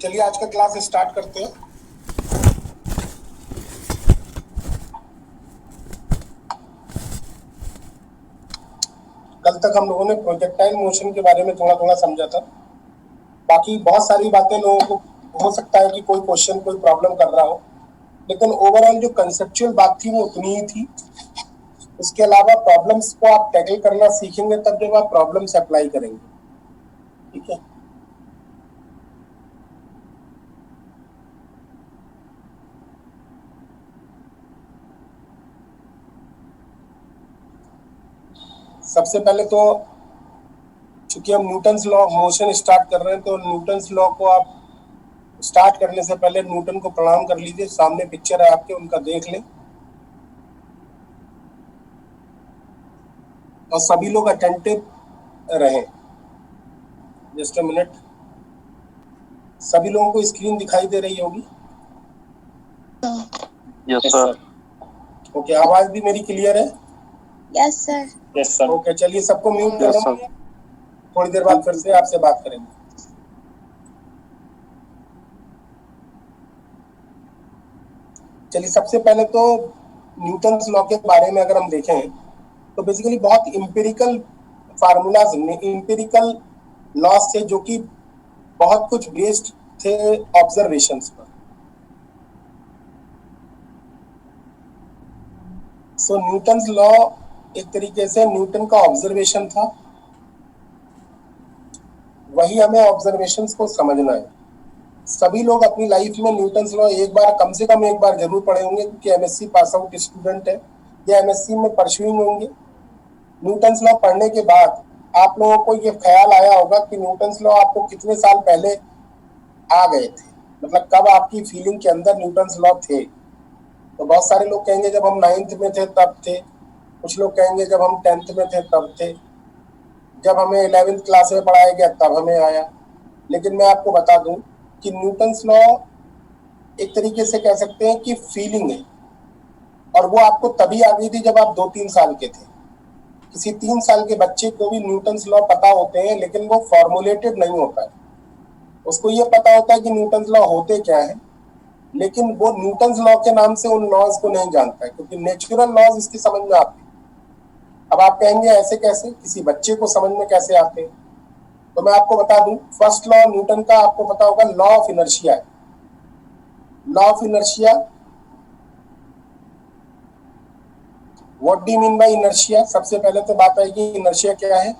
चलिए आज का क्लास स्टार्ट करते हैं। कल तक हम लोगों ने प्रोजेक्टाइल मोशन के बारे में थोड़ा थोड़ा समझा था। बाकी बहुत सारी बातें लोगों को हो सकता है कि कोई क्वेश्चन कोई प्रॉब्लम कर रहा हो, लेकिन ओवरऑल जो कंसेप्चुअल बात थी वो उतनी ही थी। उसके अलावा प्रॉब्लम्स को आप टैकल करना सीखेंगे तब जब आप प्रॉब्लम्स अप्लाई करेंगे। ठीक है, सबसे पहले तो चूंकि हम Newton's law of motion start कर रहे हैं, तो न्यूटन्स लॉ को आप स्टार्ट करने से पहले न्यूटन को प्रणाम कर लीजिए। सामने पिक्चर है आपके, उनका देख लें और सभी लोग अटेंटिव रहें। जस्ट अ मिनट, सभी लोगों को स्क्रीन दिखाई दे रही होगी? Yes sir. ओके, आवाज भी मेरी क्लियर है? Yes sir. Yes sir. Okay, चलिए सबको म्यूट कर यस दो। सर। थोड़ी देर बाद फिर से आपसे बात करेंगे। चलिए, सबसे पहले तो न्यूटन्स लॉ के बारे में अगर हम देखें तो बेसिकली बहुत इम्पेरिकल फार्मूलाज में इम्पेरिकल लॉज थे जो कि बहुत कुछ बेस्ड थे ऑब्जर्वेशंस पर। सो न्यूटन्स लॉ एक तरीके से न्यूटन का ऑब्जर्वेशन था, वही हमें ऑब्जर्वेशंस को समझना है। सभी लोग अपनी लाइफ में न्यूटन्स लॉ एक बार, कम से कम एक बार जरूर पढ़े होंगे, क्योंकि एमएससी पास आउट स्टूडेंट है या एमएससी में परस्यूइंग होंगे। न्यूटन्स लॉ पढ़ने के बाद आप लोगों को ये ख्याल आया होगा कि न्यूटन्स लॉ आपको कितने साल पहले आ गए थे, मतलब कब आपकी फीलिंग के अंदर न्यूटन्स लॉ थे। तो बहुत सारे लोग कहेंगे जब हम 9th में थे तब थे, कुछ लोग कहेंगे जब हम 10th में थे तब थे, जब हमें 11th क्लास में पढ़ाया गया तब हमें आया। लेकिन मैं आपको बता दूं कि न्यूटन्स लॉ एक तरीके से कह सकते हैं कि फीलिंग है, और वो आपको तभी आ गई थी जब आप 2-3 साल के थे। किसी 3 साल के बच्चे को भी न्यूटन्स लॉ पता होते हैं, लेकिन वो फॉर्मुलेटेड नहीं होता है। उसको ये पता होता है कि न्यूटन्स लॉ होते क्या है, लेकिन वो न्यूटन्स लॉ के नाम से उन लॉज को नहीं जानता है, क्योंकि नेचुरल लॉज इसकी समझ में आते हैं। अब आप कहेंगे ऐसे कैसे, किसी बच्चे को समझ में कैसे आते हैं? तो मैं आपको बता दूं, फर्स्ट लॉ न्यूटन का आपको पता होगा, लॉ ऑफ इनर्शिया है। Law of inertia, what do you mean bye inertia? सबसे पहले तो बात आएगी इनर्शिया क्या है।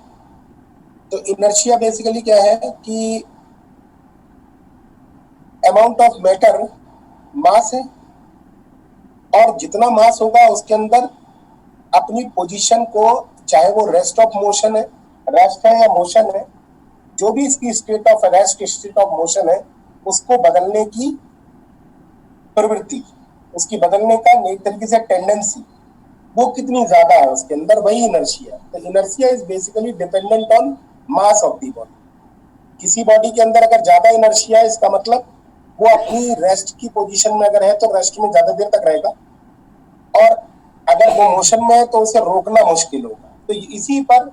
तो इनर्शिया बेसिकली क्या है कि अमाउंट ऑफ मैटर मास है, और जितना मास होगा उसके अंदर अपनी पोजीशन को, चाहे वो रेस्ट ऑफ मोशन है, रेस्ट है या मोशन है, जो भी इसकी state of rest, state of motion है, उसको बदलने की प्रवृत्ति, उसकी बदलने का एक तरीके से टेंडेंसी, वो कितनी ज्यादा है उसके अंदर, वही इनर्शिया। तो inertia is basically dependent on mass of the body. किसी बॉडी के अंदर अगर ज्यादा इनर्शिया है, इसका मतलब वो अपनी रेस्ट की पोजीशन में अगर है तो रेस्ट में ज्यादा देर तक रहेगा, और अगर वो मोशन में है तो उसे रोकना मुश्किल होगा। तो इसी पर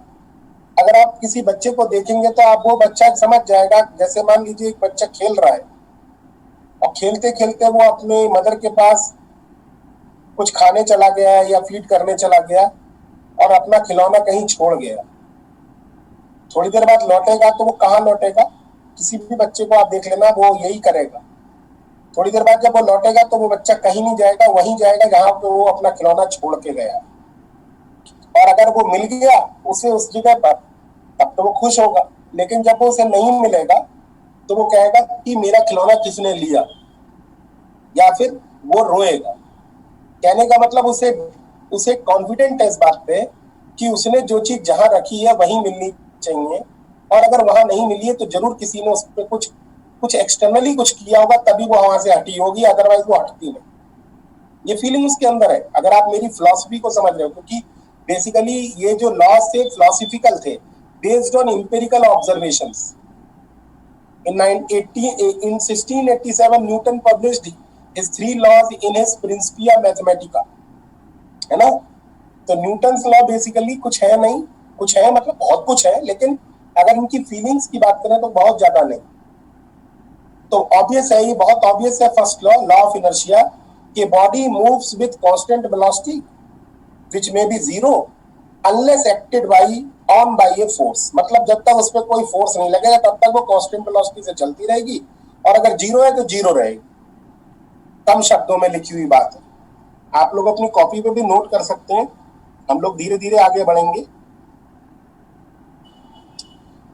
अगर आप किसी बच्चे को देखेंगे तो आप वो बच्चा समझ जाएगा। जैसे मान लीजिए एक बच्चा खेल रहा है, और खेलते खेलते वो अपने मदर के पास कुछ खाने चला गया या फीड करने चला गया, और अपना खिलौना कहीं छोड़ गया। थोड़ी देर बाद लौटेगा तो वो कहाँ लौटेगा? किसी भी बच्चे को आप देख लेना, वो यही करेगा। थोड़ी देर बाद जब वो लौटेगा तो वो बच्चा कहीं नहीं जाएगा, वहीं जाएगा जहां पे वो अपना खिलौना छोड़ के गया। और अगर वो मिल गया उसे उस जगह पर, तब तो वो खुश होगा। लेकिन जब वो उसे नहीं मिलेगा तो वो कहेगा कि मेरा खिलौना किसने लिया, या फिर वो रोएगा। कहने का मतलब उसे उसे कॉन्फिडेंट है इस बात पे कि उसने जो चीज जहां रखी है वहीं मिलनी चाहिए, और अगर वहां नहीं मिली है तो जरूर किसी ने उस पर कुछ एक्सटर्नली कुछ किया होगा, तभी वो वहां से हटी होगी, अदरवाइज वो हटती नहीं। ये फीलिंग उसके अंदर है। अगर आप मेरी फिलॉसफी को समझ रहे हो, क्योंकि बेसिकली ये जो लॉज थे फिलोसफिकल थे, based on empirical observations. In 1687 Newton published his 3 laws in his Principia Mathematica, है ना। तो न्यूटन्स लॉ बेसिकली कुछ है नहीं, कुछ है मतलब बहुत कुछ है, लेकिन अगर इनकी फीलिंग्स की बात करें तो बहुत ज्यादा नहीं। तो ऑब्वियस है, ये बहुत ऑब्वियस है first law, law of inertia, कि body moves with constant velocity which may be zero unless acted by on by a force. मतलब जब तक उस पर कोई फोर्स नहीं लगेगा तब तक वो कांस्टेंट वेलोसिटी से चलती रहेगी, और अगर जीरो है तो जीरो रहेगी। कम शब्दों में लिखी हुई बात है, आप लोग अपनी कॉपी पे भी नोट कर सकते हैं। हम लोग धीरे धीरे आगे बढ़ेंगे।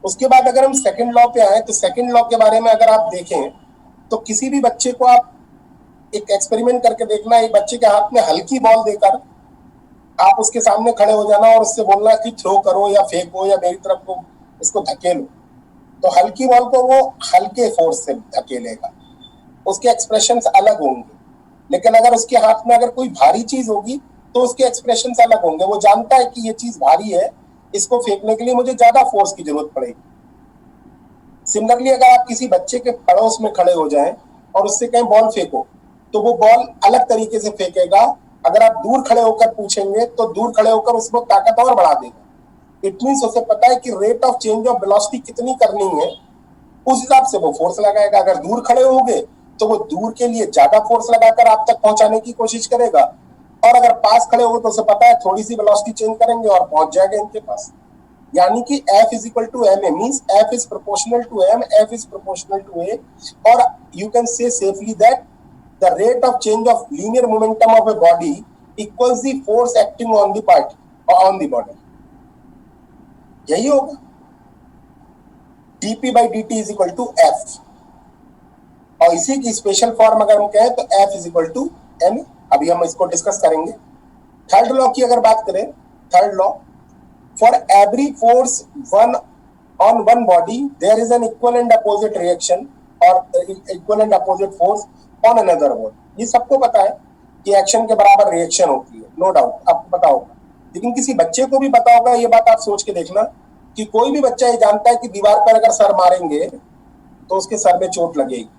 उसके बाद अगर हम सेकंड लॉ पे आए तो सेकंड लॉ के बारे में अगर आप देखें तो किसी भी बच्चे को आप एक एक्सपेरिमेंट करके देखना, एक बच्चे के हाथ में हल्की बॉल देकर आप उसके सामने खड़े हो जाना और उससे बोलना कि थ्रो करो या फेंको या मेरी तरफ को इसको धकेलो, तो हल्की बॉल को वो हल्के फोर्स से धकेलेगा, उसके एक्सप्रेशंस अलग होंगे। लेकिन अगर उसके हाथ में अगर कोई भारी चीज होगी तो उसके एक्सप्रेशंस अलग होंगे। वो जानता है कि ये चीज भारी है, इसको फेंकने के लिए मुझे ज्यादा फोर्स की जरूरत पड़ेगी। सिमिलरली अगर आप किसी बच्चे के पड़ोस में खड़े हो जाएं और उससे कहीं बॉल फेंको तो वो बॉल अलग तरीके से फेंकेगा। अगर आप दूर खड़े होकर पूछेंगे तो दूर खड़े होकर उसको ताकत और बढ़ा देगा। इट मींस उसे पता है कि rate of change of velocity कितनी करनी है, उस हिसाब से वो फोर्स लगाएगा। अगर दूर खड़े होंगे तो वो दूर के लिए ज्यादा फोर्स लगाकर आप तक पहुंचाने की कोशिश करेगा, और अगर पास खड़े हो तो उसे पता है थोड़ी सी वेलोसिटी चेंज करेंगे और पहुंच जाएगा इनके पास। यानी कि F is equal to m a, means F is proportional to m, F is proportional to a, और you can say safely that the rate of change of linear momentum of a body equals the force acting on the part on the body. यही होगा dp by dt is equal to f, और इसी की special form अगर हम कहें तो F is equal to m। अभी हम इसको डिस्कस करेंगे। थर्ड लॉ की अगर बात करें, third law, for every force one on one body there is an equal and opposite reaction और equal and opposite force on another body. ये सबको पता है कि एक्शन के बराबर रिएक्शन होती है, नो डाउट, आपको पता होगा। लेकिन किसी बच्चे को भी पता होगा, ये बात आप सोच के देखना कि कोई भी बच्चा ये जानता है कि दीवार पर अगर सर मारेंगे तो उसके सर में चोट लगेगी,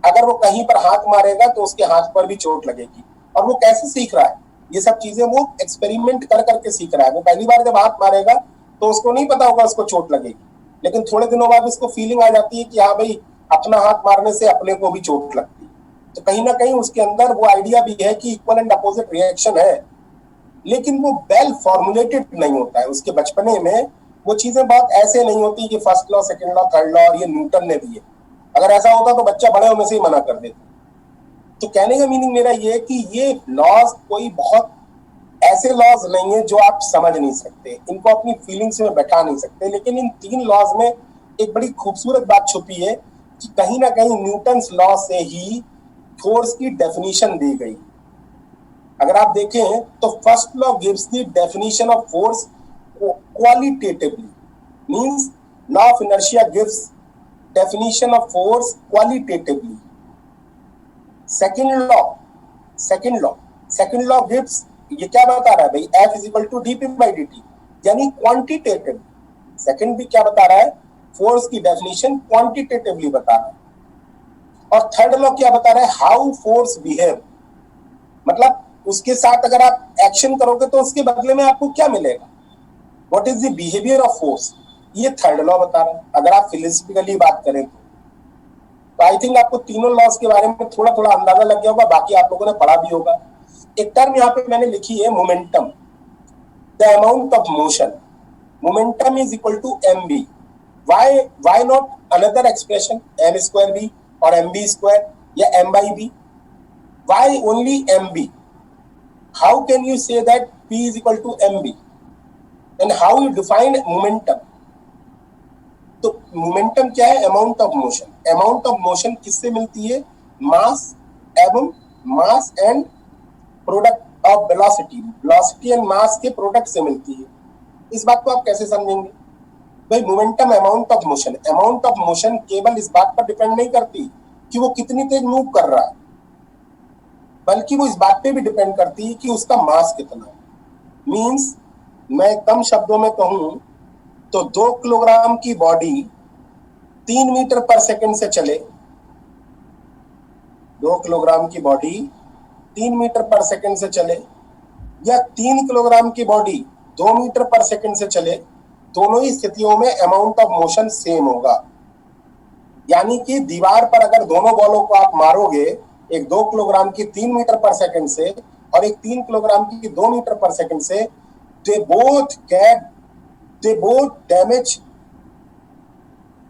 अगर वो कहीं पर हाथ मारेगा तो उसके हाथ पर भी चोट लगेगी। और वो कैसे सीख रहा है? ये सब चीजें वो एक्सपेरिमेंट कर करके सीख रहा है। वो पहली बार जब हाथ मारेगा तो उसको नहीं पता होगा उसको चोट लगेगी, लेकिन थोड़े दिनों बाद उसको फीलिंग आ जाती है कि हाँ भाई, अपना हाथ मारने से अपने को भी चोट लगती है। तो कहीं ना कहीं उसके अंदर वो आइडिया भी है कि इक्वल एंड अपोजिट रिएक्शन है, लेकिन वो वेल फॉर्मुलेटेड नहीं होता है। उसके बचपने में वो चीजें बहुत ऐसे नहीं होती कि first law, second law, third law और ये न्यूटन ने दिए। अगर ऐसा होता तो बच्चा बड़े होने से ही मना कर देता। तो कहने का मीनिंग मेरा ये है कि ये लॉज कोई बहुत ऐसे लॉज नहीं है जो आप समझ नहीं सकते, इनको अपनी फीलिंग्स में बैठा नहीं सकते। लेकिन इन तीन लॉज में एक बड़ी खूबसूरत बात छुपी है कि कहीं ना कहीं न्यूटन्स लॉ से ही फोर्स की डेफिनेशन दी गई। अगर आप देखें तो first law gives the definition of force qualitatively, means law of inertia gives definition of force qualitatively. second law gives, ये क्या बता रहा है भाई, F is equal to dp by dt, यानी क्वांटिटेटिव। सेकंड भी क्या बता रहा है, फोर्स की डेफिनेशन क्वांटिटेटिवली बता रहा है। और थर्ड लॉ क्या बता रहा है, हाउ फोर्स बिहेव, मतलब उसके साथ अगर आप एक्शन करोगे तो उसके बदले में आपको क्या मिलेगा, what is the behaviour of force, ये थर्ड लॉ बता रहा है। अगर आप फिलोसफिकली बात करें तो आई थिंक आपको तीनों लॉज के बारे में थोड़ा थोड़ा अंदाजा लग गया होगा, बाकी आप लोगों ने पढ़ा भी होगा। एक टर्म यहाँ पे मैंने लिखी है momentum, the amount of motion. Momentum is equal to mb। Why not another expression m square b और mb स्क्वायर या m by b? Why only mb? How can you say that p is equal to mb and how you define momentum? तो momentum क्या है, amount of motion. Amount of motion किससे मिलती है, मास एवं mass and product of velocity, velocity and mass के product से मिलती है। इस बात को आप कैसे समझेंगे भाई, momentum amount of motion. Amount of motion केवल इस बात पर डिपेंड नहीं करती कि वो कितनी तेज मूव कर रहा है, बल्कि वो इस बात पे भी डिपेंड करती है कि उसका मास कितना है। मींस मैं कम शब्दों में कहूं तो 2 किलोग्राम की बॉडी 3 मीटर पर सेकंड से चले, 2 किलोग्राम की बॉडी 3 मीटर पर सेकंड से चले, या 3 किलोग्राम की बॉडी 2 मीटर पर सेकंड से चले, दोनों ही स्थितियों में अमाउंट ऑफ मोशन सेम होगा। यानी कि दीवार पर अगर दोनों बॉलों को आप मारोगे, एक 2 किलोग्राम की 3 मीटर पर सेकंड से और एक 3 किलोग्राम की 2 मीटर पर सेकंड से, they both damage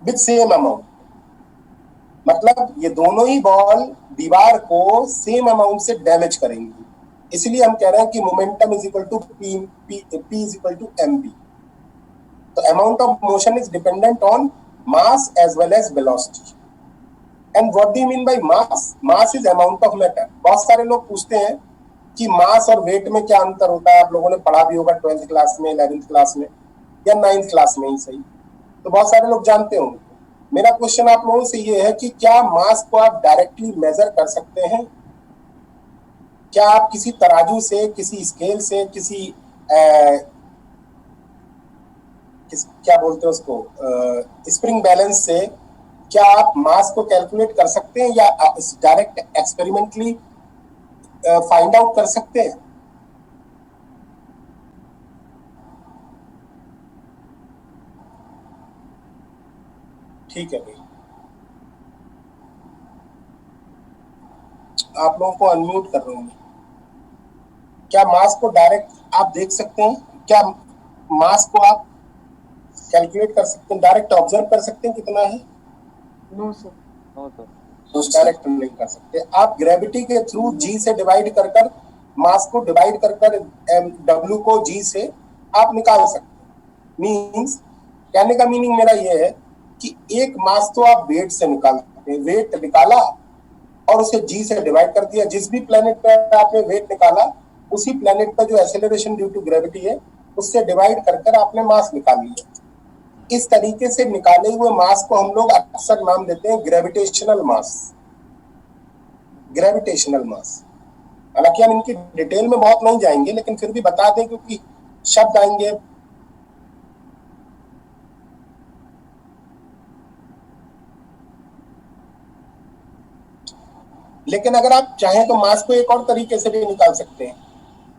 with same amount। मतलब ये दोनों ही बॉल दीवार को सेम अमाउंट से डैमेज करेंगी। इसलिए हम कह रहे हैं कि momentum is equal to p is equal to m b. तो amount of motion is dependent on mass as well as velocity. And what do you mean by mass? Mass is amount of matter. बहुत सारे लोग पूछते हैं कि मास और wait में क्या अंतर होता है। आप लोगों ने पढ़ा भी होगा 12th क्लास में, 11th क्लास में या 9th क्लास में ही सही, तो बहुत सारे लोग जानते होंगे। मेरा क्वेश्चन आप लोगों से ये है कि क्या मास को आप डायरेक्टली मेजर कर सकते हैं? क्या आप किसी तराजू से, किसी स्केल से, किसी क्या बोलते हैं उसको, स्प्रिंग बैलेंस से क्या आप मास को कैलकुलेट कर सकते हैं या डायरेक्ट एक्सपेरिमेंटली फाइंड आउट कर सकते हैं? ठीक है भाई, आप लोगों को अनम्यूट कर रहा हूं। क्या मास को डायरेक्ट आप देख सकते हैं? क्या मास को आप कैलकुलेट कर सकते हैं, डायरेक्ट ऑब्जर्व कर सकते हैं कितना है? No sir. डायरेक्ट नहीं कर सकते। आप ग्रेविटी के थ्रू जी से डिवाइड कर कर मास को डिवाइड कर कर डब्ल्यू को जी से आप निकाल सकते हैं। मींस कहने का मीनिंग मेरा ये है कि एक मास तो आप वेट से निकालते हैं, वेट निकाला और उसे जी से डिवाइड कर दिया। जिस भी प्लेनेट पर आपने वेट निकाला उसी प्लेनेट पर जो एक्सेलरेशन ड्यू टू ग्रेविटी है उससे डिवाइड कर कर आपने मास निकाल लिया। इस तरीके से निकाले हुए मास को हम लोग अक्सर नाम देते हैं ग्रेविटेशनल मास। ग्रेविटेशनल मास, हालांकि हम इनकी डिटेल में बहुत नहीं जाएंगे, लेकिन फिर भी बता दें क्योंकि शब्द आएंगे। लेकिन अगर आप चाहें तो मास को एक और तरीके से भी निकाल सकते हैं,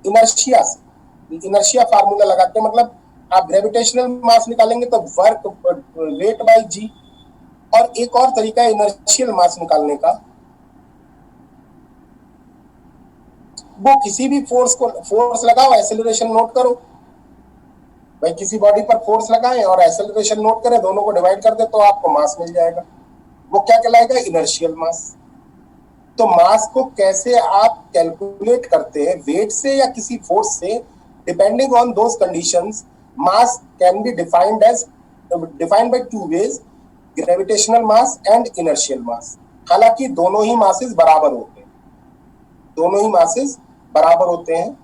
इनर्शिया से। इनर्शिया फार्मूला लगाते हैं, मतलब आप ग्रेविटेशनल मास निकालेंगे तो वर्क वेट बाय जी। और एक और तरीका है इनर्शियल मास निकालने का, वो किसी भी फोर्स लगाओ, एक्सेलरेशन नोट करो भाई, किसी बॉडी पर फोर्स लगाएं और एक्सेलरेशन नोट करें, दोनों को डिवाइड कर दे तो आपको मास मिल जाएगा। वो क्या कहलाएगा? इनर्शियल मास। तो मास को कैसे आप कैलकुलेट करते हैं, वेट से या किसी फोर्स से? Depending on those conditions mass can be defined by two ways, gravitational mass and inertial mass. हालांकि दोनों ही मासेस बराबर होते हैं, दोनों ही मासेस बराबर होते हैं,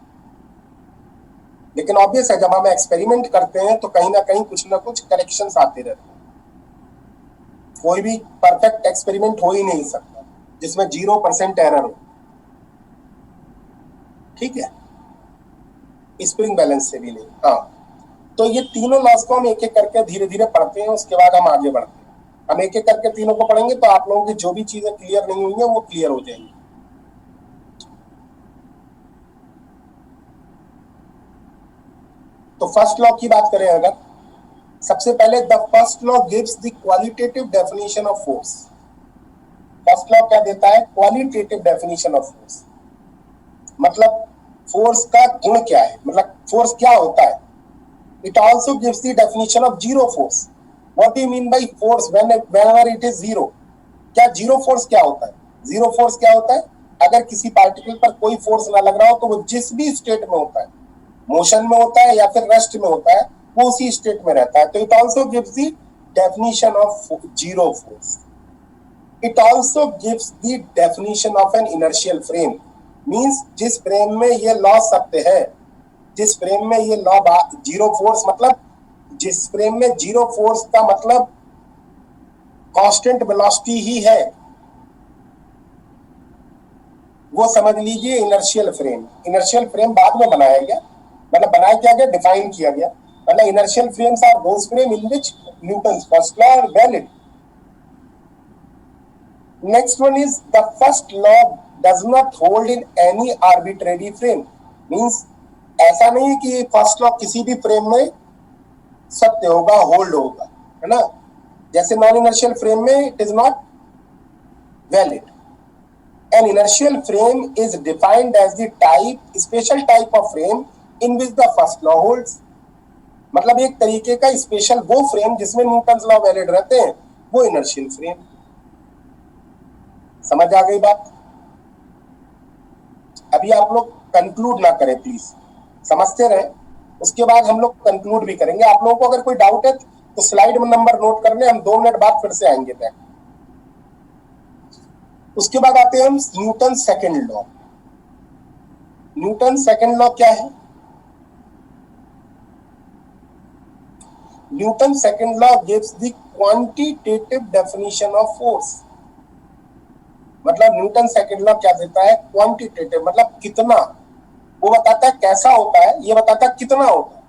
लेकिन ऑब्वियस है जब हम एक्सपेरिमेंट करते हैं तो कहीं ना कुछ करेक्शंस आते रहते हैं। कोई भी परफेक्ट एक्सपेरिमेंट हो ही नहीं सकता जिसमें 0% एरर हो। ठीक है, स्प्रिंग बैलेंस से भी नहीं। हाँ, तो ये तीनों लॉस को हम एक एक करके धीरे धीरे पढ़ते हैं, उसके बाद हम आगे बढ़ते हैं। हम एक एक करके तीनों को पढ़ेंगे तो आप लोगों की जो भी चीजें क्लियर नहीं हुई हैं वो क्लियर हो जाएंगी। तो फर्स्ट लॉ की बात करें अगर, सबसे पहले the first law gives the qualitative definition of force. First law क्या देता है? Qualitative definition of force. मतलब फोर्स का गुण क्या है, मतलब फोर्स क्या होता है। It also gives the definition of zero force. What do you mean by force whenever it is zero? क्या जीरो फोर्स क्या होता है? जीरो फोर्स क्या होता है? अगर किसी पार्टिकल पर कोई फोर्स ना लग रहा हो तो वो जिस भी स्टेट में होता है, मोशन में होता है या फिर रेस्ट में होता है, वो उसी स्टेट में रहता है। तो it also gives the definition of zero force. It also gives the definition of N inertial frame. Means जिस फ्रेम में ये लॉ सत्य है, जिस फ्रेम में ये लॉ जीरो फोर्स, मतलब जिस फ्रेम में जीरो फोर्स का मतलब कांस्टेंट वेलोसिटी ही है, वो समझ लीजिए इनर्शियल फ्रेम। इनर्शियल फ्रेम बाद में बनाया गया, मतलब बनाया क्या गया, डिफाइन किया गया। मतलब inertial frames are those frame in which Newton's first law are valid. Next one is the first law does not hold in any arbitrary frame. Means ऐसा नहीं कि फर्स्ट लॉ किसी भी फ्रेम में सत्य होगा, होल्ड होगा, है ना। जैसे नॉन इनर्शियल फ्रेम में it is not valid. An inertial frame is defined as the special type of frame in which the first law holds. मतलब एक तरीके का स्पेशल वो फ्रेम जिसमें न्यूटन्स लॉ वैलिड रहते हैं, वो इनर्शियल फ्रेम. समझ आ गई बात? अभी आप लोग कंक्लूड ना करें प्लीज, समझते रहे, उसके बाद हम लोग कंक्लूड भी करेंगे. आप लोगों को अगर कोई डाउट है तो स्लाइड में नंबर नोट कर ले, हम 2 मिनट बाद फिर से आएंगे बैक. उसके बाद आते हैं हम Newton second law. Newton second law क्या है? Newton second law gives the quantitative definition of force. मतलब न्यूटन सेकंड लॉ क्या देता है? क्वांटिटेटिव, मतलब कितना. वो बताता है कैसा होता है, ये बताता है कितना होता है.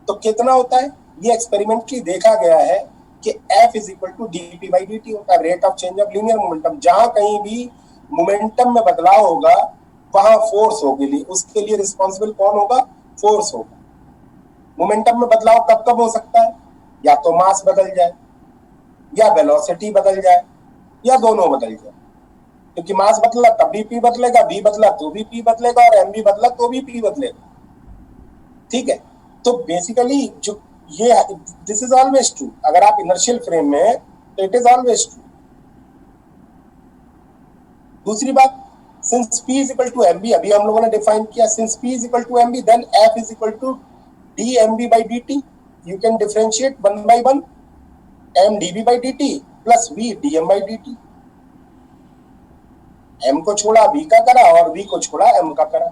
तो कितना होता है ये एक्सपेरिमेंटली देखा गया है कि F is equal to dp/dt होता है, rate of change of linear momentum. जहां कहीं भी मोमेंटम में बदलाव होगा वहां फोर्स होगी, उसके लिए रिस्पॉन्सिबल कौन होगा? फोर्स होगा. मोमेंटम में बदलाव कब कब हो सकता है? या तो मास बदल जाए, या वेलोसिटी बदल जाए, या दोनों बदल जाए. क्योंकि मास बदला तब भी P बदलेगा, V बदला तो भी P बदलेगा, और M भी बदला तो भी P बदलेगा. ठीक है. तो बेसिकली जो ये दिस इज ऑलवेज ट्रू. अगर आप इनर्शियल फ्रेम में तो इट इज ऑलवेज ट्रू. दूसरी बात, since P is equal to mb, अभी हम लोगों ने डिफाइन किया, since P is equal to mb then F is equal to dmb/dt. You can differentiate 1 by 1 m db/dt plus v dm/dt. m को छोड़ा v का करा और v को छोड़ा m का करा.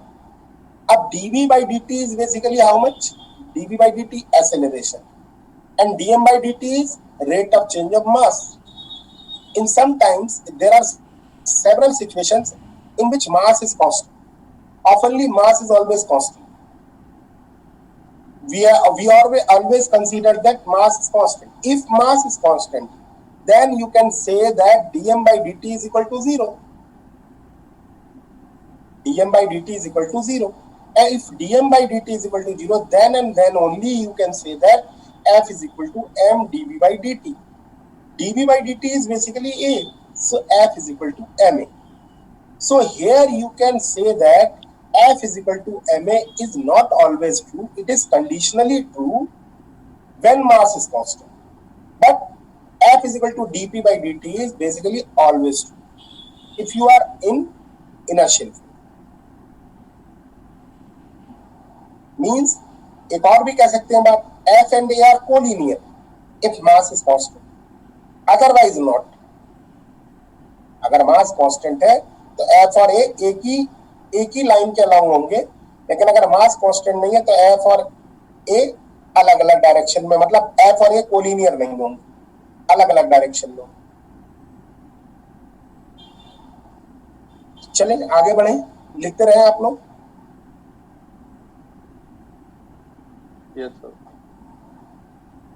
अब dv/dt is basically how much? dv/dt acceleration and dm/dt is rate of change of mass. In sometimes there are several situations in which mass is constant. Oftenly mass is always constant. We always consider that mass is constant. If mass is constant, then you can say that dm/dt is equal to 0. dm/dt is equal to 0. And if dm/dt is equal to 0, then and then only you can say that F is equal to m dv/dt. dv/dt is basically A, so F is equal to ma. So here you can say that F is equal to ma is not always true. It is conditionally true when mass is constant. But F is equal to dp/dt is basically always true if you are in inertial frame. Means एक और भी कह सकते हैं बात, F and A are collinear if mass is constant. Otherwise not. अगर mass constant है तो F और A एक ही लाइन के अलाउंग होंगे, लेकिन अगर मास कांस्टेंट नहीं है तो F और A अलग अलग डायरेक्शन में, मतलब F और A कोलिनियर नहीं होंगे, अलग अलग डायरेक्शन में. चलें आगे बढ़े, लिखते रहे आप लोग. यस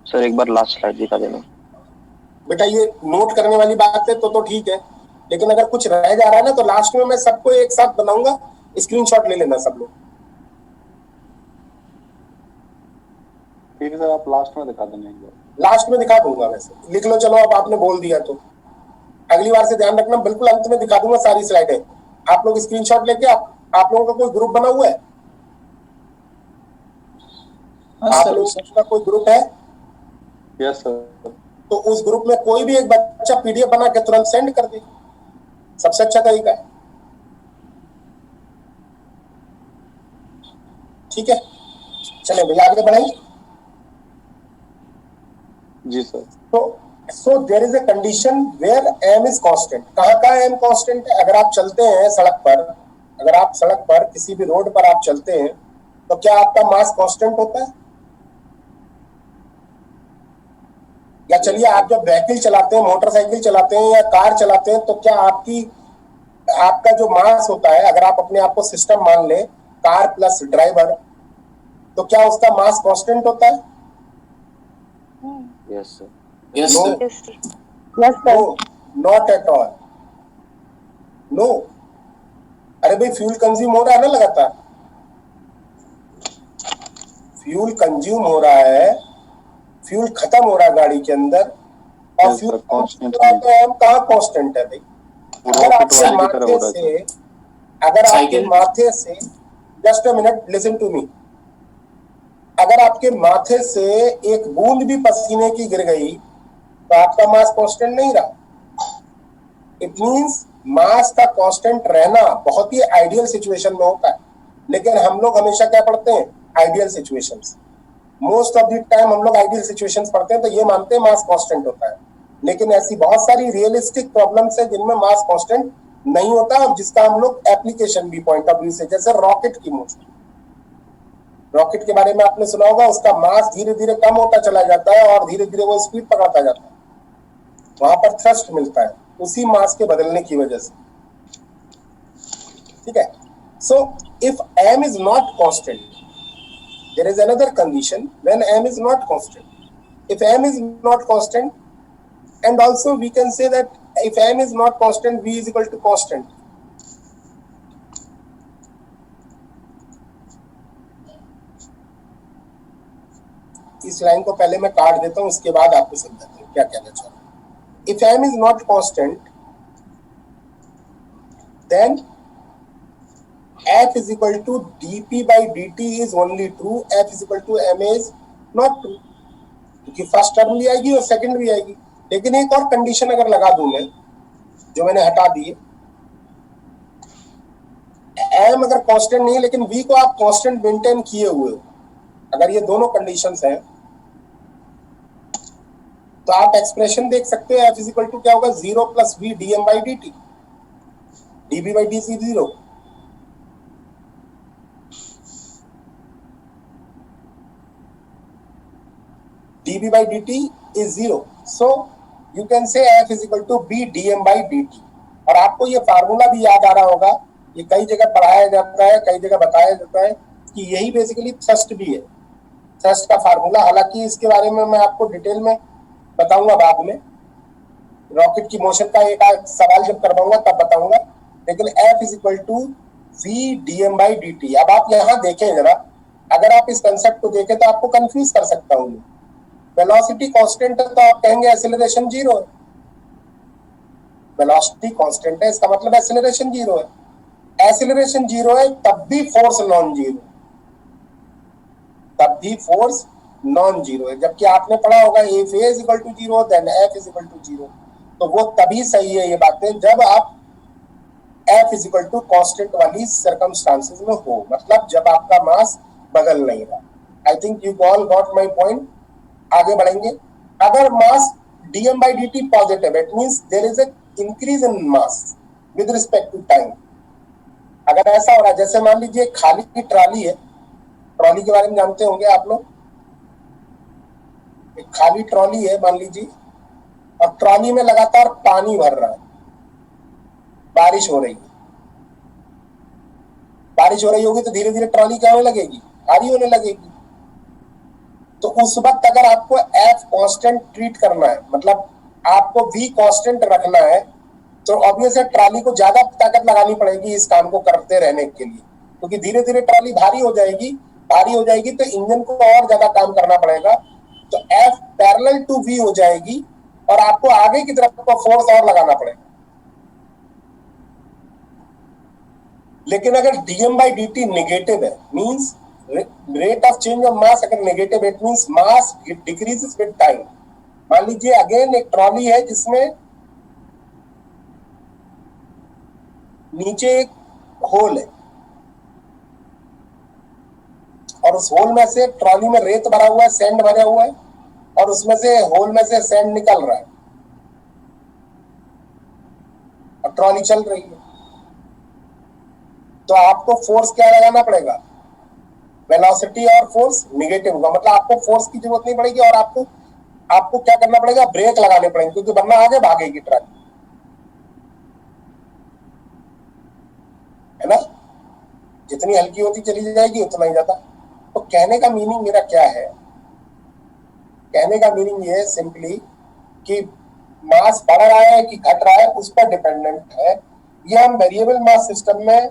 सर, एक बार लास्ट स्लाइड दिखा देना. बेटा ये नोट करने वाली बात है तो ठीक है, लेकिन अगर कुछ रह जा रहा है ना तो लास्ट में मैं सबको एक साथ बनाऊंगा, स्क्रीनशॉट ले लेना सब लोग. ठीक है सर, आप लास्ट में दिखा देना. लास्ट में दिखा दूंगा, वैसे लिख लो. चलो अब आपने बोल दिया तो अगली बार से ध्यान रखना, बिल्कुल अंत में दिखा दूंगा सारी स्लाइडें. आप लोग स्क्रीनशॉट लेके आप लोगों का कोई ग्रुप बना हुआ है? आप लोगों का कोई ग्रुप है? Yes sir. तो उस ग्रुप में कोई भी एक बच्चा पीडीएफ बना के तुरंत सेंड कर दे, सबसे अच्छा तरीका है. ठीक है, चले भैया आगे बढ़ाएंगे. जी sir. so there is a condition where m is constant. कहाँ का m constant है? अगर आप चलते हैं सड़क पर, अगर आप सड़क पर किसी भी रोड पर आप चलते हैं तो क्या आपका मास कांस्टेंट होता है? या चलिए आप जब व्हीकल चलाते हैं, मोटरसाइकिल चलाते हैं या कार चलाते हैं, तो क्या आपका जो मास होता है, अगर आप अपने आप को सिस्टम मान ले, कार प्लस ड्राइवर, तो क्या उसका मास कांस्टेंट होता है? Yes sir. Yes, no. Yes, sir. No, not at all. No. अरे भाई फ्यूल कंज्यूम हो रहा है ना लगातार, फ्यूल कंज्यूम हो रहा है फ्यूल खत्म हो रहा है गाड़ी के अंदर और Yes, फ्यूल sir, constant तो एम कहाँ कांस्टेंट है भाई? अगर रॉकेट आपके वाले की तरह हो माथे रहा है से सर। अगर आपके साइकिल माथे से just a minute listen to me, अगर आपके माथे से एक बूंद भी पसीने की गिर गई तो आपका मास कांस्टेंट नहीं रहा। इट मींस मास का कांस्टेंट रहना बहुत ही आइडियल सिचुएशन में होता है, लेकिन हम लोग हमेशा क्या पढ़ते हैं? Ideal situations. Most of the time हम लोग आइडियल सिचुएशंस पढ़ते हैं तो ये मानते हैं मास कांस्टेंट होता है, लेकिन ऐसी बहुत सारी रियलिस्टिक प्रॉब्लम्स है जिनमें मास कांस्टेंट नहीं होता और जिसका हम लोग एप्लीकेशन भी पॉइंट ऑफ व्यू से, जैसे रॉकेट की मोशन। रॉकेट के बारे में आपने सुना होगा, उसका मास धीरे धीरे कम होता चला जाता है और धीरे धीरे वो स्पीड पकड़ता जाता है, वहां पर थ्रस्ट मिलता है उसी मास के बदलने की वजह से। ठीक है, so if m is not constant, there is another condition when m is not constant. If m is not constant, and also we can say that if m is not constant, v is equal to constant. इस line को पहले मैं काट देता हूं, उसके बाद आपको समझाता हूं क्या कहना चाह रहा हूं। If m is not constant, then f is equal to dp by dt is only true, f is equal to ma is not true, क्योंकि फर्स्ट टर्म भी आएगी और सेकंड भी आएगी। लेकिन एक और कंडीशन अगर लगा दूं मैं, जो मैंने हटा दी है, m अगर कांस्टेंट नहीं है लेकिन v को आप कांस्टेंट मेंटेन किए हुए हो, अगर ये दोनों कंडीशंस हैं तो आप एक्सप्रेशन देख सकते हो, f इज इक्वल टू क्या होगा? 0 plus v dm by dt, db by dt 0। db by dt is 0, so you can say f is equal to b dm by dt। और आपको ये फार्मूला भी याद आ रहा होगा, ये कई जगह पढ़ाया जाता है, कई जगह बताया जाता है कि यही बेसिकली थ्रस्ट भी है, थ्रस्ट का फार्मूला। हालांकि इसके बारे में मैं आपको डिटेल में बताऊंगा बाद में, रॉकेट की मोशन का एक सवाल जब करवाऊंगा तब बताऊंगा, लेकिन f is equal to v dm by dt। अब आप यहाँ देखें जरा, अगर आप इस कंसेप्ट को देखें तो आपको कंफ्यूज कर सकता हूँ। वेलोसिटी कांस्टेंट है तो आप कहेंगे एक्सेलरेशन 0 है, वेलोसिटी कांस्टेंट है इसका मतलब एक्सेलरेशन 0 है। एक्सेलरेशन 0 है तब भी फोर्स नॉन जीरो, तब भी फोर्स नॉन जीरो है, जबकि आपने पढ़ा होगा if a is equal to 0 then f is equal to 0, तो वो तभी सही है ये बातें जब आप f is equal to constant वाली सर्कमस्टांसेस में हो, मतलब जब आपका मास बदल नहीं रहा। I think you all got my point. आगे बढ़ेंगे, अगर मास dm by dt पॉजिटिव, it means there is a increase in mass with respect to time. अगर ऐसा हो रहा है, जैसे मान लीजिए खाली की ट्रॉली है, ट्रॉली के बारे में जानते होंगे आप लोग, एक खाली ट्रॉली है मान लीजिए, और ट्रॉली में लगातार पानी भर रहा है, बारिश हो रही है, बारिश हो रही होगी तो धीरे धीरे ट्रॉली क्या होने लगेगी? भारी होने लगेगी। तो उस वक्त अगर आपको f कांस्टेंट ट्रीट करना है, मतलब आपको v कांस्टेंट रखना है, तो ऑब्वियस है ट्रॉली को ज्यादा ताकत लगानी पड़ेगी इस काम को करते रहने के लिए, क्योंकि धीरे धीरे ट्रॉली भारी हो जाएगी, भारी हो जाएगी तो इंजन को और ज्यादा काम करना पड़ेगा, तो f पैरेलल टू v हो जाएगी और आपको आगे की तरफ को फोर्स और लगाना पड़ेगा। लेकिन अगर dm by dt नेगेटिव है, means rate of change of mass अगर negative, it means mass decreases with time. मान लीजिए अगेन एक ट्रॉली है जिसमें नीचे एक होल है और उस होल में से ट्रॉली में रेत भरा हुआ है, सैंड भरा हुआ है, और उसमें से होल में से सैंड निकल रहा है और ट्रॉली चल रही है, तो आपको फोर्स क्या लगाना पड़ेगा? वेलोसिटी और फोर्स नेगेटिव होगा, मतलब आपको फोर्स की जरूरत नहीं पड़ेगी और आपको क्या करना पड़ेगा? ब्रेक लगाने पड़ेंगे, क्योंकि वरना आगे भागेगी ट्रक, है ना? जितनी हल्की होती चली जाएगी उतना ही ज्यादा। तो कहने का मीनिंग मेरा क्या है? कहने का मीनिंग ये है सिंपली कि मास बढ़ रहा है कि घट रहा है उस पर डिपेंडेंट है। ये हम वेरिएबल मास सिस्टम में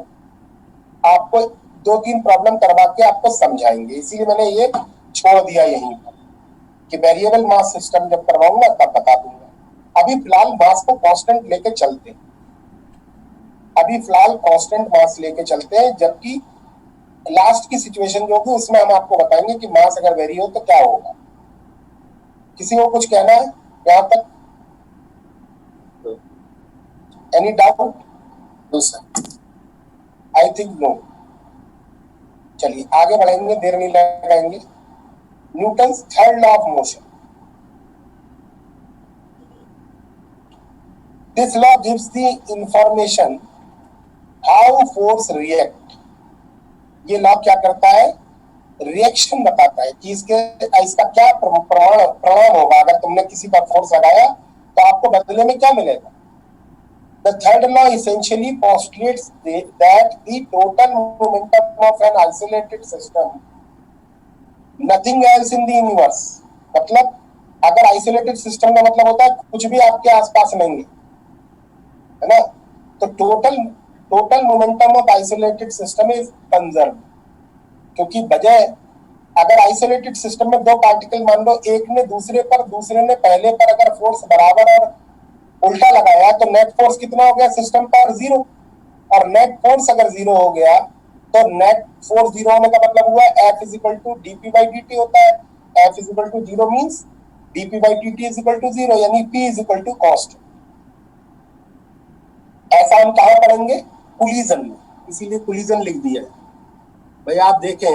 आपको 2-3 प्रॉब्लम करवा के आपको समझाएंगे, इसीलिए मैंने ये छोड़ दिया यहीं पर कि वेरिएबल मास सिस्टम जब करवाऊंगा तब बता दूंगा। अभी फिलहाल मास को कांस्टेंट लेके चलते हैं, अभी फिलहाल कांस्टेंट मास लेके चलते हैं, जबकि लास्ट की सिचुएशन जो होगी उसमें हम आपको बताएंगे कि मास अगर वेरी हो तो क्या होगा। किसी को कुछ कहना है यहाँ तक? Any doubt? No sir, I think no. चलिए आगे बढ़ेंगे, देर नहीं लगाएंगे। Newton's third law of motion. This law gives the information how force react. ये लॉ क्या करता है? रिएक्शन बताता है कि इसका क्या परिणाम होगा। अगर तुमने किसी पर फोर्स लगाया तो आपको बदले में क्या मिलेगा। The third law essentially postulates that the total momentum of an isolated system, nothing else in the universe, मतलब अगर आइसोलेटेड सिस्टम का मतलब होता है कुछ भी आपके आसपास नहीं है, है ना, तो total momentum of isolated system is conserve. क्योंकि बजाय अगर आइसोलेटेड सिस्टम में दो पार्टिकल मान लो, एक ने दूसरे पर, दूसरे ने पहले पर अगर फोर्स बराबर और उल्टा लगाया तो नेट फोर्स कितना हो गया सिस्टम पर? जीरो। और नेट फोर्स अगर जीरो हो गया तो नेट फोर्स जीरो होने का मतलब हुआ F is equal to dp by dt होता है। F is equal to zero means dp by dt is equal to zero, यानी P is equal to cost. ऐसा हम कहाँ पढ़ेंगे? कोलिजन में, इसीलिए कोलिजन लिख दिया है भाई। आप देखें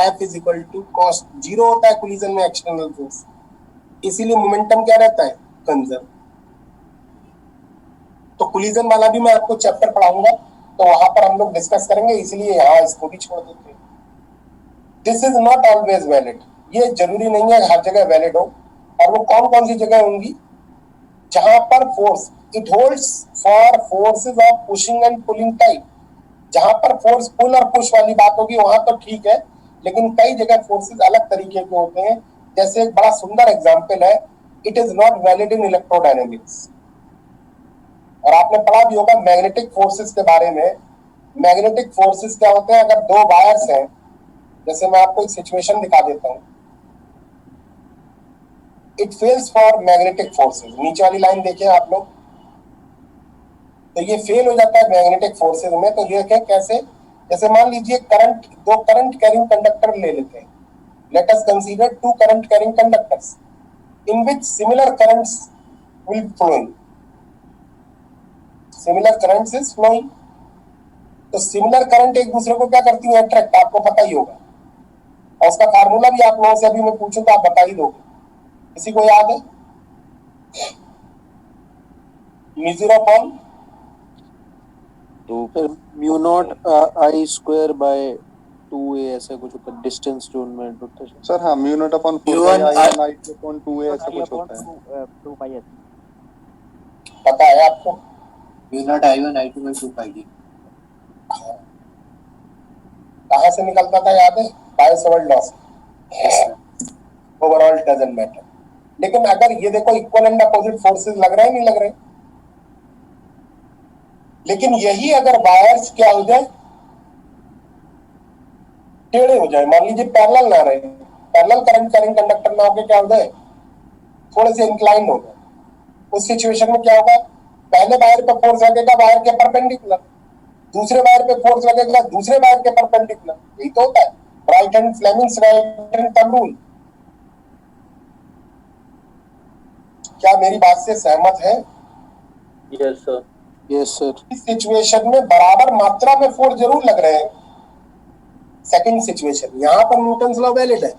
F is equal to cost, zero होता है कोलिजन में एक्सटर्नल फोर्स, इसीलिए मोमेंटम क्या रहता है? कंजर्व। तो कोलिजन वाला भी मैं आपको चैप्टर पढ़ाऊंगा, तो वहां पर हम लोग डिस्कस करेंगे, इसलिए यहाँ इसको भी छोड़ देते हैं। This is not always valid, ये जरूरी नहीं है हर जगह वैलिड हो। और वो कौन कौन सी जगह होंगी? जहां पर force, it holds for forces of pushing and pulling type. जहां पर फोर्स पुल और पुश वाली बात होगी वहां तो ठीक है, लेकिन कई जगह फोर्सेस अलग तरीके के होते हैं। जैसे एक बड़ा सुंदर एग्जाम्पल है, it is not valid in electrodynamics. और आपने पढ़ा भी होगा मैग्नेटिक फोर्सेस के बारे में। मैग्नेटिक फोर्सेस क्या होते हैं? अगर दो वायर्स हैं, जैसे मैं आपको एक सिचुएशन दिखा देता हूं, it fails for magnetic forces. नीचे वाली लाइन देखिए आप लोग, तो ये फेल हो जाता है मैग्नेटिक फोर्सेस में। तो देखें कैसे, जैसे मान लीजिए करंट, दो करंट कैरिंग कंडक्टर ले लेते हैं। Let us consider two current carrying conductors in which similar currents will flowing. Similar currents is flowing. तो सिमिलर करंट एक दूसरे को क्या करती है? अट्रैक्ट, आपको पता ही होगा। और उसका फार्मूला भी आप लोगों से अभी मैं पूछूं तो आप बता ही दोगे। किसी को याद है? Mu upon mu not I square by 2a, ऐसे कुछ डिस्टेंस टू इनमेंट होता है सर। हाँ, mu naught upon 4 upon 2a ऐसा कुछ होता है। 2 पता है आपको? Mu naught I1 I2 by 2 pi d। कहां से निकलता था याद है? बाय-सेवर्ट लॉ से। Overall doesn't matter. लेकिन अगर ये देखो इक्वल एंड अपोजिट फोर्सेस लग रहे हैं, नहीं लग रहे? लेकिन यही अगर वायर्स क्या हो जाए, टेढ़े हो जाए, मान लीजिए पैरेलल ना रहे, पैरेलल करंट कैरिंग कंडक्टर ना होके क्या हो जाए, थोड़े से इंक्लाइन हो गए, उस सिचुएशन में क्या होगा? पहले वायर पे फोर्स लगेगा वायर के परपेंडिकुलर, दूसरे वायर पे फोर्स लगेगा दूसरे वायर के परपेंडिकुलर। यही तो होता है right hand Fleming's right hand thumb rule. क्या मेरी बात से सहमत है? Yes sir. Yes sir. इस सिचुएशन में बराबर मात्रा में फोर्स जरूर लग रहे हैं। सेकंड सिचुएशन, यहां पर न्यूटन्स लॉ वैलिड है।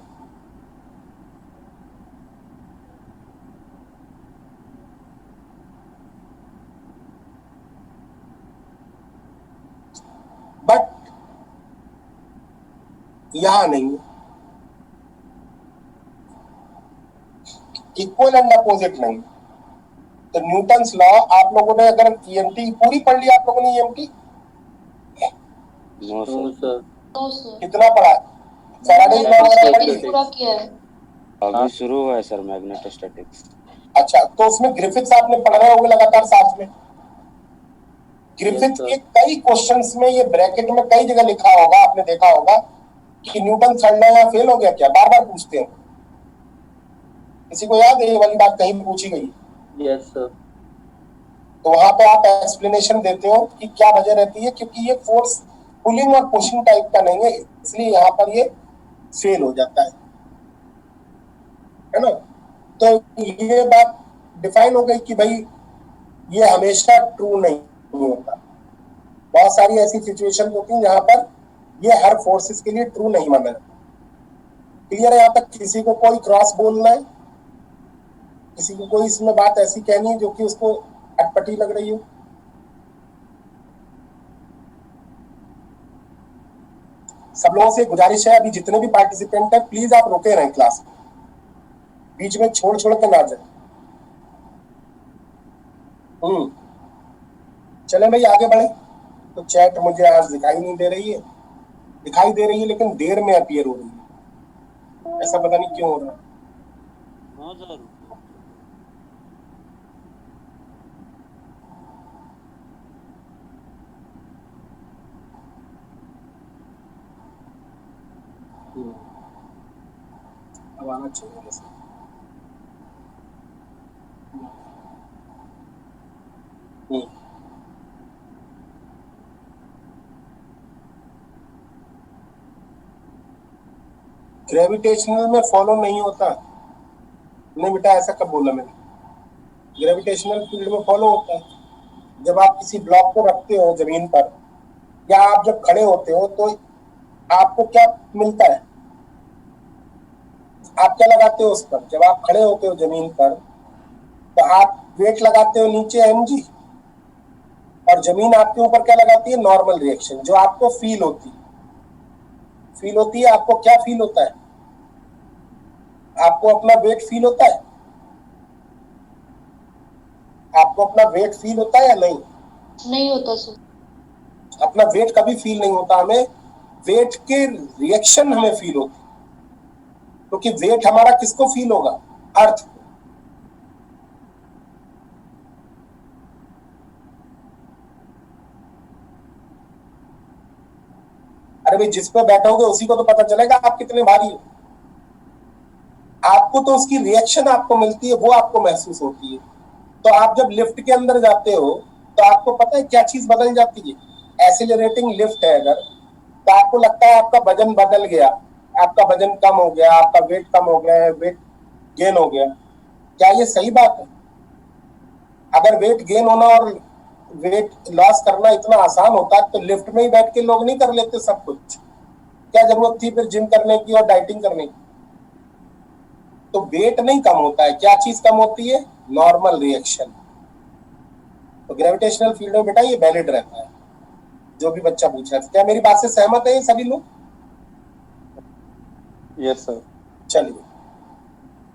बट यहां नहीं, इक्वल एंड अपोजिट नहीं। तो न्यूटन्स लॉ आप लोगों ने अगर ईएमटी पूरी पढ़ ली, आप लोगों ने ईएमटी नो सर। कितना पढ़ा? फैराडेज लॉ वगैरह पढ़ी? पूरा किया है। अभी शुरू हुआ है सर मैग्नेटोस्टैटिक्स। अच्छा, तो उसमें ग्रिफिथ्स आपने पढ़ रहे होंगे लगातार साथ में। ग्रिफिथ के कई क्वेश्चंस में ये ब्रैकेट में कई जगह लिखा होगा, आपने देखा होगा कि न्यूटन थर्ड लॉ या फेल हो गया क्या, बार बार पूछते हैं। किसी को याद है ये वाली बात कहीं पूछी गई? Yes, sir. तो वहां पे आप एक्सप्लेनेशन देते हो कि क्या वजह रहती है, क्योंकि ये फोर्स पुलिंग और पुशिंग टाइप का नहीं है, इसलिए यहाँ पर ये फेल हो जाता है ना। तो ये बात डिफाइन हो गई कि भाई ये हमेशा ट्रू नहीं होता। बहुत सारी ऐसी सिचुएशन होती हैं जहां पर ये हर फोर्सेस के लिए ट्रू नहीं माना जाता। क्लियर है? यहाँ तक किसी को कोई क्रॉस बोलना है, किसी को कोई इसमें बात ऐसी कहनी है जो कि उसको अटपटी लग रही हो? सब लोगों से गुजारिश है, अभी जितने भी पार्टिसिपेंट हैं प्लीज आप रुके रहें क्लास में, बीच में छोड़ छोड़ के ना जाए। चले भाई आगे बढ़े। तो चैट मुझे आज दिखाई नहीं दे रही है, दिखाई दे रही है लेकिन देर में अपीयर हो रही है, ऐसा पता नहीं क्यों हो रहा है। हाँ सर। अब आना चाहिए वैसे। ग्रेविटेशनल में फॉलो नहीं होता। नहीं बेटा, ऐसा कब बोला मैंने? ग्रेविटेशनल फील्ड में फॉलो होता है। जब आप किसी ब्लॉक को रखते हो जमीन पर, या आप जब खड़े होते हो तो आपको क्या मिलता है? आप क्या लगाते हो उस पर? जब आप खड़े होते हो जमीन पर तो आप वेट लगाते हो नीचे mg, और जमीन आपके ऊपर क्या लगाती है? नॉर्मल रिएक्शन, जो आपको फील होती है। फील होती है आपको, क्या फील होता है? आपको अपना वेट फील होता है? आपको अपना वेट फील होता है या नहीं? नहीं होता सर। अपना वेट कभी फील नहीं होता। हमें वेट के रिएक्शन हमें फील होती है, क्योंकि वेट हमारा किसको फील होगा? अर्थ। अरे भाई, जिस पे बैठोगे उसी को तो पता चलेगा आप कितने भारी हो। आपको तो उसकी रिएक्शन आपको मिलती है, वो आपको महसूस होती है। तो आप जब लिफ्ट के अंदर जाते हो तो आपको पता है क्या चीज बदल जाती है? एक्सीलरेटिंग लिफ्ट है अगर, तो आपको लगता है आपका वजन बदल गया, आपका वजन कम हो गया, आपका वेट कम हो गया है, वेट गेन हो गया। क्या ये सही बात है? अगर वेट गेन होना और वेट लॉस करना इतना आसान होता तो लिफ्ट में ही बैठ के लोग नहीं कर लेते सब कुछ? क्या जरूरत थी फिर जिम करने की और डाइटिंग करने की? तो वेट नहीं कम होता है, क्या चीज कम होती है? Normal reaction. तो ग्रेविटेशनल फील्ड में बेटा ये वैलिड रहता है, जो भी बच्चा पूछ रहा था। क्या मेरी बात से सहमत है ये सभी लोग? Yes sir. चलिए,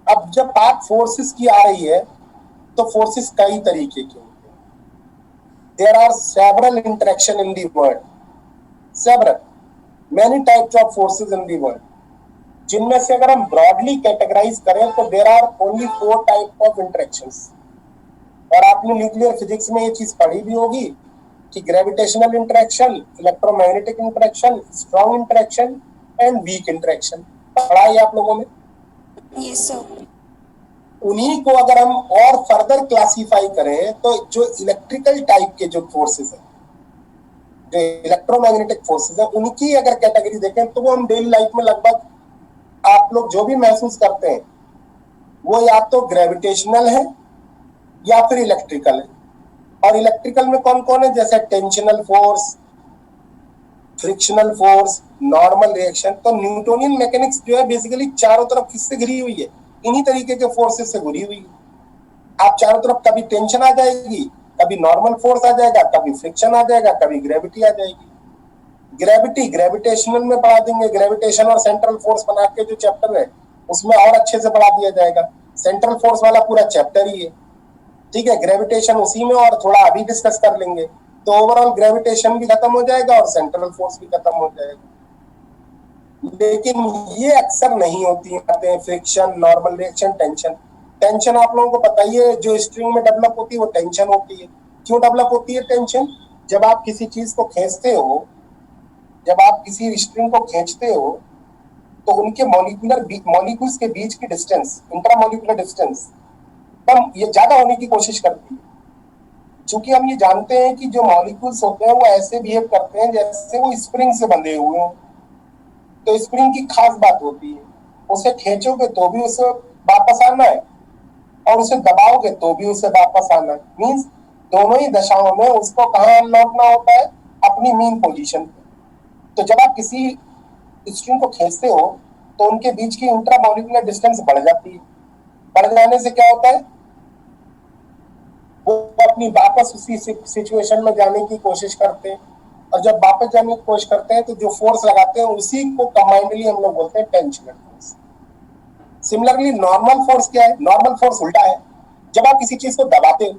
अब जब बात फोर्सेस की आ रही है तो फोर्सेस कई तरीके के होते हैं। There are several interaction in the world, several many types of forces in the world, जिनमें से अगर हम ब्रॉडली कैटेगराइज करें तो there are only 4 type of interactions. और आपने न्यूक्लियर फिजिक्स में ये चीज पढ़ी भी होगी कि gravitational interaction, electromagnetic interaction, strong interaction and weak interaction. पढ़ा है आप लोगों ने? Yes sir. उन्हीं को अगर हम और फर्दर क्लासिफाई करें तो जो इलेक्ट्रिकल टाइप के जो फोर्सेस हैं, जो इलेक्ट्रोमैग्नेटिक फोर्सेस हैं, उनकी अगर कैटेगरी देखें तो वो हम डेली लाइफ में लगभग आप लोग जो भी महसूस करते हैं वो या तो ग्रेविटेशनल है या फिर इलेक्ट्रिकल है। और इलेक्ट्रिकल में कौन कौन है? जैसे tensional force, frictional force, normal reaction. तो न्यूटोनियन मैकेनिक्स जो है बेसिकली चारों तरफ किससे घिरी हुई है? इन्हीं तरीके के फोर्सेस से घिरी हुई है। आप चारों तरफ कभी टेंशन आ जाएगी, कभी नॉर्मल फोर्स आ जाएगा, कभी फ्रिक्शन आ जाएगा, कभी ग्रेविटी आ जाएगी। ग्रेविटी ग्रेविटेशनल में पढ़ा देंगे, ग्रेविटेशन और सेंट्रल फोर्स बना के जो चैप्टर है उसमें और अच्छे से पढ़ा दिया जाएगा। सेंट्रल फोर्स वाला पूरा चैप्टर ही है, ठीक है। ग्रेविटेशन उसी में और थोड़ा अभी डिस्कस कर लेंगे, तो ओवरऑल ग्रेविटेशन भी खत्म हो जाएगा और सेंट्रल फोर्स भी खत्म हो जाएगा। लेकिन ये अक्सर नहीं होती है, friction, normal reaction, tension. Tension आप लोगों को पता ही है, जो स्ट्रिंग में डेवलप होती है वो टेंशन होती है। क्यों डेवलप होती है टेंशन? जब आप किसी चीज को खींचते हो, जब आप किसी स्ट्रिंग को खींचते हो तो उनके मॉलिक्यूल्स के बीच की डिस्टेंस, इंट्रामॉलिक्यूलर डिस्टेंस कम, ये ज्यादा होने की कोशिश करती है। क्योंकि हम ये जानते हैं कि जो मॉलिक्यूल्स होते हैं वो ऐसे बिहेव करते हैं जैसे वो स्प्रिंग से बंधे हुए हों। तो स्प्रिंग की खास बात होती है, उसे खींचोगे तो भी उसे वापस आना है और उसे दबाओगे तो भी उसे वापस आना है। मींस दोनों ही दशाओं में उसको कहाँ लौटना होता है, अपनी मीन पोजीशन पे। तो जब आप किसी स्ट्रिंग को खींचते हो तो उनके बीच की इंट्रामॉलिक्यूलर डिस्टेंस बढ़ जाती है। बढ़ जाने से क्या होता है, वो अपनी वापस उसी सिचुएशन में जाने की कोशिश करते हैं, और जब वापस जाने की कोशिश करते हैं तो जो फोर्स लगाते हैं उसी को कंबाइंडली हम लोग बोलते हैं tensional force. Similarly normal force क्या है? नॉर्मल फोर्स उल्टा है। जब आप किसी चीज को दबाते हो,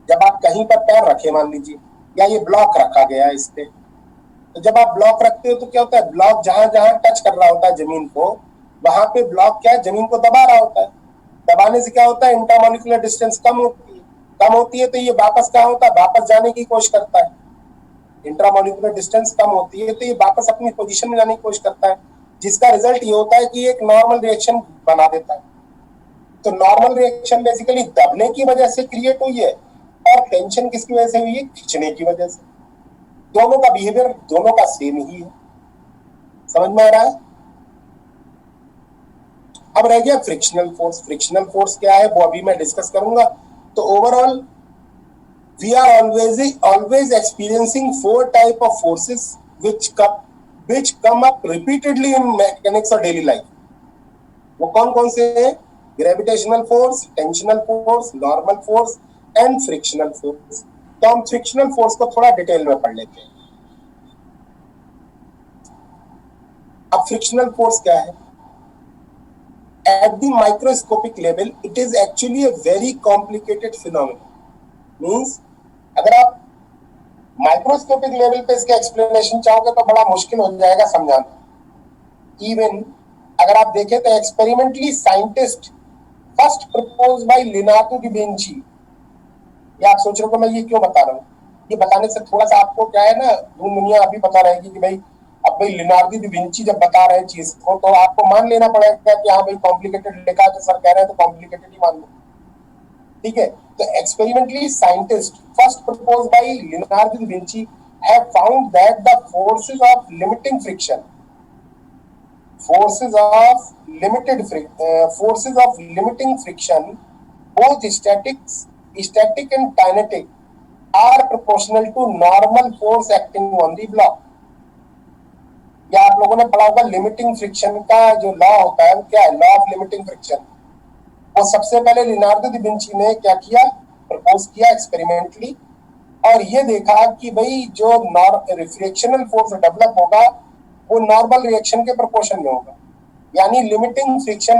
जब आप कहीं पर पैर रखे मान लीजिए, या ये ब्लॉक रखा गया है इस पे, तो जब आप ब्लॉक रखते हो तो क्या होता है, ब्लॉक जहां जहां टच कर रहा होता है जमीन को, वहां पे ब्लॉक क्या है, जमीन को दबा रहा होता है। दबाने से क्या होता है, इंटरमॉलिक्यूलर डिस्टेंस कम होती है तो ये वापस क्या होता है, वापस जाने की कोशिश करता है। इंट्रामॉलिक्यूलर डिस्टेंस कम होती है तो ये वापस अपनी पोजीशन में जाने की कोशिश करता है, जिसका रिजल्ट ये होता है कि एक नॉर्मल रिएक्शन बना देता है। तो नॉर्मल रिएक्शन बेसिकली दबने की वजह से क्रिएट हुई है, और टेंशन किसकी वजह से हुई है, खींचने की वजह से। दोनों का बिहेवियर दोनों का सेम ही है। समझ में आ रहा है? अब रह गया फ्रिक्शनल फोर्स। फ्रिक्शनल फोर्स क्या है वो अभी मैं डिस्कस करूंगा। तो overall we are always experiencing four type of forces which come up repeatedly in mechanics or daily life. वो कौन कौन से हैं? Gravitational force, tensional force, normal force and frictional force. तो हम फ्रिक्शनल फोर्स को थोड़ा डिटेल में पढ़ लेते हैं। अब फ्रिक्शनल फोर्स क्या है? At the microscopic level, it is actually a very complicated phenomenon. Means अगर आप माइक्रोस्कोपिक लेवल पे इसका एक्सप्लेनेशन चाहोगे तो बड़ा मुश्किल हो जाएगा समझाना। इवन अगर आप देखें तो experimentally scientist first propose by Leonardo da Vinci. ये आप सोच रहे हो मैं ये क्यों बता रहा हूँ, ये बताने से थोड़ा सा आपको क्या है ना, दुनिया अभी पता रहेगी कि भाई अब भाई लियोनार्डो दा विंची जब बता रहे हैं चीज को तो आपको मान लेना पड़ेगा कि हाँ भाई कॉम्प्लिकेटेड लिखा है तो सर कह रहे हैं तो कॉम्प्लिकेटेड ही मान लो। ठीक है, तो experimentally scientist first propose by Leonardo da Vinci have found that the forces of limiting friction both static and kinetic are proportional to normal force acting on the block। या आप लोगों ने पढ़ा होगा लिमिटिंग फ्रिक्शन का जो law होता है वो क्या है, लॉ ऑफ लिमिटिंग फ्रिक्शन। और सबसे पहले लियोनार्डो दा विंची ने क्या किया, प्रपोज किया एक्सपेरिमेंटली, और ये देखा कि भाई जो फ्रिक्शनल फोर्स डेवलप होगा वो नॉर्मल रिएक्शन के प्रोपोर्शन में होगा। यानी limiting friction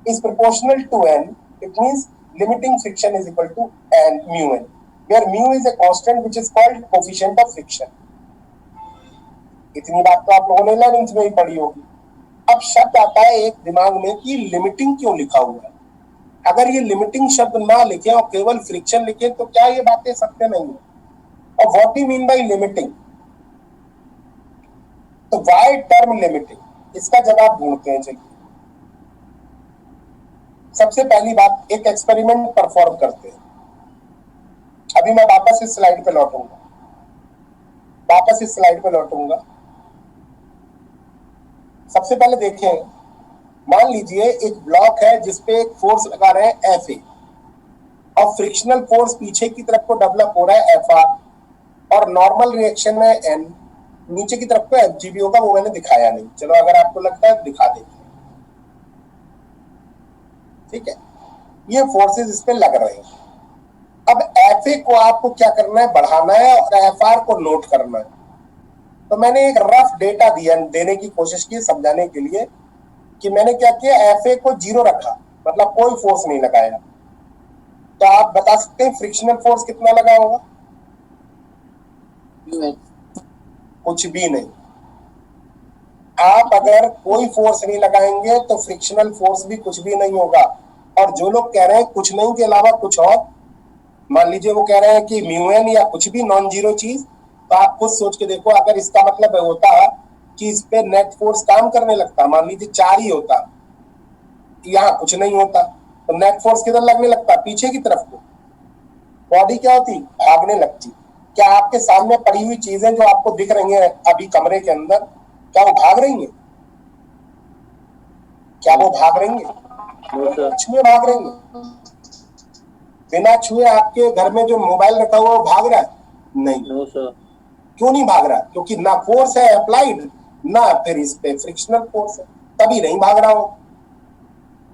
is proportional to n। It means limiting friction is equal to n mu n, where mu is a constant which is called coefficient of friction। इतनी बात तो आप लोगों ने लर्निंग्स में ही पढ़ी होगी। अब शब्द आता है एक दिमाग में कि लिमिटिंग क्यों लिखा हुआ है। अगर ये लिमिटिंग शब्द ना लिखे और केवल फ्रिक्शन लिखे तो क्या ये बातें सत्य नहीं है। और what do mean by limiting, तो व्हाई टर्म लिमिटिंग, इसका जवाब ढूंढते हैं। चलिए सबसे पहली बात, एक एक्सपेरिमेंट परफॉर्म करते हैं। अभी मैं वापस इस स्लाइड पे लौटूंगा। सबसे पहले देखें, मान लीजिए एक ब्लॉक है जिसपे एक फोर्स लगा रहे हैं Fa, और फ्रिक्शनल फोर्स पीछे की तरफ को डेवलप हो रहा है Fr, और नॉर्मल रिएक्शन में N, नीचे की तरफ को Fg भी होगा, वो मैंने दिखाया नहीं। चलो अगर आपको लगता है दिखा देंगे। ठीक है, ये फोर्सेस इस पे लग रहे हैं। अब Fa को आपको क्या करना है, बढ़ाना है, और Fr को नोट करना है। तो मैंने एक रफ डेटा देने की कोशिश की समझाने के लिए कि मैंने क्या किया, Fa को 0 रखा, मतलब कोई फोर्स नहीं लगाया। तो आप बता सकते हैं फ्रिक्शनल फोर्स कितना लगा होगा? कुछ भी नहीं। आप अगर कोई फोर्स नहीं लगाएंगे तो फ्रिक्शनल फोर्स भी कुछ भी नहीं होगा। और जो लोग कह रहे हैं कुछ नहीं के अलावा कुछ और, मान लीजिए वो कह रहे हैं कि म्यू एन या कुछ भी नॉन जीरो चीज, तो आप खुद सोच के देखो, अगर इसका मतलब होता कि इस पे नेट फोर्स काम करने लगता, मान लीजिए 4 ही होता, यहाँ कुछ नहीं होता, तो नेट फोर्स किधर लगने लगता, पीछे की तरफ को, बॉडी क्या होती, भागने लगती। क्या आपके सामने पड़ी हुई चीजें जो आपको दिख रही हैं अभी कमरे के अंदर, क्या वो भाग रही हैं? क्या वो भाग रही हैं? No sir. छुए भाग रही हैं? बिना छुए आपके घर में जो मोबाइल रखा हुआ वो भाग रहा है? नहीं। No sir. क्यों नहीं भाग रहा? क्योंकि ना फोर्स है अप्लाइड, ना फिर इस पे फ्रिक्शनल फोर्स है, तभी नहीं भाग रहा हो।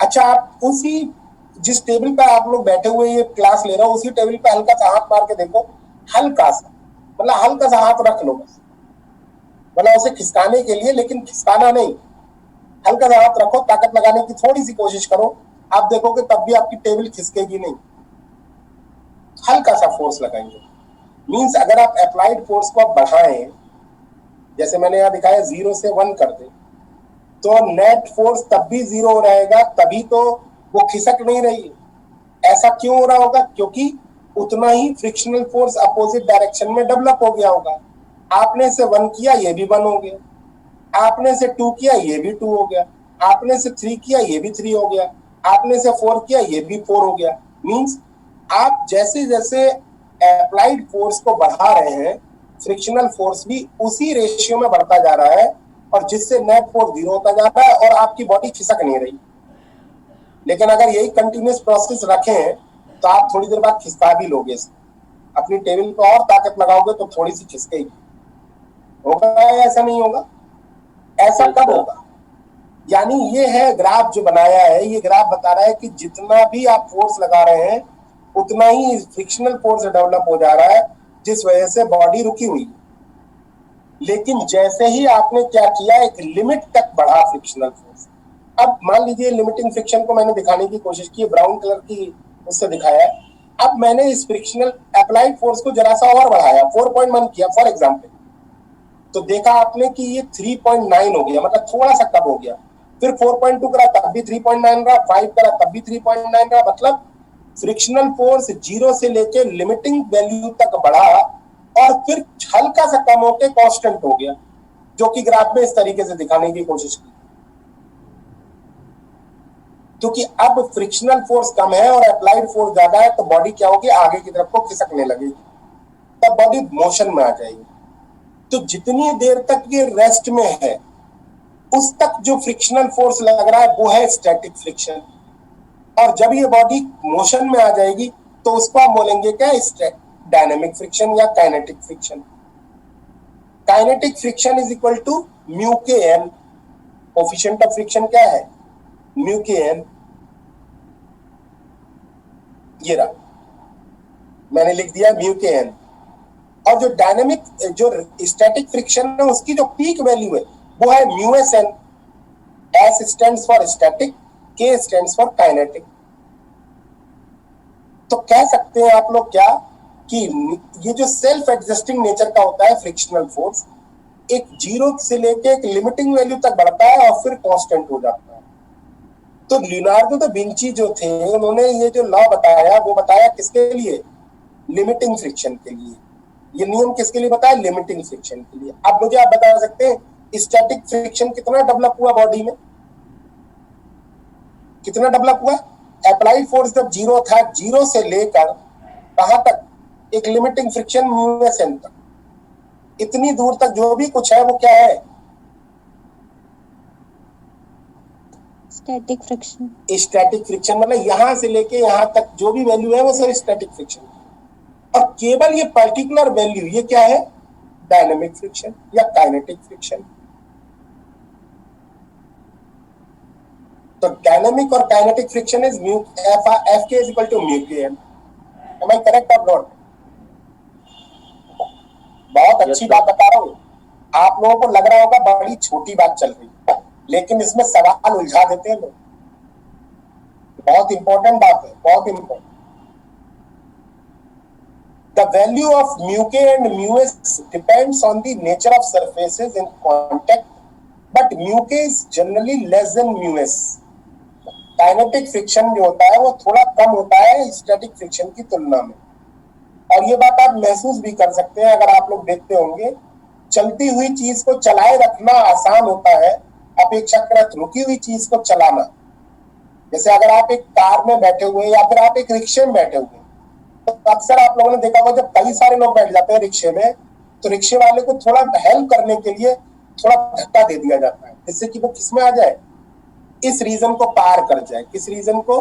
अच्छा, आप उसी जिस टेबल पे आप लोग बैठे हुए ये क्लास ले रहे हो, उसी टेबल पे हल्का सा हाथ मार के देखो, हल्का सा, मतलब हल्का सा हाथ रख लो बस, मतलब उसे खिसकाने के लिए, लेकिन खिसकाना नहीं, हल्का सा हाथ रखो, ताकत लगाने की थोड़ी सी कोशिश करो, आप देखोगे तब भी आपकी टेबल खिसकेगी नहीं, हल्का सा फोर्स लगाएंगे। मींस अगर आप अप्लाइड फोर्स को आप बढ़ाएं, जैसे मैंने यहाँ दिखाया 0 से 1 कर दे, तो नेट फोर्स तब भी 0 रहेगा, तभी तो वो खिसक नहीं रही है। ऐसा क्यों हो रहा होगा? क्योंकि उतना ही फ्रिक्शनल फोर्स अपोजिट डायरेक्शन में डेवलप हो गया होगा। आपने से 1 किया, ये भी 1 हो गया, आपने से 2 किया, ये भी 2 हो गया, आपने से 3 किया, ये भी 3 हो गया, आपने से 4 किया, ये भी 4 हो गया। मींस आप जैसे जैसे अप्लाइड फोर्स को बढ़ा रहे हैं, फ्रिक्शनल फोर्स भी उसी रेशियो में बढ़ता जा रहा है, और जिससे नेट फोर्स 0 होता जा रहा है और आपकी बॉडी खिसक नहीं रही। लेकिन अगर यही कंटिन्यूस प्रोसेस रखें तो आप थोड़ी देर बाद खिसका भी लोगे, अपनी टेबल पे और ताकत लगाओगे तो थोड़ी सी खिसकेगी। होगा या ऐसा नहीं होगा? ऐसा कब होगा? यानी ये है ग्राफ जो बनाया है, ये ग्राफ बता रहा है कि जितना भी आप फोर्स लगा रहे हैं उतना ही फ्रिक्शनल फोर्स डेवलप हो जा रहा है, जिस वजह से बॉडी रुकी हुई है। लेकिन जैसे ही आपने क्या किया, एक लिमिट तक बढ़ा फ्रिक्शनल फोर्स। अब मान लीजिए लिमिटिंग फ्रिक्शन को मैंने दिखाने की कोशिश की, ब्राउन कलर की उससे दिखाया। अब मैंने इस फ्रिक्शनल अप्लाइड फोर्स को जरा सा और बढ़ाया, 4.1 किया फॉर एग्जांपल, तो देखा आपने कि ये 3.9 हो गया, मतलब थोड़ा सा कम हो गया। फिर 4.2 करा तब भी 3.9 रहा, 5 करा तब भी 3.9 रहा, मतलब फ्रिक्शनल फोर्स 0 से लेके लिमिटिंग वैल्यू तक बढ़ा और फिर हल्का सा कम होके कांस्टेंट हो गया, जो कि ग्राफ में इस तरीके से दिखाने की कोशिश की। क्योंकि अब फ्रिक्शनल फोर्स कम है और अप्लाइड फोर्स ज्यादा है, तो बॉडी क्या होगी, आगे की तरफ को खिसकने लगेगी, तब बॉडी मोशन में आ जाएगी। तो जितनी देर तक ये रेस्ट में है उस तक जो फ्रिक्शनल फोर्स लग रहा है वो है स्टैटिक फ्रिक्शन, और जब ये बॉडी मोशन में आ जाएगी तो उसको हम बोलेंगे क्या, डायनेमिक फ्रिक्शन या kinetic friction. Kinetic friction is equal to mu k N. Coefficient of friction क्या है, म्यू के एन। ये रहा, मैंने लिख दिया म्यू के एन। और जो डायनेमिक, जो स्टैटिक फ्रिक्शन है, उसकी जो पीक वैल्यू है वो है mu s N. S stands for static, k stands for kinetic. तो कह सकते हैं आप लोग क्या कि ये जो सेल्फ एडजस्टिंग नेचर का होता है फ्रिक्शनल फोर्स, एक 0 से लेके एक लिमिटिंग वैल्यू तक बढ़ता है और फिर कांस्टेंट हो जाता है। तो लियोनार्डो दा विंची जो थे, उन्होंने ये जो लॉ बताया वो बताया किसके लिए, लिमिटिंग फ्रिक्शन के लिए। ये नियम किसके लिए बताया, लिमिटिंग फ्रिक्शन के लिए। अब मुझे आप बता सकते हैं स्टैटिक फ्रिक्शन कितना डेवलप हुआ बॉडी में, कितना डेवलप हुआ? अप्लाइड फोर्स जब 0 था, 0 से लेकर कहां तक, एक limiting friction mu s N तक, इतनी दूर तक जो भी कुछ है वो क्या है, स्टैटिक फ्रिक्शन। Static friction. मतलब यहां से लेके यहां तक जो भी वैल्यू है वो सब स्टैटिक फ्रिक्शन, और केवल ये पर्टिकुलर वैल्यू ये क्या है, डायनेमिक फ्रिक्शन या काइनेटिक फ्रिक्शन। तो डायनेमिक और kinetic friction is mu F के is equal to mu k N. M I correct और नॉट? बहुत अच्छी बात बता रहा हूँ। आप लोगों को लग रहा होगा बड़ी छोटी बात चल रही है, लेकिन इसमें सवाल उलझा देते हैं लोग। बहुत इंपॉर्टेंट बात है, बहुत important. The value of mu k and mu s depends on the nature of surfaces in contact, but mu k is generally less than mu s. Kinetic friction जो होता है वो थोड़ा कम होता है स्टैटिक फ्रिक्शन की तुलना में, और ये बात आप महसूस भी कर सकते हैं अगर आप लोग देखते होंगे चलती हुई चीज को चलाए रखना आसान होता है अपेक्षाकृत रुकी हुई चीज को चलाना। जैसे अगर आप एक कार में बैठे हुए या फिर आप एक रिक्शे में बैठे हुए, तो अक्सर आप लोगों ने देखा होगा जब कई सारे लोग बैठ जाते हैं रिक्शे में, तो रिक्शे वाले को थोड़ा हेल्प करने के लिए थोड़ा धक्का दे दिया जाता है, जिससे कि वो किस में आ जाए, इस रीजन को पार कर जाए। किस रीजन को?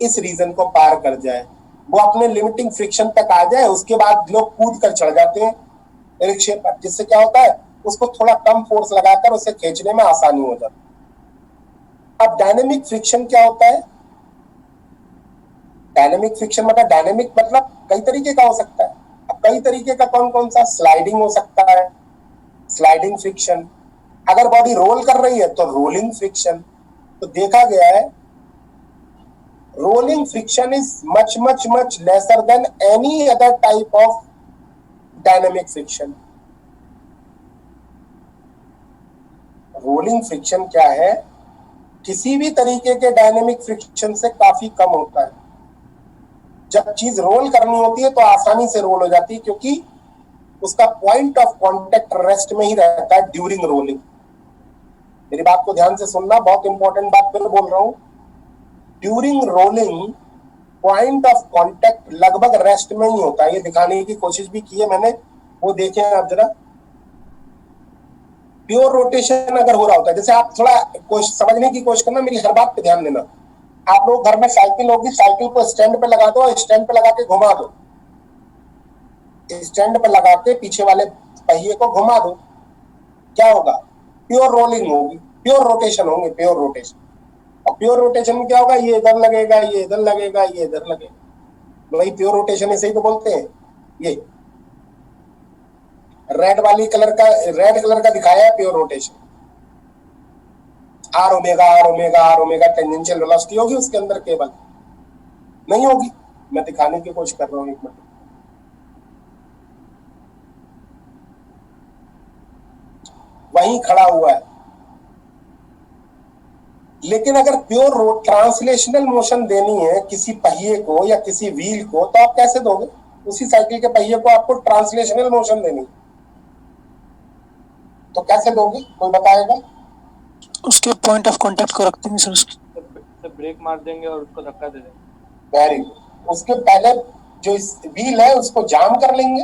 इस रीजन को पार कर जाए, वो अपने लिमिटिंग फ्रिक्शन तक आ जाए। उसके बाद लोग कूद कर चढ़ जाते हैं रिक्शे पर, जिससे क्या होता है, उसको थोड़ा कम फोर्स लगाकर उसे खींचने में आसानी हो जाती है। अब डायनेमिक फ्रिक्शन क्या होता है? डायनेमिक फ्रिक्शन मतलब, डायनेमिक मतलब कई तरीके का हो सकता है। अब कई तरीके का कौन कौन सा? स्लाइडिंग हो सकता है, स्लाइडिंग फ्रिक्शन। अगर बॉडी रोल कर रही है तो रोलिंग फ्रिक्शन। तो देखा गया है rolling friction is much lesser than any other type of dynamic friction. Rolling friction क्या है? किसी भी तरीके के डायनेमिक फ्रिक्शन से काफी कम होता है। जब चीज रोल करनी होती है तो आसानी से रोल हो जाती है, क्योंकि उसका पॉइंट ऑफ कांटेक्ट रेस्ट में ही रहता है ड्यूरिंग रोलिंग। मेरी बात को ध्यान से सुनना, बहुत इंपॉर्टेंट बात फिर बोल रहा हूं। During rolling point of contact लगभग रेस्ट में ही होता है। ये दिखाने की कोशिश भी की है मैंने, वो देखें आप जरा। प्योर रोटेशन अगर हो रहा होता है, जैसे आप थोड़ा समझने की कोशिश करना, मेरी हर बात पे ध्यान देना। आप लोग घर में साइकिल होगी, साइकिल को स्टैंड पे लगा दो, स्टैंड पे लगा के घुमा दो, स्टैंड पे लगा के पीछे वाले पहिए को घुमा दो, क्या होगा? प्योर रोलिंग होगी, प्योर रोटेशन होंगे, प्योर रोटेशन। और प्योर रोटेशन में क्या होगा? ये इधर लगेगा, ये इधर लगेगा, ये इधर लगेगा। वही प्योर रोटेशन इसे ही तो बोलते हैं। ये रेड कलर का दिखाया है pure rotation. R omega tangential velocity होगी उसके अंदर, केवल नहीं होगी। मैं दिखाने की कोशिश कर रहा हूं, एक मिनट। वहीं खड़ा हुआ है। लेकिन अगर प्योर ट्रांसलेशनल मोशन देनी है किसी पहिए को या किसी व्हील को, तो आप कैसे दोगे? उसी साइकिल के पहिए को आपको ट्रांसलेशनल मोशन देनी, तो कैसे दोगे? कोई बताएगा? उसके पॉइंट ऑफ कांटेक्ट को रखते हैं सर, उसके ब्रेक मार देंगे और उसको धक्का दे देंगे। Very good. उसके पहले जो व्हील है उसको जाम कर लेंगे,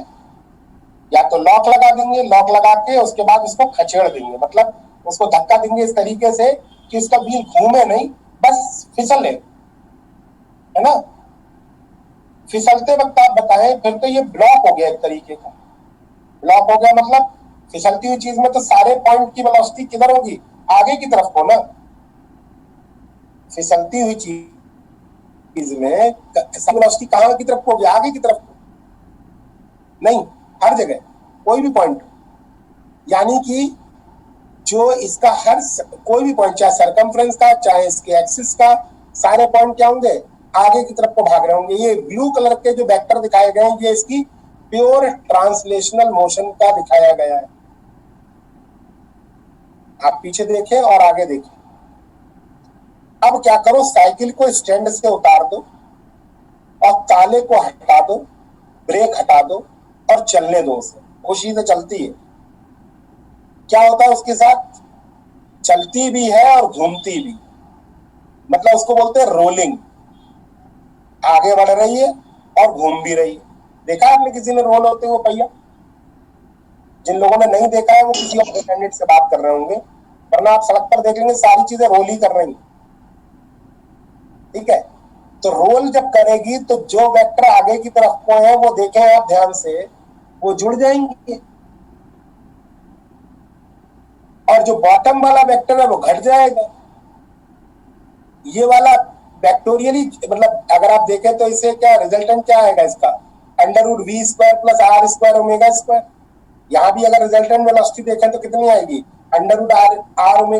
या तो लॉक लगा देंगे, लॉक लगा के उसके बाद उसको खचेड़ देंगे, मतलब उसको धक्का देंगे इस तरीके से कि उसका व्हील घूमे नहीं, बस फिसले, है ना। फिसलते वक्त आप बताएं, फिर तो ये ब्लॉक हो गया एक तरीके का। ब्लॉक हो गया मतलब फिसलती हुई चीज में तो सारे पॉइंट की वेलोसिटी किधर होगी? आगे की तरफ को ना। फिसलती हुई चीज में वेलोसिटी कहां की तरफ होगी? आगे की तरफ को नहीं, हर जगह कोई भी पॉइंट। यानी कि जो इसका हर कोई भी पॉइंट, चाहे सरकमफ्रेंस का, चाहे इसके एक्सिस का, सारे पॉइंट क्या होंगे? आगे की तरफ को भाग रहे होंगे। ये ब्लू कलर के जो वेक्टर दिखाए गए हैं, ये इसकी प्योर ट्रांसलेशनल मोशन का दिखाया गया है। आप पीछे देखें और आगे देखें। अब क्या करो, साइकिल को स्टैंड से उतार दो और ताले को हटा दो, ब्रेक हटा दो और चलने दो उसे। खुशी से चलती है। क्या होता है उसके साथ? चलती भी है और घूमती भी, मतलब उसको बोलते हैं रोलिंग। आगे बढ़ रही है और घूम भी रही है। देखा आपने किसी ने रोल होते हुए पहिया? जिन लोगों ने नहीं देखा है वो किसी और कैंडिडेट से बात कर रहे होंगे, वरना आप सड़क पर देख लेंगे सारी चीजें रोल ही कर रही। ठीक है, तो रोल जब करेगी तो जो वेक्टर आगे की तरफ को है वो देखें आप ध्यान से, वो जुड़ जाएंगे, और जो बॉटम वाला वेक्टर है वो घट जाएगा। ये वाला वेक्टोरियली, मतलब अगर आप देखें तो इसे क्या रिजल्टेंट क्या आएगा इसका? √v² + r² ω²। यहाँ भी अगर रिजल्टेंट वेलोसिटी देखें तो कितनी आएगी? √r ω²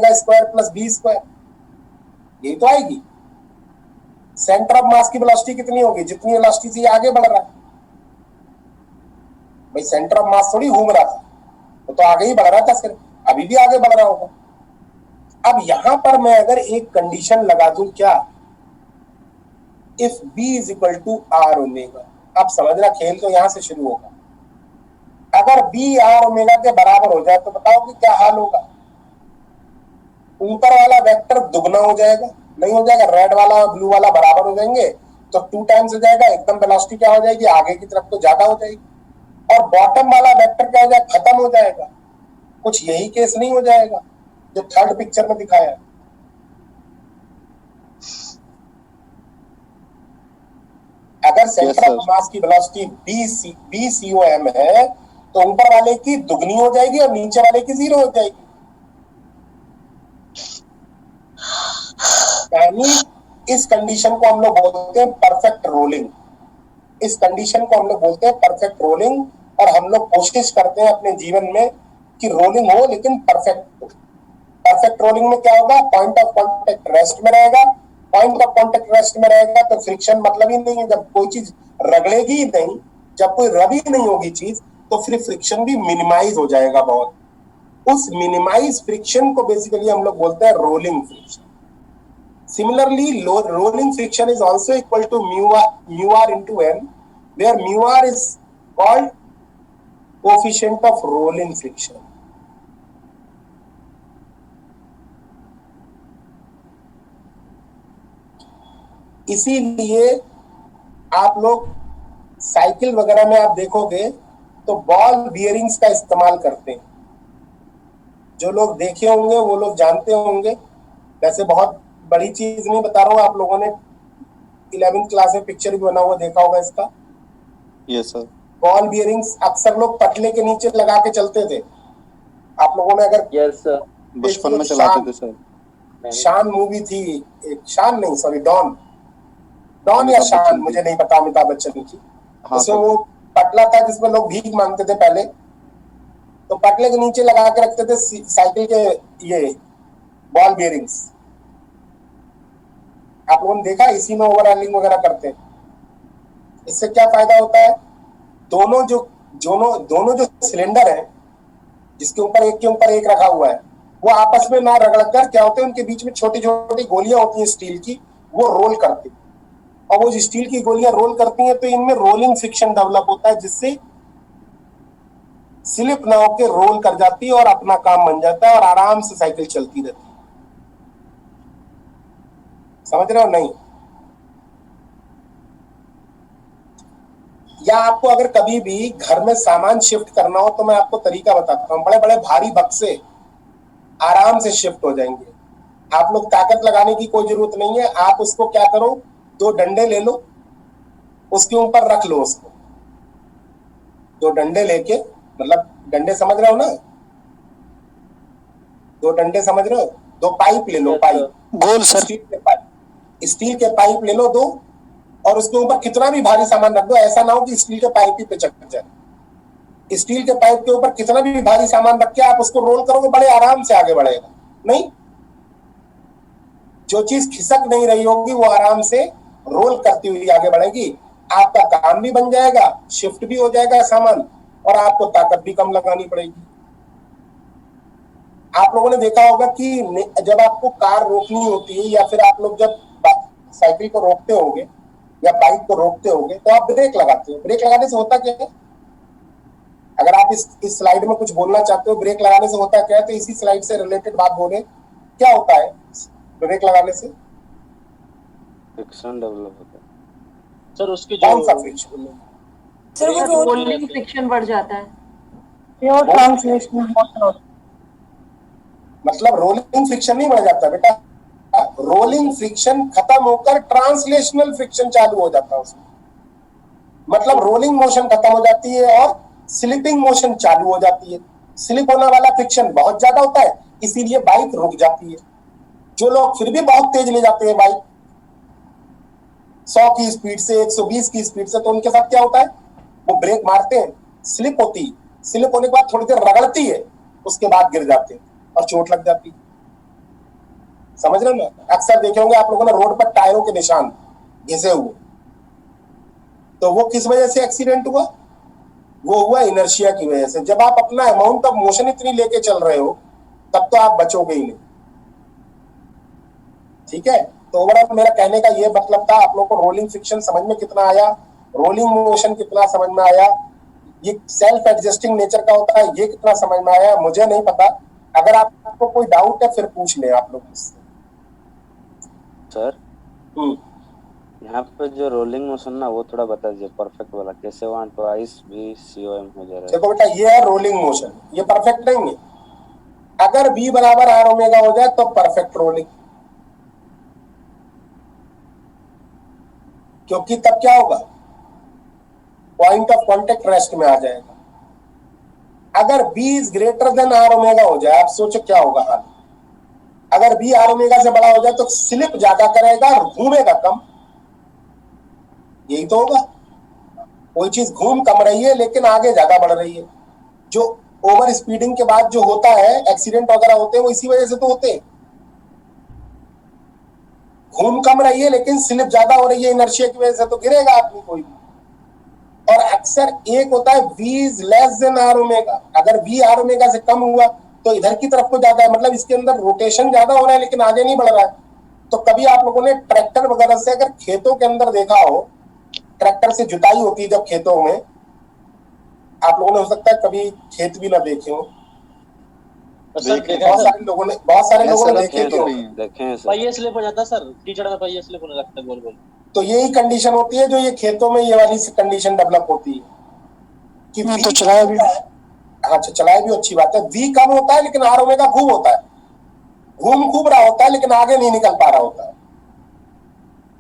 + v²। यही तो आएगी। सेंटर ऑफ मास की वेलोसिटी कितनी होगी? जितनी वेलोसिटी से आगे बढ़ रहा है। भाई सेंटर ऑफ मास थोड़ी घूम रहा था, वो तो आगे ही बढ़ रहा था, सिर्फ अभी भी आगे बढ़ रहा होगा। अब यहां पर मैं अगर एक कंडीशन लगा दूं, क्या? If b = r ω। अब समझना, खेल तो यहां से शुरू होगा। अगर बी आर ओमेगा के बराबर हो जाए तो बताओ कि क्या हाल होगा। ऊपर वाला वेक्टर दुगना हो जाएगा, नहीं हो जाएगा, रेड वाला और ब्लू वाला बराबर हो जाएंगे तो 2 टाइम्स हो जाएगा, एकदम वेलोसिटी क्या हो जाएगी, आगे की तरफ तो ज्यादा हो जाएगी। और बॉटम वाला वेक्टर क्या हो जाएगा, खत्म हो जाएगा। कुछ यही केस नहीं हो जाएगा जो थर्ड पिक्चर में दिखाया है। अगर सेंटर ऑफ मास की velocity B C O M है तो ऊपर वाले की दुगनी हो जाएगी और नीचे वाले की 0 हो जाएगी। यानी इस कंडीशन को हम लोग बोलते हैं परफेक्ट रोलिंग। इस कंडीशन को हम लोग बोलते हैं परफेक्ट रोलिंग। और हम लोग कोशिश करते हैं अपने जीवन में कि रोलिंग हो लेकिन परफेक्ट हो। परफेक्ट रोलिंग में क्या होगा, पॉइंट ऑफ कांटेक्ट रेस्ट में रहेगा। पॉइंट ऑफ कांटेक्ट रेस्ट में रहेगा तो फ्रिक्शन मतलब ही नहीं है। जब कोई चीज रगड़ेगी ही नहीं, जब कोई रबी नहीं होगी चीज, तो फिर फ्रिक्शन भी मिनिमाइज हो जाएगा बहुत। उस मिनिमाइज फ्रिक्शन को बेसिकली हम लोग बोलते हैं rolling friction. Similarly, rolling friction is also equal to mu r into n, where mu r is called coefficient of rolling friction. इसीलिए आप लोग साइकिल वगैरह में आप देखोगे तो बॉल बियरिंग्स का इस्तेमाल करते हैं। जो लोग देखे होंगे वो लोग जानते होंगे। वैसे बहुत बड़ी चीज नहीं बता रहा हूँ, आप लोगों ने 11th क्लास में पिक्चर भी बना हुआ देखा होगा इसका। Yes sir. बॉल बियरिंग्स अक्सर लोग पटले के नीचे लगा के चलते थे। आप लोगों ने अगर यस सर बचपन में चलाते थे सर। शान मूवी थी, एक शान नहीं सॉरी डॉन या शान, मुझे नहीं पता, अमिताभ बच्चन की। उसमें वो पटला था जिसमें लोग भीख मांगते थे पहले, तो पटले के नीचे लगा के रखते थे साइकिल के ये बॉल बियरिंग्स। आप लोगों ने देखा, इसी में ओवरहैंडलिंग वगैरह करते हैं। इससे क्या फायदा होता है, दोनों जो सिलेंडर है जिसके ऊपर एक के ऊपर एक रखा हुआ है, वो आपस में ना रगड़कर क्या होते हैं, उनके बीच में छोटी छोटी गोलियां होती हैं स्टील की, वो रोल करती है। और वो स्टील की गोलियां रोल करती हैं तो इनमें रोलिंग फ्रिक्शन डेवलप होता है, जिससे स्लिप ना होकर रोल कर जाती है और अपना काम बन जाता है और आराम से साइकिल चलती रहती है। समझ रहे हो नहीं? या आपको अगर कभी भी घर में सामान शिफ्ट करना हो तो मैं आपको तरीका बताता हूँ। बड़े बड़े भारी बक्से आराम से शिफ्ट हो जाएंगे। आप लोग ताकत लगाने की कोई जरूरत नहीं है। आप उसको क्या करो, 2 डंडे ले लो, उसके ऊपर रख लो उसको। 2 डंडे लेके, मतलब डंडे समझ रहे हो ना, 2 डंडे समझ रहे हो, 2 पाइप ले लो, पाइप गोल सर। स्टील के पाइप ले लो 2, और उसके ऊपर कितना भी भारी सामान रख दो। ऐसा ना हो कि स्टील के पाइप ही पे चक जाए। स्टील के पाइप के ऊपर कितना भी भारी सामान रख के आप उसको रोल करोगे, बड़े आराम से आगे बढ़ेगा। नहीं, जो चीज खिसक नहीं रही होगी वो आराम से रोल करती हुई आगे बढ़ेगी। आपका काम भी बन जाएगा, शिफ्ट भी हो जाएगा सामान, और आपको ताकत भी कम लगानी पड़ेगी। आप लोगों ने देखा होगा कि जब आपको कार रोकनी होती है, या फिर आप लोग जब साइकिल को रोकते होंगे या बाइक को रोकते होंगे, तो आप ब्रेक लगाते हो। ब्रेक लगाने से होता क्या है, अगर आप इस स्लाइड में कुछ बोलना चाहते हो, ब्रेक लगाने से होता क्या है, तो इसी स्लाइड से रिलेटेड बात बोले। क्या होता है ब्रेक लगाने से? फ्रिक्शन डेवलप होता है सर। उसकी कौन सा फ्रिक्शन? सर वो रोलिंग फ्रिक्शन बढ़ जाता है। प्योर ट्रांसलेशन मतलब रोलिंग फ्रिक्शन नहीं बढ़ जाता बेटा, रोलिंग फ्रिक्शन खत्म होकर ट्रांसलेशनल फ्रिक्शन चालू हो जाता है उसमें। मतलब रोलिंग मोशन खत्म हो जाती है और स्लिपिंग मोशन चालू हो जाती है। स्लिप होने वाला फ्रिक्शन बहुत ज्यादा होता है, इसीलिए बाइक रुक जाती है। जो लोग फिर भी बहुत तेज ले जाते हैं बाइक 100 की स्पीड से, 120 की स्पीड से, तो उनके साथ क्या होता है, वो ब्रेक मारते हैं, स्लिप होती है, स्लिप होने के बाद थोड़ी देर रगड़ती है, उसके बाद गिर जाते हैं और चोट लग जाती है। समझ रहे हो ना? अक्सर देखे होंगे आप लोगों ने रोड पर टायरों के निशान घिसे हुए, तो वो किस वजह से एक्सीडेंट हुआ? वो हुआ इनर्शिया की वजह से। जब आप अपना अमाउंट ऑफ मोशन इतनी लेके चल रहे हो, तब तो आप बचोगे ही नहीं। ठीक है, तो ओवरऑल मेरा कहने का ये मतलब था, आप लोगों को रोलिंग फ्रिक्शन समझ में कितना आया, रोलिंग मोशन कितना समझ में आया, ये सेल्फ एडजस्टिंग नेचर का होता है, ये कितना समझ में आया मुझे नहीं पता। अगर आपको कोई डाउट है फिर पूछ ले आप लोग मुझसे। सर यहाँ पे जो रोलिंग मोशन ना वो थोड़ा बता दीजिए परफेक्ट वाला, कैसे वहाँ ट्वाइस भी COM हो जा रहा है। देखो बेटा ये है रोलिंग मोशन, ये परफेक्ट नहीं है। अगर B बराबर R ओमेगा हो जाए तो परफेक्ट रोलिंग, क्योंकि तब क्या होगा, पॉइंट ऑफ कांटेक्ट रेस्ट में आ जाएगा। अगर B is greater then R omega हो जाए, आप सोचो क्या होगा हाल। अगर B R ओमेगा से बड़ा हो जाए तो स्लिप ज्यादा करेगा और घूमेगा कम, यही तो होगा। कोई चीज घूम कम रही है लेकिन आगे ज्यादा बढ़ रही है। जो ओवर स्पीडिंग के बाद जो होता है, एक्सीडेंट वगैरह होते हैं, वो इसी वजह से तो होते हैं। घूम कम रही है लेकिन स्लिप ज्यादा हो रही है, इनर्शिया की वजह से, तो गिरेगा आदमी कोई भी। और अक्सर एक होता है V is less then R omega. अगर V R ओमेगा से कम हुआ तो इधर की तरफ को ज्यादा है, मतलब इसके अंदर रोटेशन ज्यादा हो रहा है लेकिन आगे नहीं बढ़ रहा है। तो कभी आप लोगों ने ट्रैक्टर वगैरह से अगर खेतों के अंदर देखा हो, ट्रैक्टर से जुताई होती है जब खेतों में, आप लोगों ने हो सकता है कभी खेत भी ना देखे हो, बहुत सारे लोगों ने देखे भी होंगे। देखे हैं सर। पहिए स्लिप हो जाता है सर, कीचड़ में पहिए स्लिप होने लगता है गोल गोल। तो यही कंडीशन होती है जो ये खेतों में ये वाली कंडीशन डेवलप होती है कि हाँ, तो चलाया भी। अच्छा चलाया भी अच्छी बात है। V कम होता है लेकिन R ओमेगा खूब होता है, घूम खूब रहा होता है लेकिन आगे नहीं निकल पा रहा होता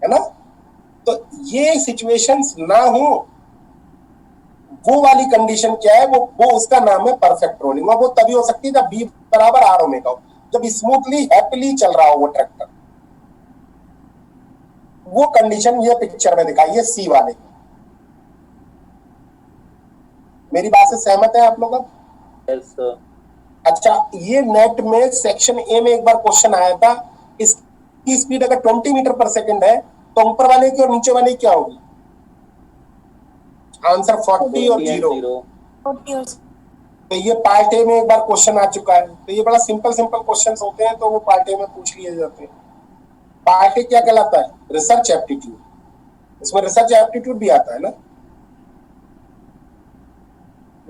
है ना। तो ये सिचुएशंस ना हो, वो वाली कंडीशन क्या है, वो उसका नाम है परफेक्ट रोलिंग। और वो तभी हो सकती है जब B बराबर R ओमेगा हो, जब स्मूथली हैप्पीली चल रहा हो वो ट्रैक्टर। वो कंडीशन ये पिक्चर में दिखाई है C वाले। मेरी बात से सहमत है आप लोग? अच्छा, ये नेट में सेक्शन A में एक बार क्वेश्चन आया था, इसकी स्पीड अगर 20 मीटर पर सेकंड है तो ऊपर वाले की और नीचे वाले की क्या होगी? आंसर 40 और 0। तो ये पार्ट ए में एक बार क्वेश्चन आ चुका है। तो ये बड़ा सिंपल क्वेश्चंस होते हैं, तो वो पार्ट ए में पूछ लिए जाते हैं। पार्ट ए क्या कहलाता है? Research aptitude. इसमें रिसर्च एप्टीट्यूड भी आता है ना।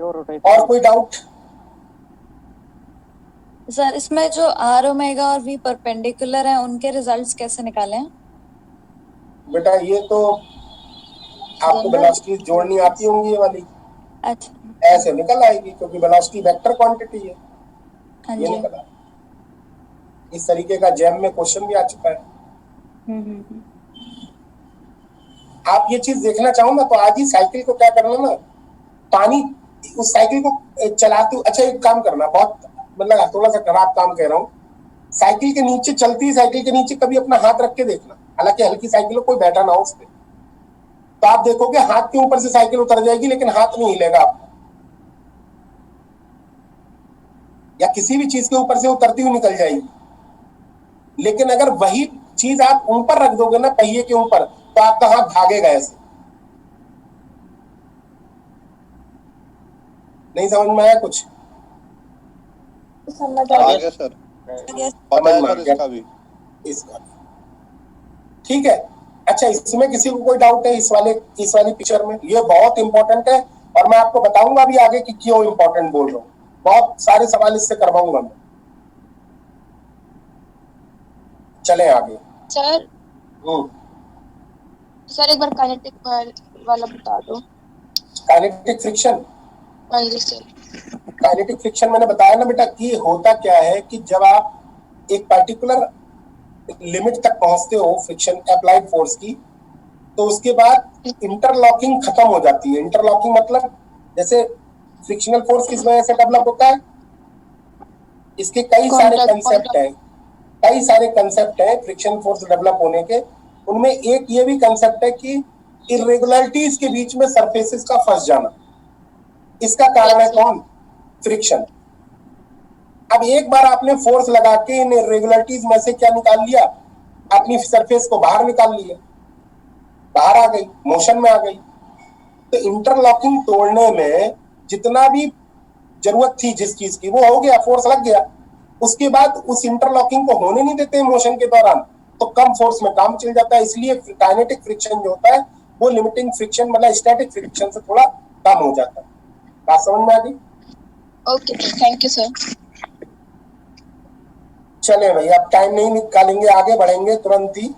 और कोई डाउट? सर इसमें जो R ओमेगा और V परपेंडिकुलर हैं, उनके रिजल्ट्स कैसे निकालें? बेटा ये तो आपको वेलोसिटी जोड़नी आती होंगी ये वाली। अच्छा, ऐसे निकल आएगी क्योंकि वेलोसिटी वेक्टर क्वांटिटी है। हाँ ये जी। निकला। इस तरीके का जैम में क्वेश्चन भी आ चुका है। आप ये चीज देखना चाहो ना तो आज ही साइकिल को क्या करना ना, पानी उस साइकिल को चलाते। अच्छा एक काम करना, बहुत मतलब थोड़ा सा खराब काम कह रहा हूँ, साइकिल के नीचे चलती साइकिल के नीचे कभी अपना हाथ रख के देखना। हालांकि हल्की साइकिल हो, कोई बैठा ना हो उस पर, तो आप देखोगे हाथ के ऊपर से साइकिल उतर जाएगी लेकिन हाथ नहीं हिलेगा आपका। या किसी भी चीज के ऊपर से उतरती हुई निकल जाएगी। लेकिन अगर वही चीज आप ऊपर रख दोगे ना पहिए के ऊपर, तो आपका हाथ भागेगा ऐसे। नहीं समझ में आया कुछ? समझ आ आ गया सर, गया। पता है सर इसका भी। इसका ठीक है। अच्छा, इसमें किसी को कोई डाउट है इस वाली पिक्चर में? ये बहुत इंपॉर्टेंट है और मैं आपको बताऊंगा भी आगे कि क्यों इंपॉर्टेंट बोल रहा हूँ। बहुत सारे सवाल इससे करवाऊंगा मैं। चले आगे। सर सर एक बार काइनेटिक वाला बता दो। Kinetic friction. हाँ जी सर। काइनेटिक फ्रिक्शन मैंने बताया ना बेटा कि होता क्या है कि जब आप एक पर्टिकुलर लिमिट तक पहुंचते हो फ्रिक्शन अप्लाइड फोर्स की, तो उसके बाद इंटरलॉकिंग खत्म हो जाती है। इंटरलॉकिंग मतलब जैसे फ्रिक्शनल फोर्स किस वजह से डेवलप होता है, इसके कई सारे कंसेप्ट हैं फ्रिक्शन फोर्स डेवलप होने के। उनमें एक ये भी कंसेप्ट है कि इरेगुलरिटीज के बीच में सरफेसेस का फंस जाना। इसका कारण है कौन? फ्रिक्शन। अब एक बार आपने फोर्स लगा के इन इरेगुलरिटीज में से क्या निकाल लिया, अपनी सरफेस को बाहर निकाल लिया, बाहर आ गई, मोशन में आ गई। तो इंटरलॉकिंग तोड़ने में जितना भी जरूरत थी जिस चीज की, वो हो गया, फोर्स लग गया। उसके बाद उस इंटरलॉकिंग को होने नहीं देते मोशन के दौरान, तो कम फोर्स में काम चल जाता है। इसलिए काइनेटिक फ्रिक्शन जो होता है वो लिमिटिंग फ्रिक्शन मतलब स्टैटिक फ्रिक्शन से थोड़ा कम हो जाता है। बात समझ में आ गई? Okay thank you sir. चले भाई, अब टाइम नहीं निकालेंगे, आगे बढ़ेंगे तुरंत ही।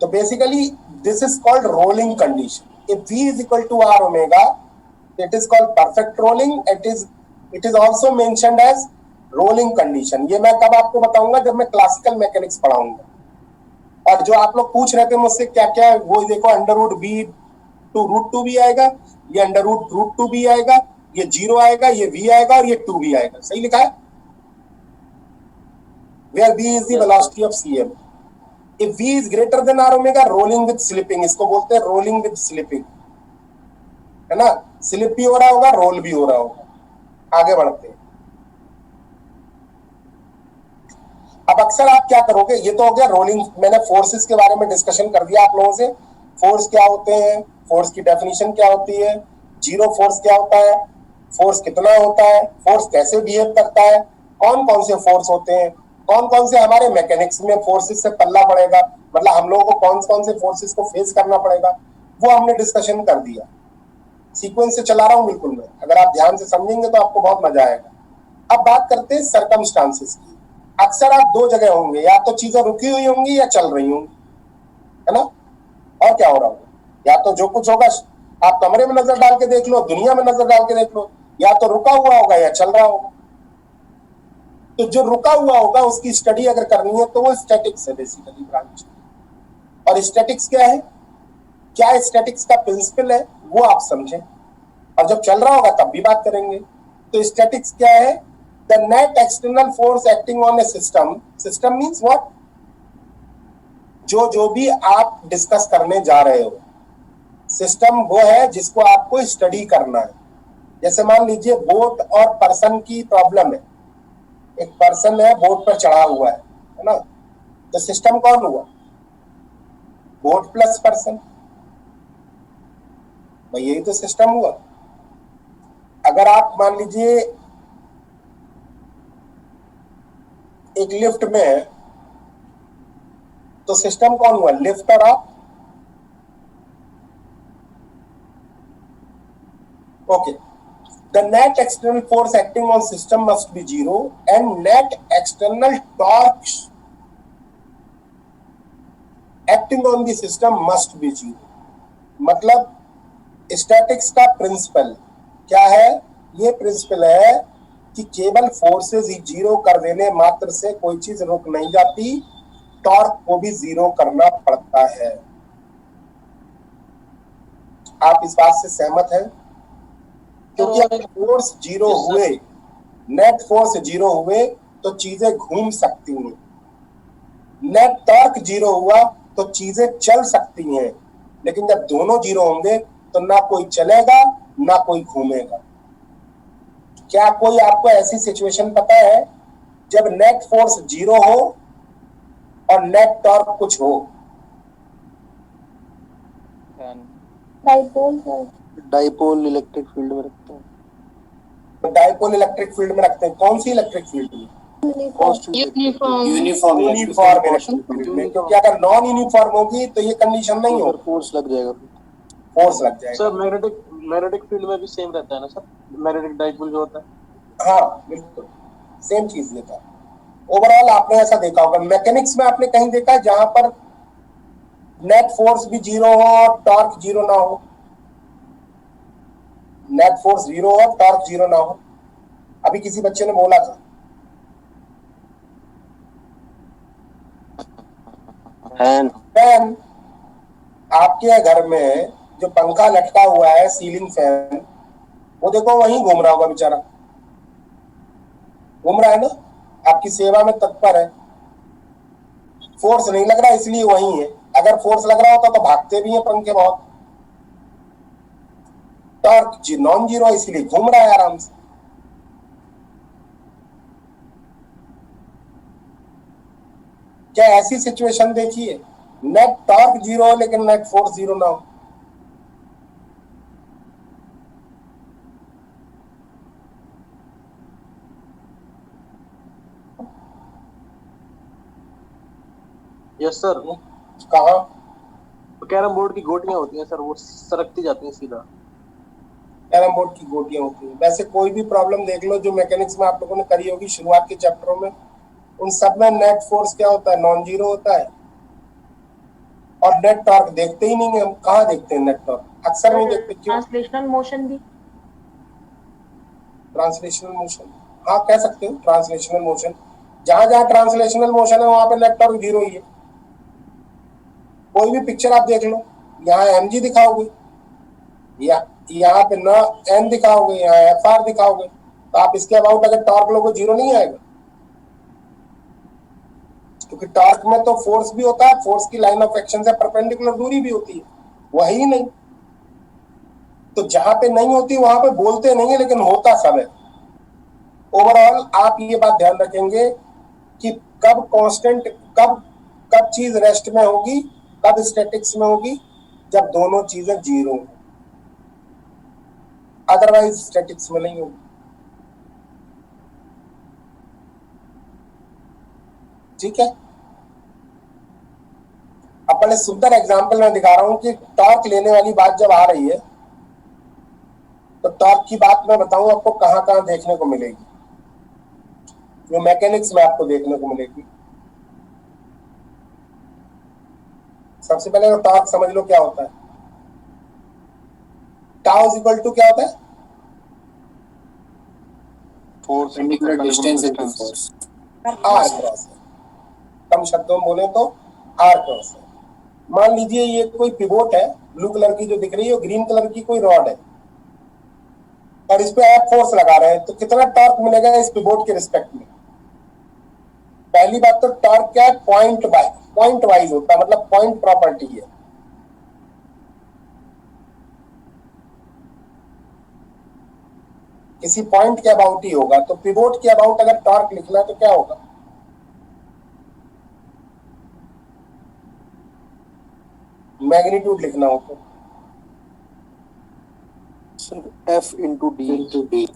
तो basically this is called rolling condition. If v is equal to r omega, it is called perfect rolling. It is also mentioned as rolling condition. ये मैं कब आपको बताऊंगा, जब मैं क्लासिकल मैकेनिक्स पढ़ाऊंगा। और जो आप लोग पूछ रहे थे मुझसे क्या क्या, वो देखो under root b two root two भी आएगा, ये अंडर रूट टू भी आएगा, ये 0 आएगा, ये v आएगा और ये 2 भी आएगा। सही लिखा है? Where v is the velocity of cm. If v is greater than r omega, rolling with slipping, इसको बोलते हैं रोलिंग विद स्लिपिंग, है ना? स्लिप भी हो रहा होगा, रोल भी हो रहा होगा। आगे बढ़ते हैं। अब अक्सर आप क्या करोगे, ये तो हो गया रोलिंग। मैंने फोर्सेस के बारे में डिस्कशन कर दिया आप लोगों से। फोर्स क्या होते हैं, फोर्स की डेफिनेशन क्या होती है, जीरो फोर्स क्या होता है, फोर्स कितना होता है, फोर्स कैसे बिहेव करता है, कौन कौन से फोर्स होते हैं, कौन कौन से हमारे मैकेनिक्स में फोर्सेस से पल्ला पड़ेगा, मतलब हम लोगों को कौन कौन से फोर्सेस को फेस करना पड़ेगा, वो हमने डिस्कशन कर दिया। सीक्वेंस से चला रहा हूं बिल्कुल मैं, अगर आप ध्यान से समझेंगे तो आपको बहुत मजा आएगा। अब बात करते हैं सर्कमस्टांसेस की। अक्सर आप दो जगह होंगे, या तो चीजें रुकी हुई होंगी या चल रही होंगी, है ना? और क्या हो रहा होगा, या तो जो कुछ होगा आप कमरे में नजर डाल के देख लो, दुनिया में नजर डाल के देख लो, या तो रुका हुआ होगा या चल रहा होगा। तो जो रुका हुआ होगा उसकी स्टडी अगर करनी है तो वो स्टैटिक्स है बेसिकली ब्रांच। और स्टैटिक्स क्या है, क्या स्टैटिक्स का प्रिंसिपल है वो आप समझें, और जब चल रहा होगा तब भी बात करेंगे। तो स्टैटिक्स क्या है, the net external force acting on A system. System means what, जो भी आप डिस्कस करने जा रहे हो, सिस्टम वो है जिसको आपको स्टडी करना है। जैसे मान लीजिए बोट और पर्सन की प्रॉब्लम है, एक पर्सन है बोट पर चढ़ा हुआ है ना? तो सिस्टम कौन हुआ, बोट प्लस पर्सन, भाई यही तो सिस्टम हुआ। अगर आप मान लीजिए एक लिफ्ट में है तो सिस्टम कौन हुआ, लिफ्ट और आप। Okay, the net external force acting on system must be zero and net external torque acting on the system must be zero। मतलब स्टैटिक्स का प्रिंसिपल क्या है, ये प्रिंसिपल है कि केवल फोर्सेस ही जीरो कर देने मात्र से कोई चीज रुक नहीं जाती, टॉर्क को भी जीरो करना पड़ता है। आप इस बात से सहमत हैं? क्योंकि अगर फोर्स जीरो हुए, नेट फोर्स जीरो हुए तो चीजें घूम सकती हैं, नेट टॉर्क जीरो हुआ तो चीजें चल सकती हैं। लेकिन जब दोनों जीरो होंगे तो ना कोई चलेगा ना कोई घूमेगा। क्या कोई आपको ऐसी सिचुएशन पता है जब नेट फोर्स जीरो हो और नेट टॉर्क कुछ हो? डाइपोल इलेक्ट्रिक फील्ड में रखते हैं। तो डाइपोल इलेक्ट्रिक फील्ड में रखते हैं, कौन सी इलेक्ट्रिक फील्ड में? यूनिफॉर्म यूनिफॉर्म इलेक्ट्रिक फील्ड में। क्योंकि अगर नॉन यूनिफॉर्म होगी तो ये कंडीशन नहीं होगी, फोर्स लग जाएगा, फोर्स लग जाएगा। सर मैग्नेटिक फील्ड में भी सेम रहता है ना सर, मैग्नेटिक डाइपोल जो होता है? हाँ बिल्कुल सेम चीज ये था। ओवरऑल आपने ऐसा देखा होगा, मैकेनिक्स में आपने कहीं देखा है जहां पर नेट फोर्स भी जीरो हो और टॉर्क जीरो ना हो? नेट फोर्स जीरो हो टॉर्क जीरो ना हो। अभी किसी बच्चे ने बोला था फैन। आपके घर में जो पंखा लटका हुआ है सीलिंग फैन, वो देखो वहीं घूम रहा होगा बेचारा, घूम रहा है ना, आपकी सेवा में तत्पर है। फोर्स नहीं लग रहा इसलिए वहीं है, अगर फोर्स लग रहा होता तो भागते भी हैं पंखे बहुत। टॉर्क नॉन जीरो इसलिए घूम रहा है आराम से। क्या ऐसी सिचुएशन देखी है नेट टॉर्क जीरो हो लेकिन नेट फोर्स जीरो ना हो? Yes sir. कहाँ? कैरम बोर्ड की गोटियां होती हैं सर, वो सरकती जाती हैं सीधा। कैरम बोर्ड की गोटियां होती हैं। वैसे कोई भी प्रॉब्लम देख लो जो मैकेनिक्स में आप लोगों ने करी होगी शुरुआत के चैप्टरों में, उन सब में नेट फोर्स क्या होता है, नॉन जीरो होता है। और नेट टॉर्क देखते ही नहीं है हम। कहाँ देखते हैं नेट टॉर्क? अक्सर नहीं देखते। क्यों? ट्रांसलेशनल मोशन भी। ट्रांसलेशनल मोशन, हाँ कह सकते हो ट्रांसलेशनल मोशन। जहां जहां ट्रांसलेशनल मोशन है वहां पे नेट टॉर्क जीरो ही है। कोई भी पिक्चर आप देख लो, यहाँ mg दिखाओगे या यहाँ पे ना n दिखाओगे, यहाँ fr दिखाओगे, तो आप इसके अबाउट अगर टॉर्क लोगे जीरो नहीं आएगा। क्योंकि टॉर्क में तो फोर्स भी होता है, फोर्स की लाइन ऑफ एक्शन से परपेंडिकुलर दूरी भी होती है, वही नहीं। तो जहां पे नहीं होती वहां पे बोलते नहीं है, लेकिन होता सब है। ओवरऑल आप ये बात ध्यान रखेंगे कि कब कांस्टेंट, कब कब चीज रेस्ट में होगी, कब स्टैटिक्स में होगी, जब दोनों चीजें जीरो हो, अदरवाइज स्टैटिक्स में नहीं होगी। ठीक है, अब बड़े सुंदर एग्जांपल मैं दिखा रहा हूं कि टॉर्क लेने वाली बात जब आ रही है तो टॉर्क की बात मैं बताऊं आपको कहां कहां देखने को मिलेगी, जो मैकेनिक्स में आपको देखने को मिलेगी। सबसे पहले तो टॉर्क समझ लो क्या होता है। टाउ इज इक्वल टू क्या होता है? Force perpendicular distance into force. R cross है। कम शब्दों में बोले तो आर क्रॉस है। मान लीजिए ये कोई पिवोट है, ब्लू कलर की जो दिख रही है, ग्रीन कलर की कोई रॉड है, और इस पे आप फोर्स लगा रहे हैं, तो कितना टॉर्क मिलेगा इस पिवोट के रिस्पेक्ट में? पहली बात तो टॉर्क क्या है, पॉइंट वाइज होता है, मतलब पॉइंट प्रॉपर्टी है। किसी पॉइंट के अबाउट ही होगा। तो पिवोट के अबाउट अगर टॉर्क लिखना है तो क्या होगा? मैग्नीट्यूड लिखना हो तो सर एफ इंटू डी।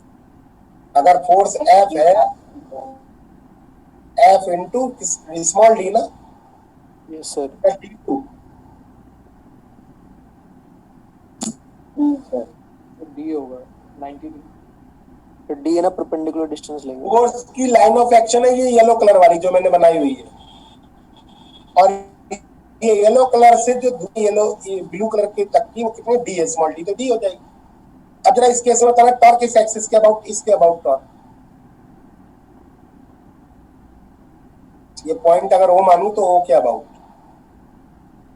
अगर फोर्स एफ है, एफ इंटू स्मॉल डी ना, यस सर। डी होगा 90 तो डी है ना, परपेंडिकुलर डिस्टेंस लेंगे। फोर्स की लाइन ऑफ एक्शन है ये येलो कलर वाली जो मैंने बनाई हुई है, और ये येलो कलर से जो येलो ब्लू कलर की तक की वो कितनी डी है, स्मॉल डी, तो डी हो जाएगी। अब जरा इस केस में बताना टॉर्क इस एक्सिस के अबाउट, इसके अबाउट टॉर्क, ये पॉइंट अगर ओ मानू तो ओ के अबाउट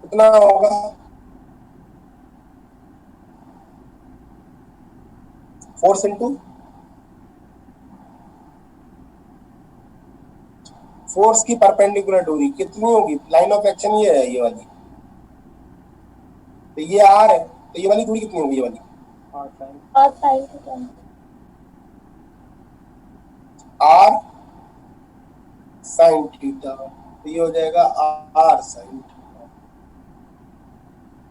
कितना होगा? फोर्स इंटू फोर्स की परपेंडिकुलर दूरी कितनी होगी? लाइन ऑफ एक्शन ये है, ये वाली, तो ये आर है, तो ये वाली दूरी कितनी होगी? ये वाली आर साइन थीटा, तो ये हो जाएगा आर साइन थीटा।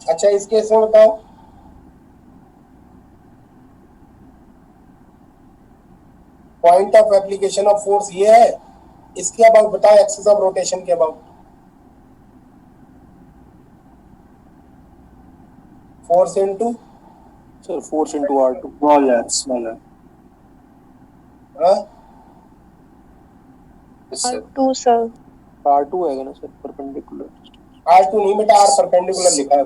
अच्छा इस केस में बताओ, point of application of force ये है, इसके अबाउट बताओ एक्सिस ऑफ रोटेशन के about. Force into sir force into R2। Smaller. R2 sir. R2 आएगा ना सर, परपेंडिकुलर। R2 नहीं बेटा, आर परपेंडिकुलर लिखा है।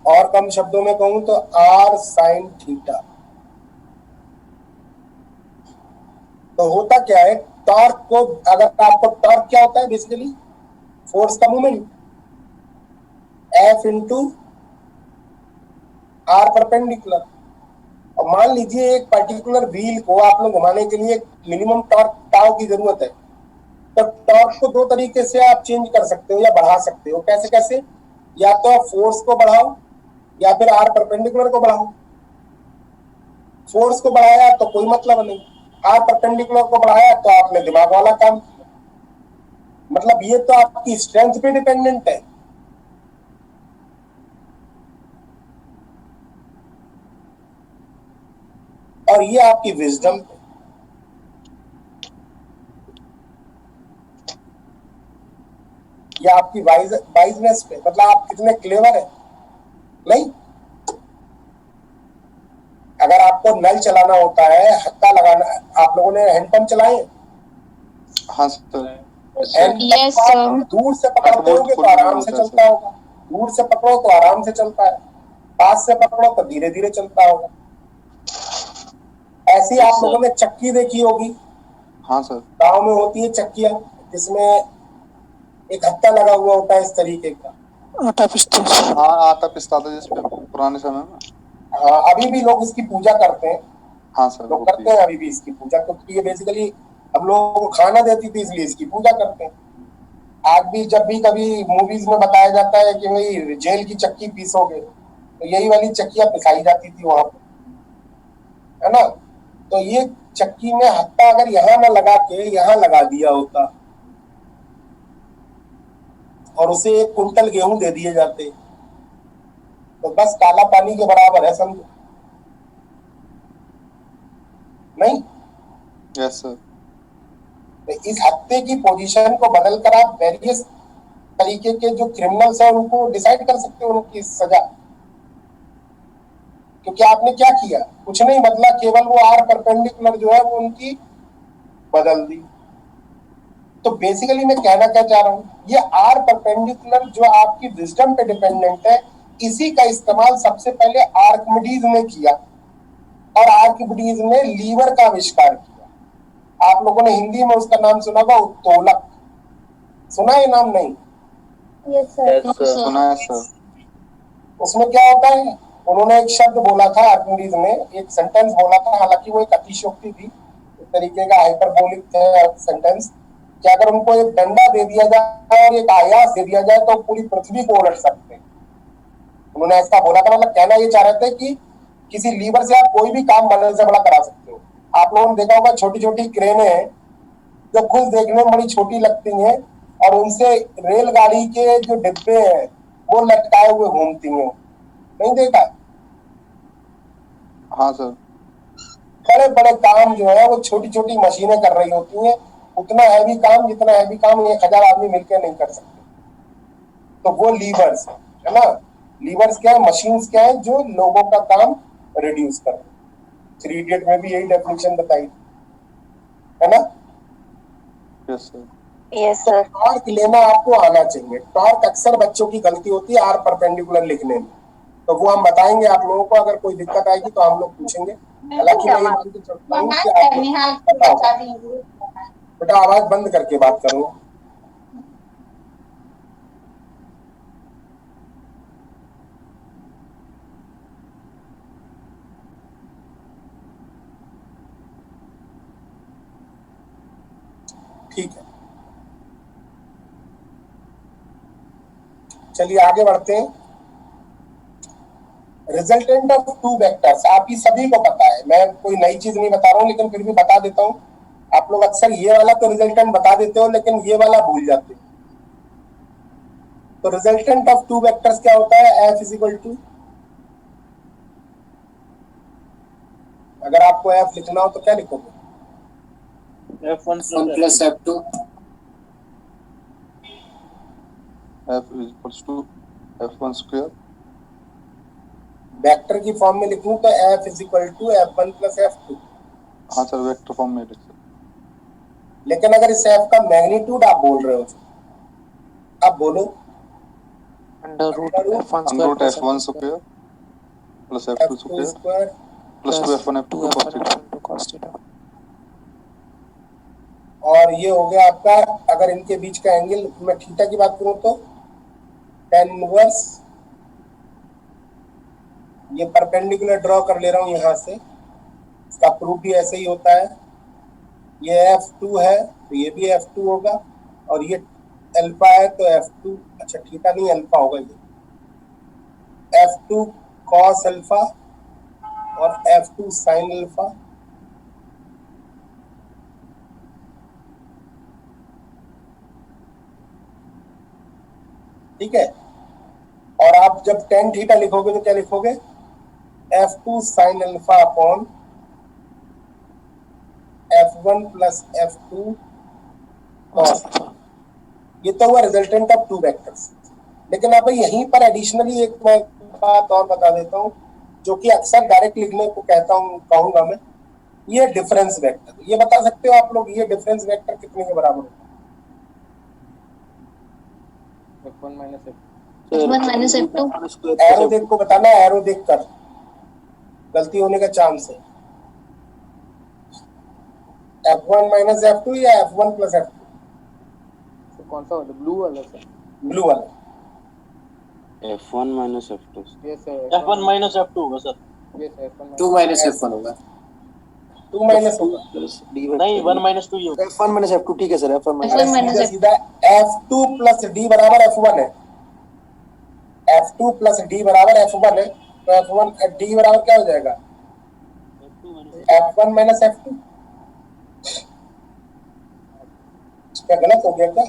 और कम शब्दों में कहूं तो आर साइन थीटा। तो होता क्या है, टॉर्क को, अगर आपको टॉर्क क्या होता है बेसिकली, फोर्स का movement, F into r perpendicular. और मान लीजिए एक पर्टिकुलर व्हील को आपने घुमाने के लिए मिनिमम टॉर्क टाउ की जरूरत है, तो टॉर्क को दो तरीके से आप चेंज कर सकते हो या बढ़ा सकते हो। कैसे कैसे? या तो आप फोर्स को बढ़ाओ या फिर आर परपेंडिकुलर को बढ़ाओ। फोर्स को बढ़ाया तो कोई मतलब नहीं, आर परपेंडिकुलर को बढ़ाया तो आपने दिमाग वाला काम किया। मतलब ये तो आपकी स्ट्रेंथ पे डिपेंडेंट है। और ये आपकी विजडम पे, या आपकी वाइजनेस पे, मतलब आप कितने क्लेवर है। नहीं, अगर आपको नल चलाना होता है, हक्का लगाना, आप लोगों ने हैंडपंप चलाए? हाँ सर। हैंडपंप Yes, आप sir. दूर से पकड़ते होगे तो आराम से चलता होगा, दूर से पकड़ो तो आराम से चलता है, पास से पकड़ो तो धीरे धीरे चलता होगा। ऐसी आप लोगों ने चक्की देखी होगी, हाँ सर। गांव में होती है चक्कियां जिसमें एक हत्था लगा हुआ होता है इस तरीके का। आटा पिसते हैं। हाँ आटा पिसता था जिसपे पुराने समय में। हाँ, अभी भी लोग इसकी पूजा करते हैं। हाँ सर। लोग करते हैं अभी भी इसकी पूजा, क्योंकि ये बेसिकली हम लोगों को खाना देती थी, इसलिए इसकी पूजा करते हैं। आज भी जब भी कभी मूवीज में बताया जाता है कि भाई जेल की चक्की पीसोगे, तो यही वाली चक्कियां पिसाई जाती थी वहां पर, है ना। तो ये चक्की में हत्था अगर यहाँ ना लगा के यहाँ लगा दिया होता और उसे 1 कुंटल गेहूं दे दिए जाते, तो बस काला पानी के बराबर है, समझो। नहीं? Yes sir. तो इस हत्थे की पोजीशन को बदलकर आप वेरियस तरीके के जो क्रिमिनल्स हैं उनको डिसाइड कर सकते हो उनकी सजा। क्योंकि आपने क्या किया, कुछ नहीं बदला, केवल वो आर परपेंडिकुलर जो है वो उनकी बदल दी। तो बेसिकली मैं कहना क्या चाह रहा हूं, ये आर परपेंडिकुलर जो आपकी विजडम पे डिपेंडेंट है, इसी का इस्तेमाल सबसे पहले आर्किमिडीज ने किया, और आर्किमिडीज ने लीवर का आविष्कार किया। आप लोगों ने हिंदी में उसका नाम सुना होगा, उत्तोलक। सुना है नाम? नहीं? Yes, sir. सुना है सर। उसमें क्या होता है, उन्होंने एक शब्द बोला था, आर्किमिडीज ने एक सेंटेंस बोला था, हालांकि वो एक अतिशयोक्ति थी, एक तरीके का हाइपरबोलिक सेंटेंस, कि अगर उनको एक डंडा दे दिया जाए और एक आयास दे दिया जाए तो पूरी पृथ्वी को उलट सकते हैं। उन्होंने ऐसा बोला था, मतलब कहना ये चाह रहे थे कि किसी लीवर से आप कोई भी काम बड़े से बड़ा करा सकते हो। आप लोगों ने देखा होगा छोटी छोटी क्रेनें हैं जो खुद देखने में बड़ी छोटी लगती हैं, और उनसे रेलगाड़ी के जो डिब्बे हैं वो लटकाए हुए घूमती हैं, नहीं देखा? हाँ सर। बड़े बड़े काम जो है वो छोटी छोटी मशीनें कर रही होती हैं, उतना हैवी काम जितना हैवी काम 1000 आदमी मिलकर नहीं कर सकते। तो वो लीवर्स है ना। लीवर्स क्या है, मशीन्स क्या है, जो लोगों का काम रिड्यूस कर। 3 इडियट में भी यही डेफिनेशन बताई, है ना। Yes sir. Yes, sir. Torque लेना आपको आना चाहिए। टॉर्क अक्सर बच्चों की गलती होती है आर परपेंडिकुलर लिखने में, तो वो हम बताएंगे आप लोगों को। अगर कोई दिक्कत आएगी तो हम लोग पूछेंगे। हालांकि मैं ये मान के चलता हूं कि आप बताओ। बेटा आवाज बंद करके बात करो। ठीक है, चलिए आगे बढ़ते हैं। रिजल्टेंट ऑफ 2 वेक्टर्स आप ही सभी को पता है, मैं कोई नई चीज नहीं बता रहा हूं, लेकिन फिर भी बता देता हूं। आप लोग अक्सर ये वाला तो रिजल्टेंट बता देते हो, लेकिन ये वाला भूल जाते हो। तो रिजल्टेंट ऑफ 2 वेक्टर्स क्या होता है? F इज इक्वल टू, अगर आपको F लिखना हो तो क्या लिखोगे? F1 plus F2. F is equals to F1 square. Vector की फॉर्म में लिखूं तो F is equal to F1 plus F2। हाँ सर, वेक्टर फॉर्म में लिख सकते। लेकिन अगर इस F का मैग्नीट्यूड आप बोल रहे हो, अब बोलो। Under root F1 square plus F2 square plus 2F1 F2 cos theta. और ये हो गया आपका, अगर इनके बीच का एंगल मैं थीटा की बात करूं तो tan इनवर्स, ये परपेंडिकुलर ड्रॉ कर ले रहा हूं यहां से, इसका प्रूफ भी ऐसे ही होता है। ये F2 है तो ये भी F2 होगा, और ये अल्फा है तो F2, अच्छा थीटा नहीं अल्फा होगा, ये F2 cos अल्फा और F2 sin अल्फा। ठीक है, और आप जब tan थीटा लिखोगे तो क्या लिखोगे? F2 sin alpha upon F1 plus F2 cos। ये तो हुआ रिजल्टेंट ऑफ 2 वेक्टर्स। लेकिन आप यहीं पर एडिशनली एक मैं बात और बता देता हूँ जो कि अक्सर डायरेक्ट लिखने को कहूंगा मैं, ये डिफरेंस वेक्टर। ये बता सकते हो आप लोग ये डिफरेंस वेक्टर कितने के बराबर होगा? F1 minus F2. F1 minus F2. Arrow देख को बताना, एरो देख कर गलती होने का चांस है। F1 माइनस F2 या F1 प्लस F2? तो कौन सा वाला? ब्लू वाला सर? ब्लू वाला। F1 minus F2. Yes sir. F1 minus F2 होगा sir. Yes sir. F1 2 minus F1 होगा। 2 माइनस होगा नहीं 1 minus 2 ही होगा। F1 minus F2 ठीक है sir, F1 minus F1 minus F2. सीधा F2 प्लस D बराबर F1 है। F2 प्लस D बराबर F1 है, तो F1 D बराबर क्या हो जाएगा? F1 minus F2। क्या गलत हो गया क्या?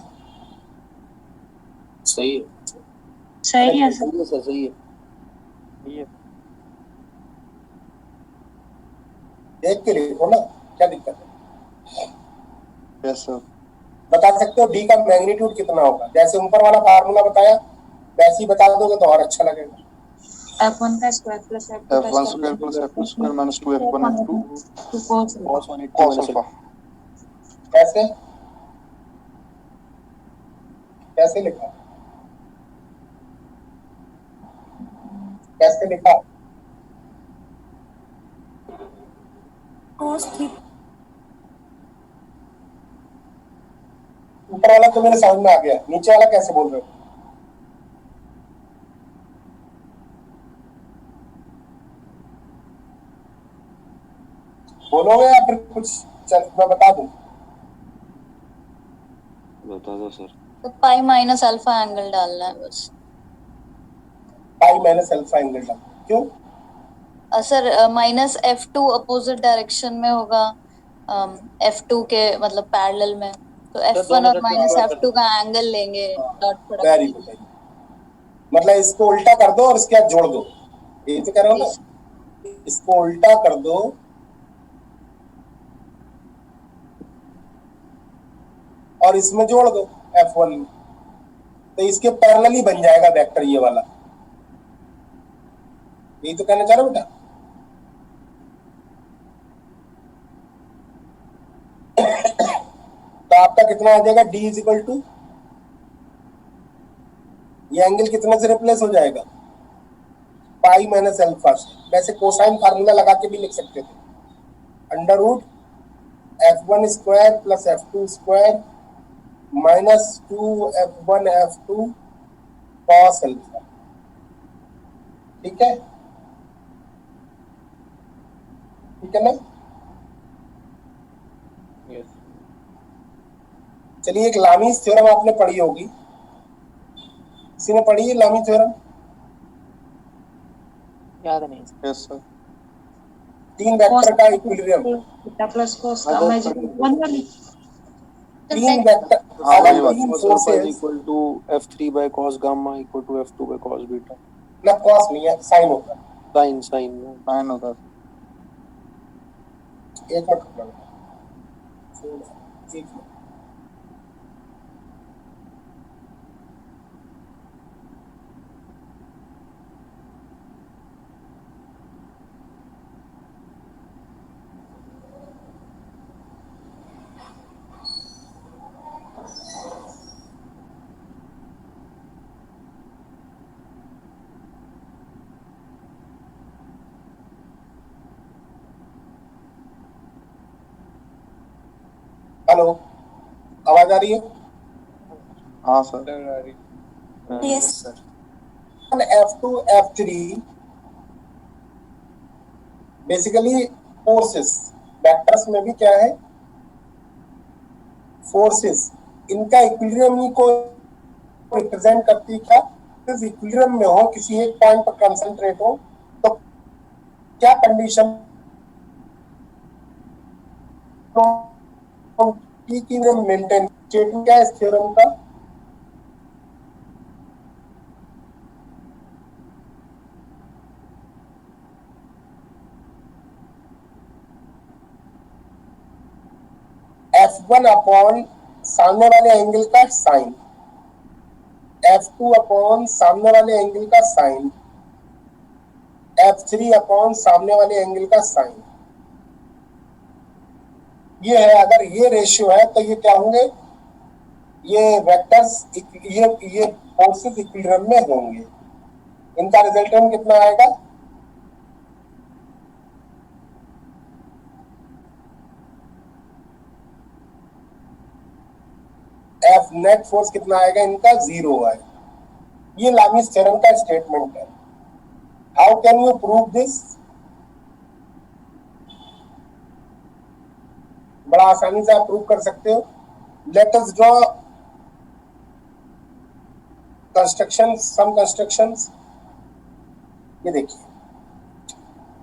सही है। सही है सर। सही है सर, सही है। ये देख के लिखो ना, क्या दिक्कत है? Yes sir. बता सकते हो D का मैग्नीट्यूड कितना होगा? जैसे ऊपर वाला फार्मूला बताया वैसे ही बता दोगे तो और अच्छा लगेगा। F1 का स्क्वायर प्लस F2 का F1 square square plus F2 square minus 2F1 F2 to cos Cos 180 cos minus alpha. कैसे कैसे लिखा? कैसे लिखा? cos थीटा ऊपर वाला तो मेरे समझ में आ गया, नीचे वाला कैसे बोल रहे हो? बोलोगे या फिर कुछ मैं बता दूं? बता दो सर। तो पाई माइनस अल्फा एंगल डालना है बस। पाई माइनस अल्फा एंगल डाल। क्यों? Sir minus F2 opposite direction में होगा F2 के मतलब पैरेलल में, तो F1 और माइनस F2 का एंगल लेंगे डॉट वेरी प्रोडक्ट। गुड। मतलब इसको उल्टा कर दो और इसके बाद जोड़ दो, ये तो कह रहा हूँ ना। इसको उल्टा कर दो और इसमें जोड़ दो F1 में, तो इसके पैरेलल ही बन जाएगा वेक्टर ये वाला। यही तो कहना चाह रहा हूं बेटा। तो आपका कितना आ जाएगा? D इज इक्वल टू, ये एंगल कितने से रिप्लेस हो जाएगा? पाई माइनस अल्फा से। वैसे कोसाइन फार्मूला लगा के भी लिख सकते थे, under root F1 square plus F2 square minus 2F1 F2 cos alpha. ठीक है, ठीक है ना? yes. चलिए, एक लामीज थ्योरम आपने पढ़ी होगी, किसी ने पढ़ी है लामी थ्योरम? याद नहीं। Yes sir. तीन वेक्टर का equilibrium. Theta plus cos gamma is equal to 1 वाली। तीन वेक्टर हाँ, वही अगर बात। तीन Cos alpha is forces equal to F3 by cos gamma equal to F2 by cos beta. ना, कॉस नहीं है, साइन होगा। Sin sin. Fine होगा। एक मिनट रुकना बेटा। एक मिनट। हेलो, आवाज आ रही है? हाँ sir. Yes F2 F3 basically forces, vectors में भी क्या है? फोर्सेस, इनका इक्विलिब्रियम ही को रिप्रेजेंट करती है। क्या इक्विलिब्रियम में हो, किसी एक पॉइंट पर कंसंट्रेट हो, तो क्या कंडीशन मेंटेन? स्टेटमेंट क्या है इस थ्योरम का? F1 अपॉन सामने वाले एंगल का साइन, F2 अपॉन सामने वाले एंगल का साइन, F3 अपॉन सामने वाले एंगल का साइन। ये है, अगर ये रेशियो है तो ये क्या होंगे, ये वेक्टर्स, ये फोर्सेस इक्विलिब्रियम में होंगे। इनका रिजल्टेंट कितना आएगा, एफ नेट फोर्स कितना आएगा इनका, 0 आएगा। ये लामीस थ्योरम का स्टेटमेंट है। How can you prove this, बड़ा आसानी से आप प्रूव कर सकते हो। लेट अस ड्रॉ कंस्ट्रक्शंस, सम कंस्ट्रक्शंस। ये देखिए,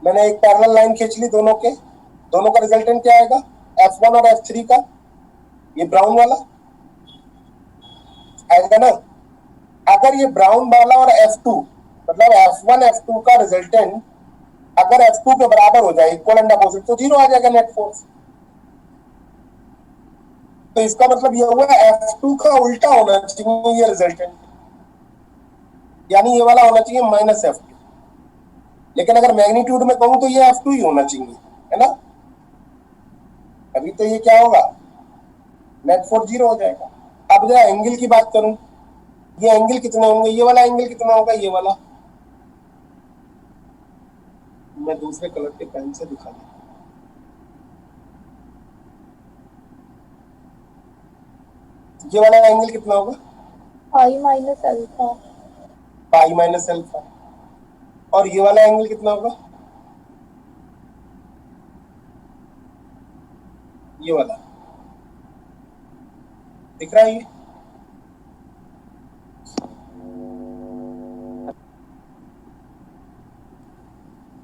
मैंने एक पैरेलल लाइन खींच ली दोनों का रिजल्टेंट क्या आएगा, F1 और F3 का, ये ब्राउन वाला आएगा ना। अगर ये ब्राउन वाला और F2 मतलब F1 F2 का रिजल्टेंट अगर F2 के बराबर हो जाए, इक्वल एंड अपोजिट, तो 0 आ जाएगा नेट फोर्स। तो इसका मतलब ये हुआ F2 का उल्टा होना चाहिए ये रिजल्टेंट, यानी ये वाला होना चाहिए माइनस F2। लेकिन अगर मैग्नीट्यूड में कहूं तो ये F2 ही होना चाहिए, है ना। अभी तो ये क्या होगा, नेट फोर्स 0 हो जाएगा। अब जरा एंगल की बात करूं, ये एंगल कितने होंगे, ये वाला एंगल कितना होगा, ये वाला, मैं दूसरे कलर के पेन से दिखा दूं। ये वाला एंगल कितना होगा, pi minus alpha. Pi minus alpha. और ये वाला एंगल कितना होगा, ये वाला, दिख रहा है ये,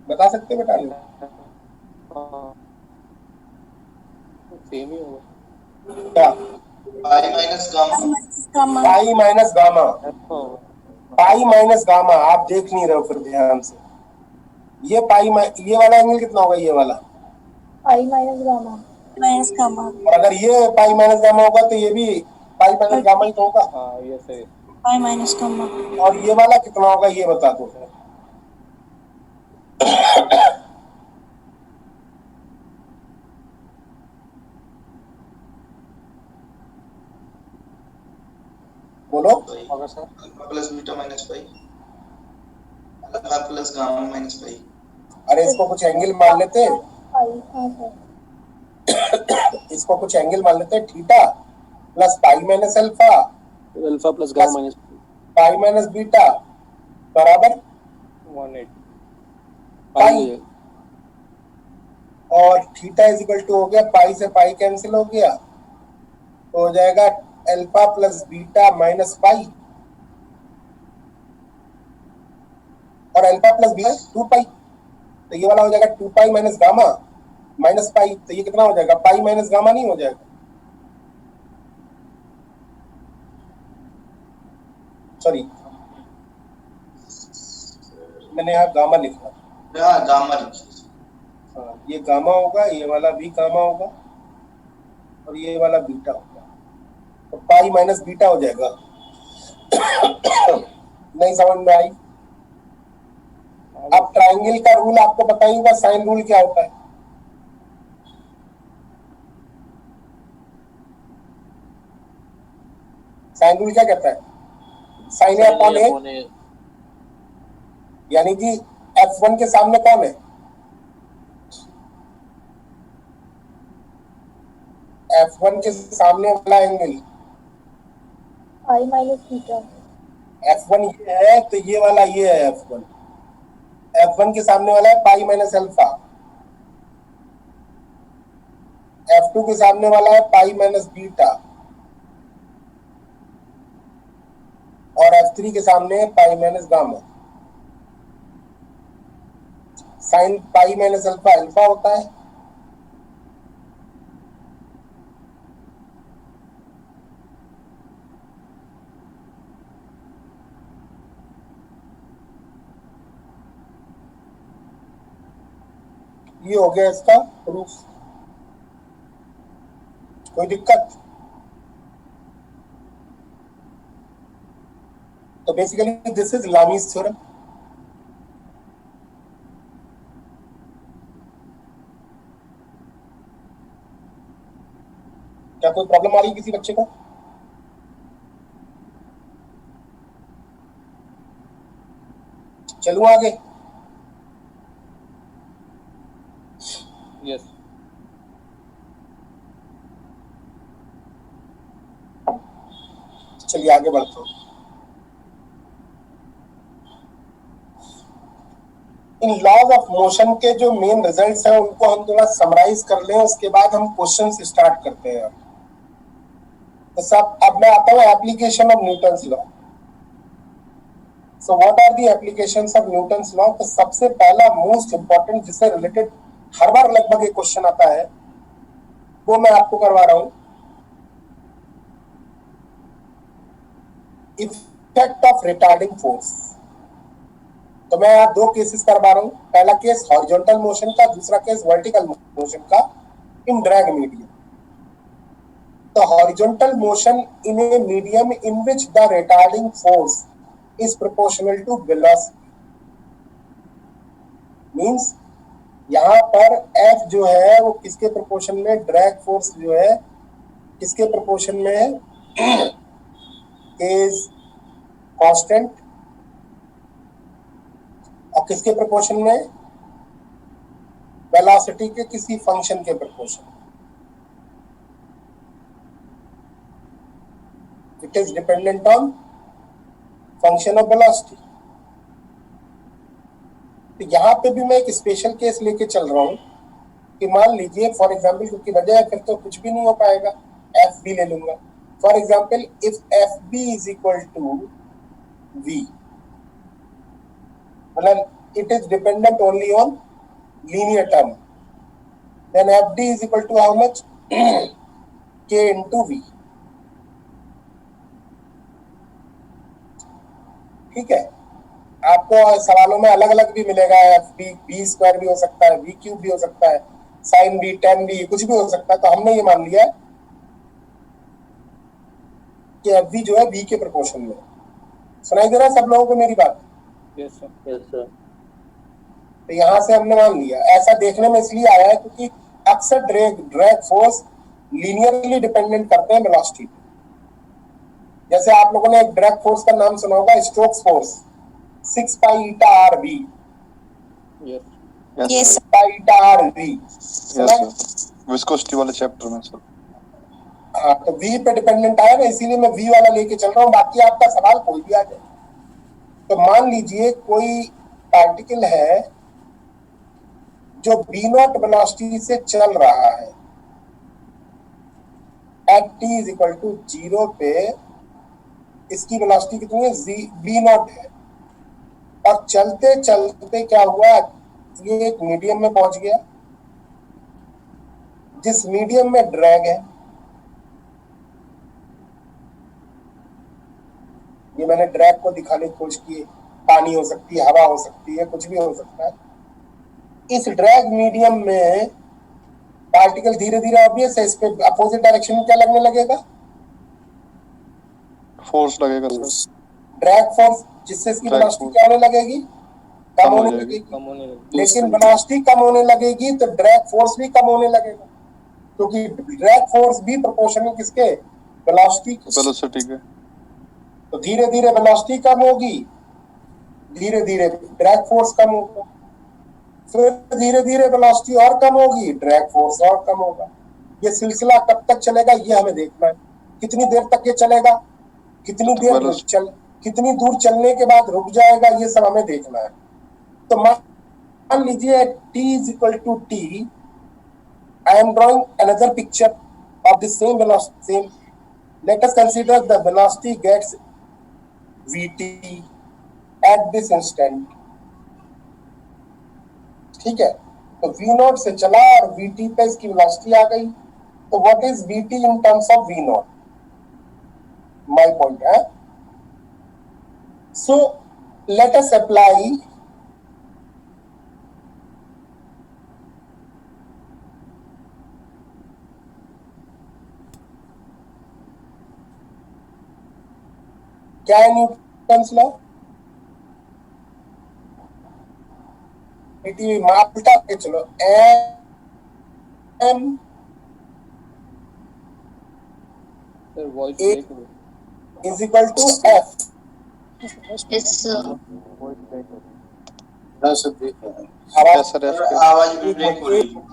बता सकते बेटा, सेम ही होगा क्या, pi minus gamma. Pi minus gamma, pi minus gamma. आप देख नहीं रहे हो फिर ध्यान से, ये ये वाला एंगल कितना होगा, ये वाला pi minus gamma. Minus gamma. और अगर ये पाई माइनस गामा होगा तो ये भी पाई माइनस गामा ही तो होगा। हाँ ये सही। Pi minus gamma. और ये वाला कितना होगा, ये बता दो। बोलो, होगा sir. Alpha plus beta minus pi, alpha plus gamma minus pi. अरे इसको कुछ एंगल मान लेते, पाई। हाँ सर। इसको कुछ एंगल मान लेते, theta plus pi minus alpha, alpha plus gamma minus pi minus beta बराबर 180 पाई। और थीटा इज इक्वल टू हो गया, पाई से पाई कैंसिल हो गया, तो हो जाएगा alpha plus beta minus pi, और अल्फा प्लस बीटा 2 पाई, तो ये वाला हो जाएगा 2 pi minus gamma minus pi, तो ये कितना हो जाएगा, पाई माइनस गामा नहीं हो जाएगा, सॉरी मैंने यहाँ गामा लिखा, हाँ गामा लिखिए। हाँ ये गामा होगा, ये वाला भी गामा होगा, और ये वाला बीटा होगा, तो पाई माइनस बीटा हो जाएगा। नहीं समझ में आई। अब ट्राइंगल का रूल आपको बताइएगा, साइन रूल क्या होता है। साइन रूल क्या कहता है, साइन ए अपॉन ए, यानी कि F1 के सामने कौन है, F1 के सामने वाला angle pi minus beta. F1 ये है, तो ये वाला ये है F1, F1 के सामने वाला है पाई माइनस अल्फा, F2 के सामने वाला है पाई माइनस बीटा, और F3 के सामने है pi minus gamma. Sine pi minus alpha alpha होता है, ये हो गया इसका प्रूफ। कोई दिक्कत, तो basically this is Lami's theorem. कोई प्रॉब्लम आ रही है किसी बच्चे को? चलूं आगे? यस चलिए आगे बढ़ते हैं। इन लॉज ऑफ मोशन के जो मेन रिजल्ट्स हैं उनको हम थोड़ा समराइज कर लें, उसके बाद हम क्वेश्चंस स्टार्ट करते हैं। तो सब अब मैं आता हूँ application of Newton's law. So what are the applications of Newton's law? तो सबसे पहला मोस्ट इंपॉर्टेंट जिससे रिलेटेड हर बार लगभग एक क्वेश्चन आता है वो मैं आपको करवा रहा हूं, इफेक्ट ऑफ रिटार्डिंग फोर्स। तो मैं यहाँ दो केसेस करवा रहा हूं। पहला केस हॉरिजॉन्टल मोशन का, दूसरा केस वर्टिकल मोशन का इन ड्रैग मीडियम। तो horizontal motion in a medium in which the retarding force is proportional to velocity means यहाँ पर F जो है वो किसके प्रोपोर्शन में, ड्रैग फोर्स जो है किसके प्रोपोर्शन में है, इज कांस्टेंट, और किसके प्रोपोर्शन में, वेलोसिटी के किसी फंक्शन के proportion. It is dependent on function of velocity. तो यहाँ पे भी मैं एक स्पेशल केस लेके चल रहा हूँ कि मान लीजिए फॉर एग्जाम्पल, क्योंकि वजह है फिर तो कुछ भी नहीं हो पाएगा, एफ बी ले लूंगा। For example if f b is equal to v, मतलब it is dependent only on linear term, then f d is equal to how much, k into v. ठीक है, आपको सवालों में अलग अलग भी मिलेगा, एफ बी, बी स्क्वायर भी हो सकता है, वी क्यूब भी हो सकता है, साइन बी, टेन बी, कुछ भी हो सकता है। तो हमने ये मान लिया कि एफ बी जो है बी के प्रोपोर्शन में। सुनाई दे रहा है सब लोगों को मेरी बात? Yes sir. तो यहाँ से हमने मान लिया। ऐसा देखने में इसलिए आया है क्योंकि अक्सर ड्रैग फोर्स लीनियरली डिपेंडेंट करते हैं वेलोसिटी पे। जैसे आप लोगों ने एक ड्रैग फोर्स का नाम सुना होगा, Stokes force, 6 pi eta r v. Yes pi eta r v सुना है? विस्कोसिटी वाले चैप्टर में सर। हाँ, तो वी पे डिपेंडेंट आया ना, इसीलिए मैं वी वाला लेके चल रहा हूँ। बाकी आपका सवाल कोई भी आ जाए। तो मान लीजिए कोई पार्टिकल है जो बी नॉट वेलोसिटी से चल रहा है at t is equal to 0 पे, इसकी वेलोसिटी कितनी है, बी नॉट है। और चलते चलते क्या हुआ, ये एक मीडियम में पहुंच गया, जिस मीडियम में ड्रैग है। ये मैंने ड्रैग को दिखाने की कोशिश की, पानी हो सकती है, हवा हो सकती है, कुछ भी हो सकता है। इस ड्रैग मीडियम में पार्टिकल धीरे धीरे, ऑब्वियस है, इस पे अपोजिट डायरेक्शन में क्या लगने लगेगा, फोर्स लगेगा सर, ड्रैग फोर्स, जिससे इसकी वेलोसिटी क्या होने लगेगी, कम होने लगेगी। लेकिन वेलोसिटी कम होने लगेगी तो ड्रैग फोर्स भी कम होने लगेगा, क्योंकि ड्रैग फोर्स भी प्रोपोर्शनल किसके, वेलोसिटी के। तो धीरे धीरे वेलोसिटी कम होगी, धीरे धीरे ड्रैग फोर्स कम होगा, फिर धीरे धीरे वेलोसिटी और कम होगी, ड्रैग फोर्स और कम होगा। ये सिलसिला कब तक चलेगा ये हमें देखना है। कितनी देर तक ये चलेगा, कितनी कितनी दूर चलने के बाद रुक जाएगा, ये सब हमें देखना है। तो मान लीजिए t is equal to t, I am drawing another picture of the same velocity. Let us consider the velocity gets vt at this instant. ठीक है, तो v नॉट से चला और vt पे इसकी वेलोसिटी आ गई। तो what is vt in terms of v not, my point है। So let us apply क्या है न्यूटन्स लॉ, माप उल्टा के चलो, m sir voice A break हो is equal to F. Yes, sir. थोड़ा सा ब्रेक हो रहा है। आवाज सर एफ सर आवाज भी ब्रेक हो रही है।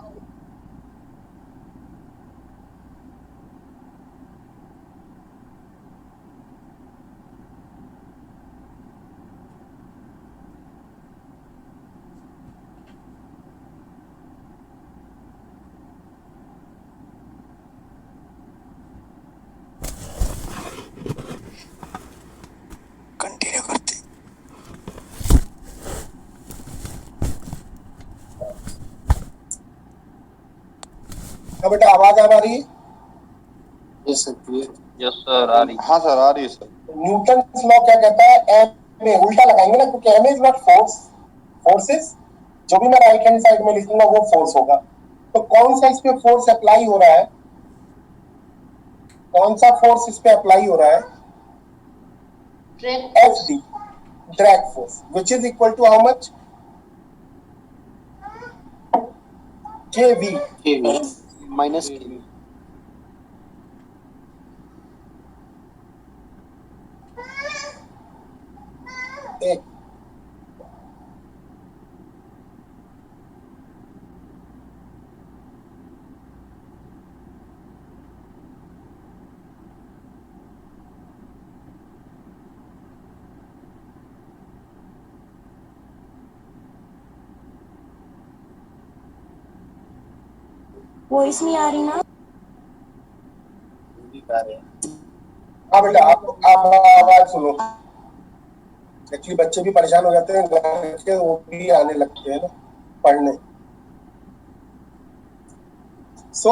कंटिन्यू करते। हाँ बेटा आवाज आ रही है? Yes sir clear. Yes sir आ रही। हाँ सर आ रही है सर। न्यूटन लॉ क्या कहता है? एम में उल्टा लगाएंगे ना, क्योंकि m is not force, forces जो भी मैं राइट हैंड साइड में लिखूंगा वो फोर्स होगा। तो कौन सा इस पे फोर्स अप्लाई हो रहा है? कौन सा फोर्स इस पे अप्लाई हो रहा है? F D, drag force, which is equal to how much? K v minus एक। वॉइस नहीं आ रही ना? हाँ बेटा आप आवाज सुनो। एक्चुअली बच्चे भी परेशान हो जाते हैं घर के, वो भी आने लगते हैं ना पढ़ने। So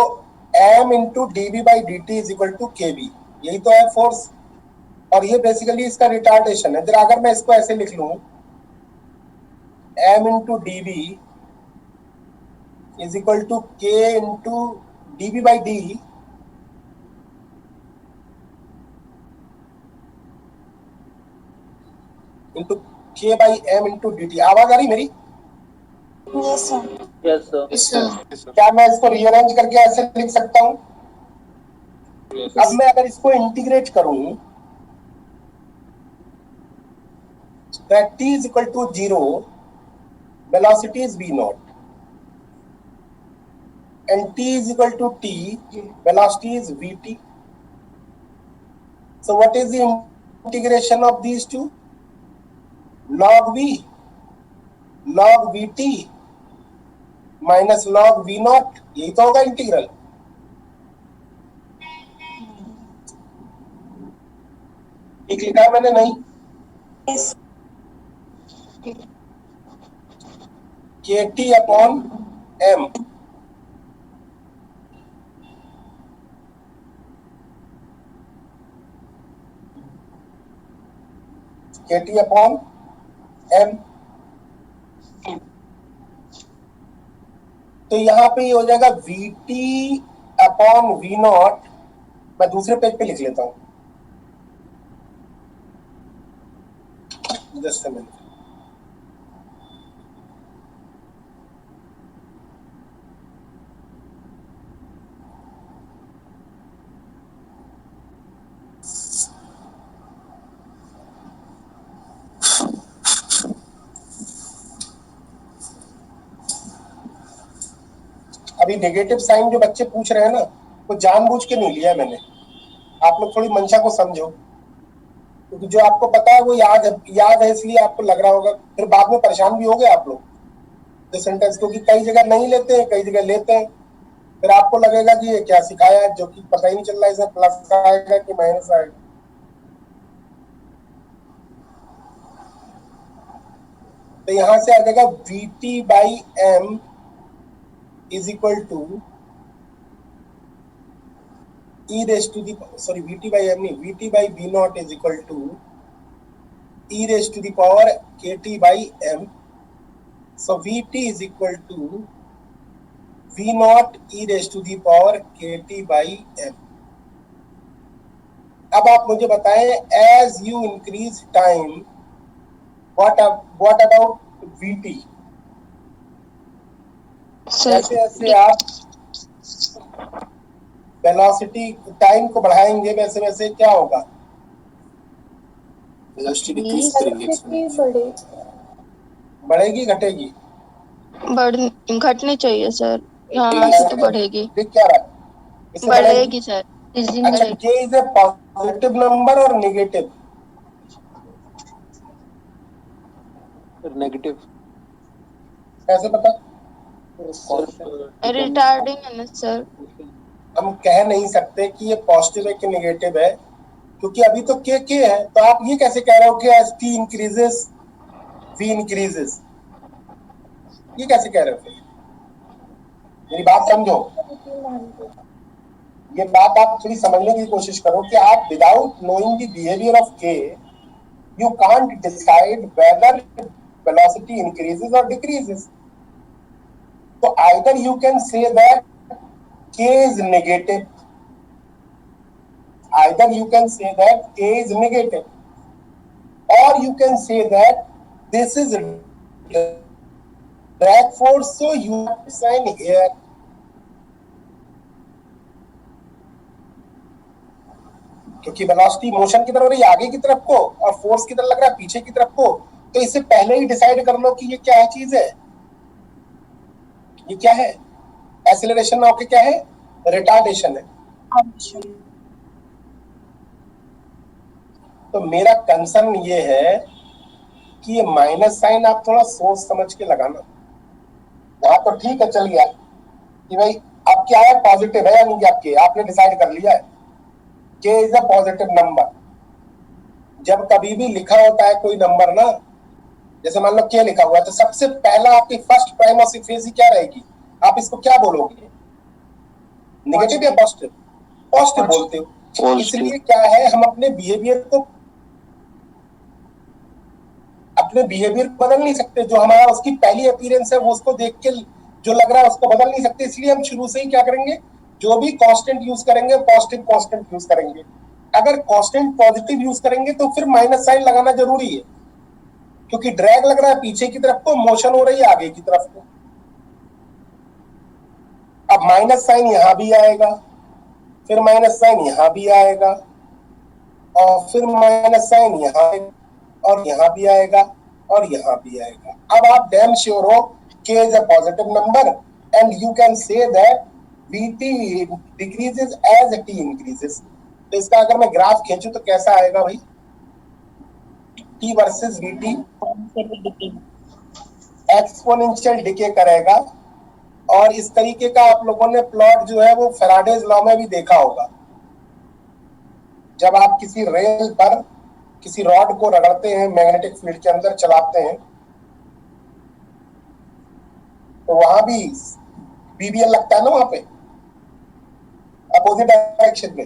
m into d v by d t is equal to k v, यही तो है फोर्स। और ये बेसिकली इसका रिटार्डेशन है। जरा अगर मैं इसको ऐसे लिख लूं, m into d v is equal to k into d v by d, into k by m into d t. आवाज आ रही मेरी? Yes sir. Yes sir. क्या मैं इसको रीअरेंज करके ऐसे लिख सकता हूं? अब मैं अगर इसको इंटीग्रेट करूं, that t is equal to 0, velocity is v naught, and t is equal to t, velocity is vt. So what is the integration of these two? Log v, log vt minus log v naught, यही तो होगा integral. ठीक लिखा है मैंने? नहीं? Yes. K t upon m, k t upon m. तो यहाँ पे ये हो जाएगा v t upon v naught. मैं दूसरे पेज पे लिख लेता हूँ, जस्ट अ मिनट। अभी नेगेटिव साइन जो बच्चे पूछ रहे हैं ना, वो जानबूझ के नहीं लिया है मैंने। आप लोग थोड़ी मंशा को समझो, क्योंकि जो आपको पता है वो याद है, इसलिए आपको लग रहा होगा। फिर बाद में परेशान भी हो गए आप लोग जो सेंटेंस, क्योंकि कई जगह नहीं लेते हैं, कई जगह लेते हैं। फिर आपको लगेगा कि ये क्या सिखाया है, जो कि पता ही नहीं चल रहा है इसमें प्लस आएगा कि माइनस आएगा। तो यहां से आ जाएगा v t by m is equal to e raised to the, sorry, vt by m नहीं, vt by v naught is equal to e raised to the power kt by m. So vt is equal to v naught e raised to the power kt by m. अब आप मुझे बताएं, as you increase time, what about vt? जैसे जैसे आप velocity time को बढ़ाएंगे वैसे वैसे क्या होगा? वेलोसिटी डिक्रीज करेंगे, बढ़ेगी घटेगी? घटनी चाहिए सर, यहाँ से तो बढ़ेगी। दिख क्या रहा है? इससे बढ़ेगी सर। अच्छा, k is a positive number और नेगेटिव? नेगेटिव। कैसे पता? रिटार्डिंग है ना सर। हम कह नहीं सकते कि ये पॉजिटिव है कि नेगेटिव है, क्योंकि अभी तो k है। तो आप ये कैसे कह रहे हो कि as t increases v increases? ये कैसे कह रहे हो? मेरी बात समझो, ये बात आप थोड़ी समझने की कोशिश करो कि आप without knowing the behaviour of k you can't decide whether velocity increases or decreases. So either you can say that k is negative, either you can say that k is negative, or you can say that this is drag force, so you have to sign here. क्योंकि velocity motion की तरफ हो रही है आगे की तरफ को, और फोर्स की तरफ लग रहा है पीछे की तरफ को, तो इससे पहले ही डिसाइड कर लो कि ये क्या है चीज है, ये क्या है? एक्सेलरेशन ना होके क्या है? रिटार्डेशन है। तो मेरा कंसर्न ये है कि ये माइनस साइन आप थोड़ा सोच समझ के लगाना। यहाँ तो ठीक है, चल गया कि भाई अब क्या है, पॉजिटिव है या नहीं, आपके आपने डिसाइड कर लिया है k is a positive number. जब कभी भी लिखा होता है कोई नंबर ना, जैसे मान लो k लिखा हुआ है, तो सबसे पहला आपकी फर्स्ट प्राइम ऑफ फ्रेज क्या रहेगी? आप इसको क्या बोलोगे? नेगेटिव या पॉजिटिव? पॉजिटिव बोलते हो। इसलिए क्या है, हम अपने बिहेवियर को बदल नहीं सकते। जो हमारा उसकी पहली अपीयरेंस है वो उसको देख के जो लग रहा है उसको बदल नहीं सकते। इसलिए हम शुरू से ही क्या करेंगे, जो भी कांस्टेंट यूज करेंगे पॉजिटिव कांस्टेंट यूज करेंगे। अगर कांस्टेंट पॉजिटिव यूज करेंगे तो फिर माइनस साइन लगाना जरूरी है, क्योंकि ड्रैग लग रहा है पीछे की तरफ को, मोशन हो रही है आगे की तरफ को। अब माइनस साइन यहां भी आएगा, फिर माइनस साइन यहां भी आएगा, और फिर माइनस साइन यहां, और यहां भी आएगा, और यहां भी आएगा। अब आप डैम श्योर हो k is a positive number and you can say that vt decreases as t increases। तो इसका अगर मैं ग्राफ खींचूं तो कैसा आएगा भाई? t versus vt exponential decay करेगा। और इस तरीके का आप लोगों ने प्लॉट जो है वो फैराडेज लॉ में भी देखा होगा। जब आप किसी रेल पर किसी रॉड को रगड़ते हैं, मैग्नेटिक फील्ड के अंदर चलाते हैं, तो वहां भी बीबीएल लगता है ना, वहां पे अपोजिट डायरेक्शन में।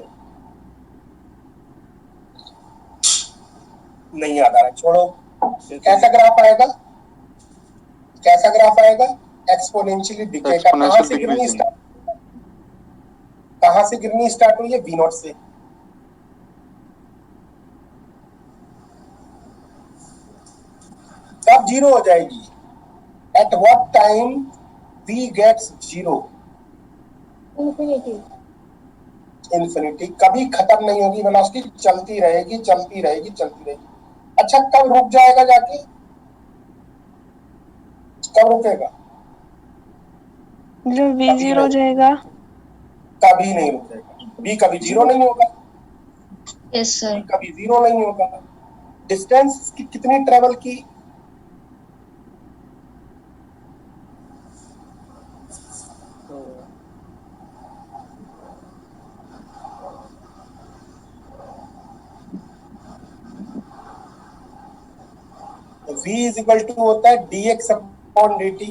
नहीं याद आ रहा, छोड़ो। कैसा ग्राफ आएगा? कैसा ग्राफ आएगा? एक्सपोनेंशियली डिके का। कहां से गिरनी स्टार्ट हुई है? वी नॉट से। कब जीरो हो जाएगी? At what time v gets zero? Infinity। कभी खत्म नहीं होगी वेलोसिटी, चलती रहेगी चलती रहेगी चलती रहेगी। अच्छा, कब रुक जाएगा जाके? कब रुकेगा? जब v जीरो हो जाएगा। कभी नहीं रुकेगा। v कभी जीरो नहीं होगा। Yes sir. कभी जीरो नहीं होगा। डिस्टेंस कितनी ट्रेवल की? v इज इक्वल टू होता है dx अपॉन dt।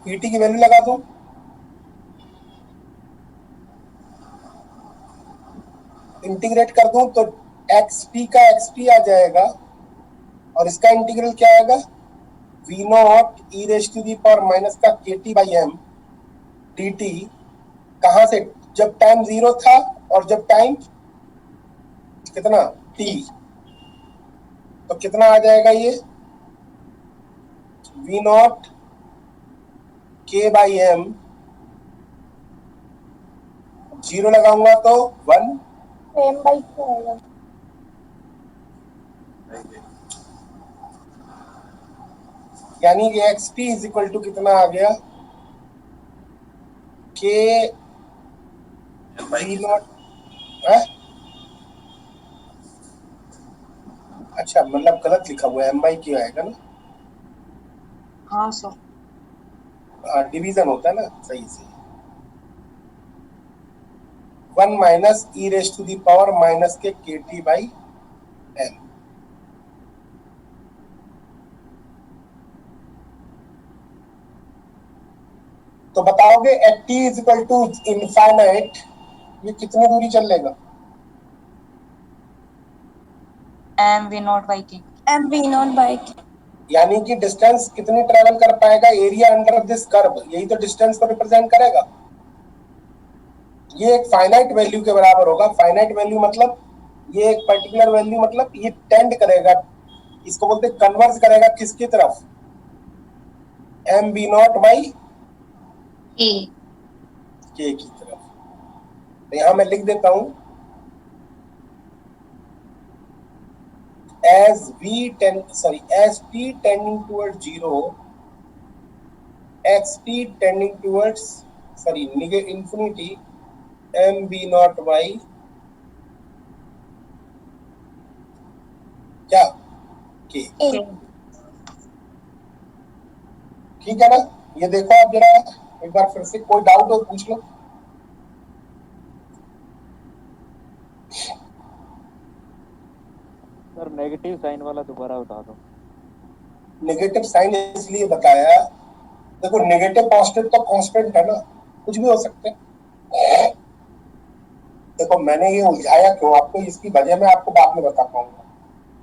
dt की वैल्यू लगा दूं, इंटीग्रेट कर दूं तो xt का xt आ जाएगा, और इसका इंटीग्रल क्या आएगा? v naught e raise to the power minus का kt बाई m dt। कहां से? जब टाइम जीरो था और जब टाइम कितना t, तो कितना आ जाएगा ये? वी नॉट के बाई एम, 0 लगाऊंगा तो 1, एम बाई क्यू आएगा। यानी कि x t is equal to कितना आ गया, के वी नॉट, अच्छा मतलब गलत लिखा हुआ है, एम बाई क्यू आएगा ना। हाँ सर। डिवीजन होता है ना, सही से। 1 minus e raise to the power minus k t by m. तो बताओगे at t is equal to infinite ये कितनी दूरी चल लेगा? M v naught by k. M v naught by k. यानी कि डिस्टेंस कितनी ट्रेवल कर पाएगा एरिया अंडर दिस कर्व, यही तो डिस्टेंस को रिप्रेजेंट करेगा। ये एक फाइनाइट वैल्यू के बराबर होगा। फाइनाइट वैल्यू मतलब ये एक पर्टिकुलर वैल्यू, मतलब ये टेंड करेगा, इसको बोलते कन्वर्ज करेगा किसकी तरफ, एम बी नॉट बाई के की तरफ। तो यहां मैं लिख देता हूं as t tending towards 0, xt tending towards infinity, m b naught by क्या k। ठीक है ना? ये देखो आप जरा एक बार फिर से, कोई डाउट हो पूछ लो। सर नेगेटिव साइन वाला दोबारा बता दो। नेगेटिव साइन इसलिए बताया, देखो नेगेटिव पॉजिटिव तो कांस्टेंट है ना, कुछ भी हो सकते हैं। देखो मैंने ये उलझाया क्यों आपको, इसकी वजह मैं आपको बाद में बता पाऊंगा।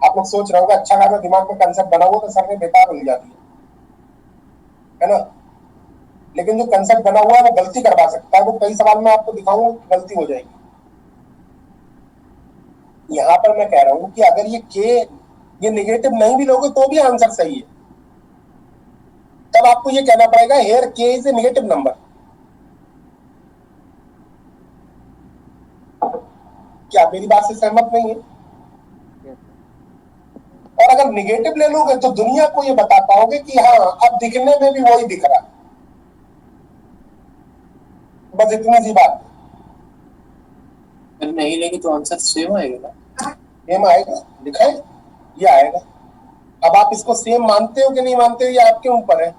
आप लोग सोच रहे होगा अच्छा खासा दिमाग में कंसेप्ट बना हुआ तो सर ने बेकार उलझा दिया, है ना। लेकिन जो कंसेप्ट बना हुआ है वो गलती करवा सकता है, वो कई सवाल में आपको दिखाऊंगा कि गलती हो जाएगी। यहाँ पर मैं कह रहा हूं कि अगर ये के ये नेगेटिव नहीं भी लोगे तो भी आंसर सही है, तब आपको ये कहना पड़ेगा हेयर के इज ए नेगेटिव नंबर। क्या मेरी बात से सहमत नहीं है? और अगर नेगेटिव ले लोगे तो दुनिया को ये बता पाओगे कि हाँ अब दिखने में भी वही दिख रहा है। बस इतनी सी बात। नहीं लेंगे तो आंसर सेम आएगा ना? सेम आएगा, लिखा है ये आएगा। अब आप इसको सेम मानते हो कि नहीं मानते हो ये आपके ऊपर है।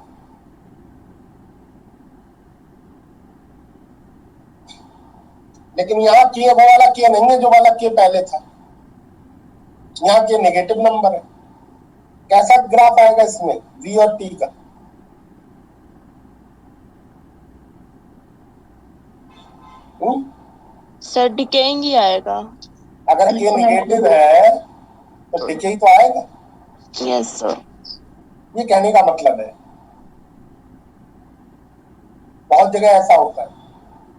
लेकिन यहाँ के वो वाला के नहीं है जो वाला के पहले था, यहाँ के नेगेटिव नंबर है। कैसा ग्राफ आएगा इसमें v और t का? सर डिकेइंग ही आएगा। अगर के नेगेटिव है तो डिके तो आएगा। Yes sir. ये कहने का मतलब है बहुत जगह ऐसा होता है,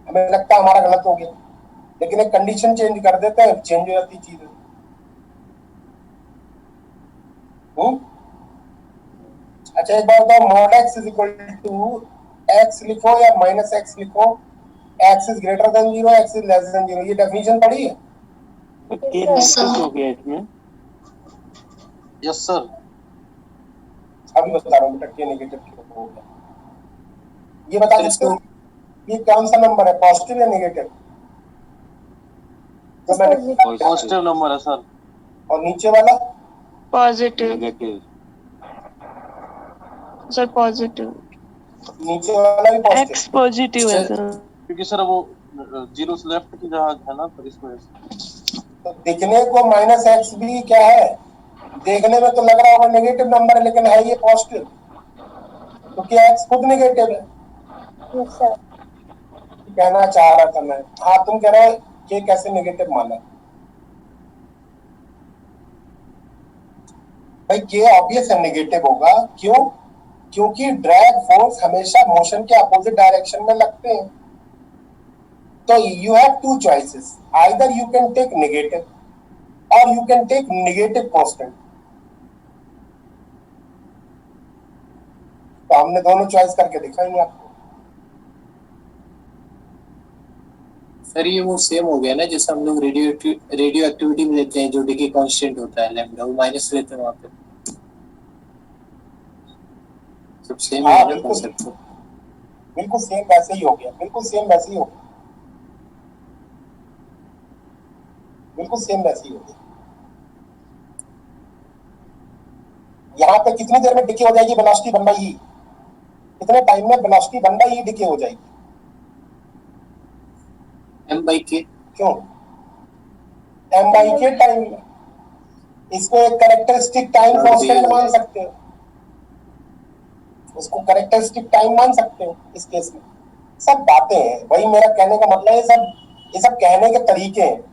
हमें लगता है हमारा गलत हो गया, लेकिन एक कंडीशन चेंज कर देते हैं, चेंज हो जाती चीजें। अच्छा एक बार बताओ, mod x is equal to x लिखो या माइनस x लिखो, x is greater than 0, x is less than 0, ये डेफिनेशन पढ़ी है? हो गया इसमें। Yes sir. अभी बता रहा हूँ बेटा, के नेगेटिव क्यों होगा ये बता सकते हो? ये कौन सा नंबर है, पॉजिटिव या नेगेटिव? तो मैंने पॉजिटिव नंबर है सर। और नीचे वाला पॉजिटिव नेगेटिव सर। पॉजिटिव नीचे वाला भी पॉजिटिव। एक्स पॉजिटिव है सर, क्योंकि सर वो जीरो से लेफ्ट की जगह है ना, तो इसमें तो दिखने को माइनस एक्स भी क्या है, देखने में तो लग रहा होगा नेगेटिव नंबर है, लेकिन है ये पॉजिटिव, क्योंकि एक्स खुद नेगेटिव है। कहना चाह रहा था मैं। हाँ तुम कह रहे हो कि कैसे नेगेटिव माना? भाई के ऑब्वियस है नेगेटिव होगा, क्यों? क्योंकि ड्रैग फोर्स हमेशा मोशन के अपोजिट डायरेक्शन में लगते हैं। तो you have two choices, either you can take negative और you can take negative constant. तो हमने दोनों चॉइस करके दिखाएंगे आपको। सर ये वो सेम हो गया ना जैसे हम लोग रेडियो एक्टिविटी में लेते हैं जो डिके कांस्टेंट होता है लैम्डा, वो माइनस लेते हैं वहाँ पे। सब सेम है ना कॉन्सेप्ट। बिल्कुल सेम वैसे ही हो गया, बिल्कुल सेम वैसे ही हो गया, बिल्कुल सेम वैसे ही हो गया। यहाँ पे कितनी देर में डिके हो जाएगी वेलोसिटी 1/e, कितने टाइम में वेलोसिटी 1/e डिके हो जाएगी? m/k। क्यों m/k टाइम? इसको एक कैरेक्टरिस्टिक टाइम कांस्टेंट मान सकते हो, उसको कैरेक्टरिस्टिक टाइम मान सकते हो इस केस में। सब बातें हैं, वही मेरा कहने का मतलब है, ये सब कहने के तरीके हैं,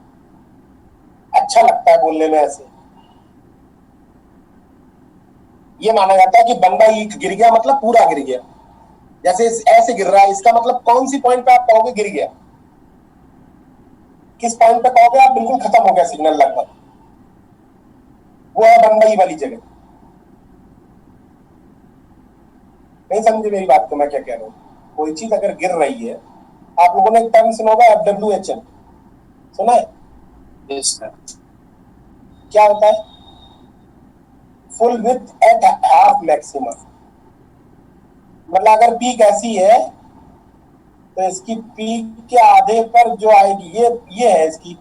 अच्छा लगता है बोलने में। ऐसे ये माना जाता है कि 1/e गिर गया मतलब पूरा गिर गया, जैसे ऐसे गिर रहा है, इसका मतलब कौन सी पॉइंट पे आप कहोगे गिर गया? किस पॉइंट पे कहोगे आप बिल्कुल खत्म हो गया सिग्नल लगभग? वो है 1/e वाली जगह। नहीं समझे मेरी बात को मैं क्या कह रहा हूँ? कोई चीज अगर गिर रही है, आप लोगों ने एक टर्म सुना होगा FWHM, सुना है? Yes sir. क्या होता है? Full width at half maximum. मतलब अगर पीक ऐसी है तो इसकी पीक के आधे पर जो आएगी, ये है इसकी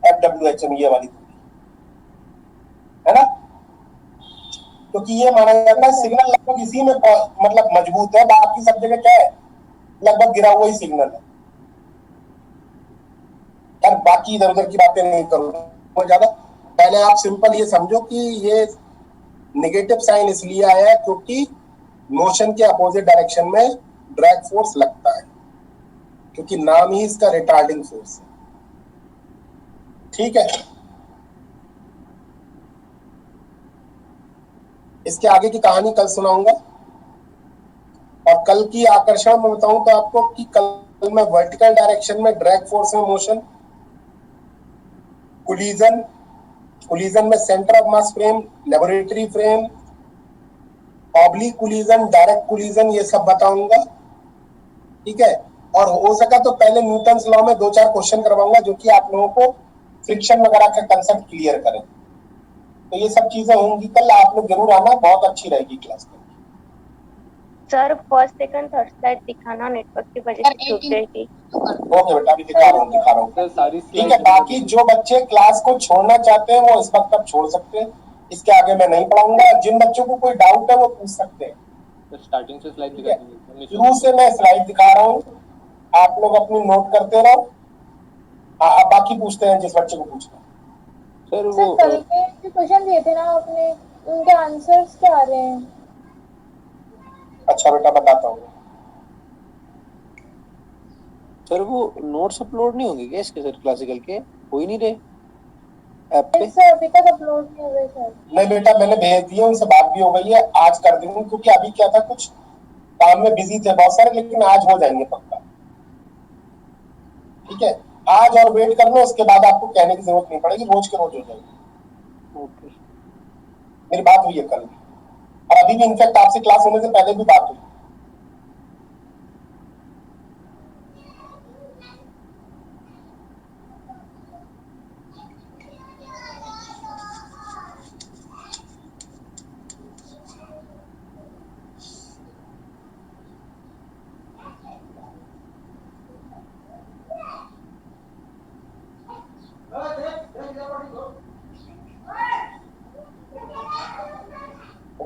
FWHM, ये वाली है ना? क्योंकि ये माना जाता है सिग्नल लगभग इसी में मतलब मजबूत है, बाकी सब जगह क्या है? लगभग गिरा हुआ ही सिग्नल है। यार बाकी इधर उधर की बातें नहीं करूंगा ज्यादा, पहले आप सिंपल ये समझो कि ये नेगेटिव साइन इसलिए आया है क्योंकि मोशन के अपोजिट डायरेक्शन में ड्रैग फोर्स लगता है, क्योंकि नाम ही इसका रिटार्डिंग फोर्स है। ठीक है, इसके आगे की कहानी कल सुनाऊंगा। और कल की आकर्षण में बताऊं तो आपको कि कल मैं वर्टिकल डायरेक्शन में ड्रैग फोर्स में मोशन, कोलिजन में centre of mass frame, laboratory frame, oblique collision, direct collision, ये सब बताऊंगा। ठीक है, और हो सका तो पहले न्यूटन्स लॉ में 2-4 क्वेश्चन करवाऊंगा जो कि आप लोगों को फ्रिक्शन वगैरह का कंसेप्ट क्लियर करें। तो ये सब चीजें होंगी कल, आप लोग जरूर आना, बहुत अच्छी रहेगी class. Sir first second third slide दिखाना, नेटवर्क की वजह से छूट गई थी। ओके बेटा, अभी दिखा रहा हूँ। सारी ठीक है, बाकी जो बच्चे क्लास को छोड़ना चाहते हैं वो इस वक्त तक छोड़ सकते हैं, इसके आगे मैं नहीं पढ़ाऊंगा। जिन बच्चों को कोई डाउट है वो पूछ सकते हैं। स्टार्टिंग से स्लाइड दिखा दीजिए, शुरू से मैं स्लाइड दिखा रहा हूँ, आप लोग अपनी नोट करते रहो। आप बाकी पूछते हैं जिस बच्चे को पूछना। सर वो कल के जो क्वेश्चन दिए थे ना आपने, उनके आंसर्स क्या आ रहे हैं? अच्छा बेटा, बताता हूँ। सर वो नोट्स अपलोड नहीं होंगे क्या इसके? सर क्लासिकल के हो ही नहीं रहे ऐप पे? सर अभी तक अपलोड नहीं हुए सर। नहीं बेटा, मैंने भेज दिया, उनसे बात भी हो गई है, आज कर दूंगी, क्योंकि अभी क्या था, कुछ काम में बिजी थे बहुत सारे, लेकिन आज हो जाएंगे पक्का। ठीक है, आज और वेट कर लो, उसके बाद आपको कहने की जरूरत नहीं पड़ेगी, रोज के रोज हो जाएगी। ओके, मेरी बात हुई है कल, और अभी भी इनफैक्ट आपसे क्लास होने से पहले भी बात हुई।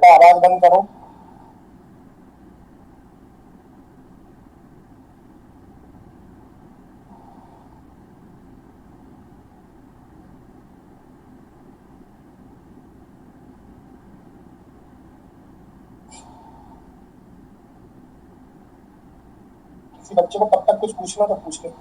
आवाज बंद करो। किसी बच्चे को तब तक कुछ पूछना तो पूछ ले।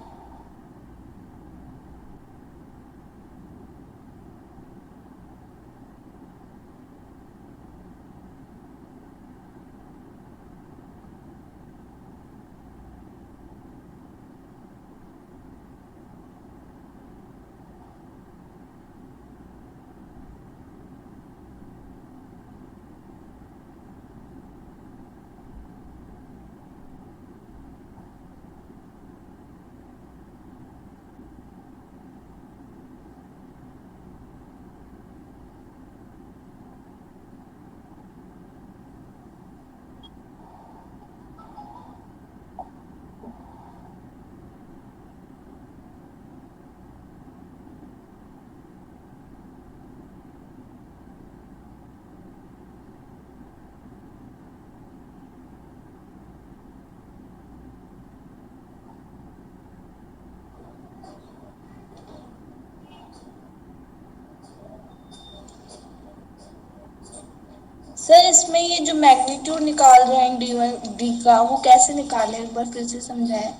सर इसमें ये जो मैग्नीट्यूड निकाल रहे हैं D1 D का, वो कैसे निकाले, एक बार फिर से समझाएं।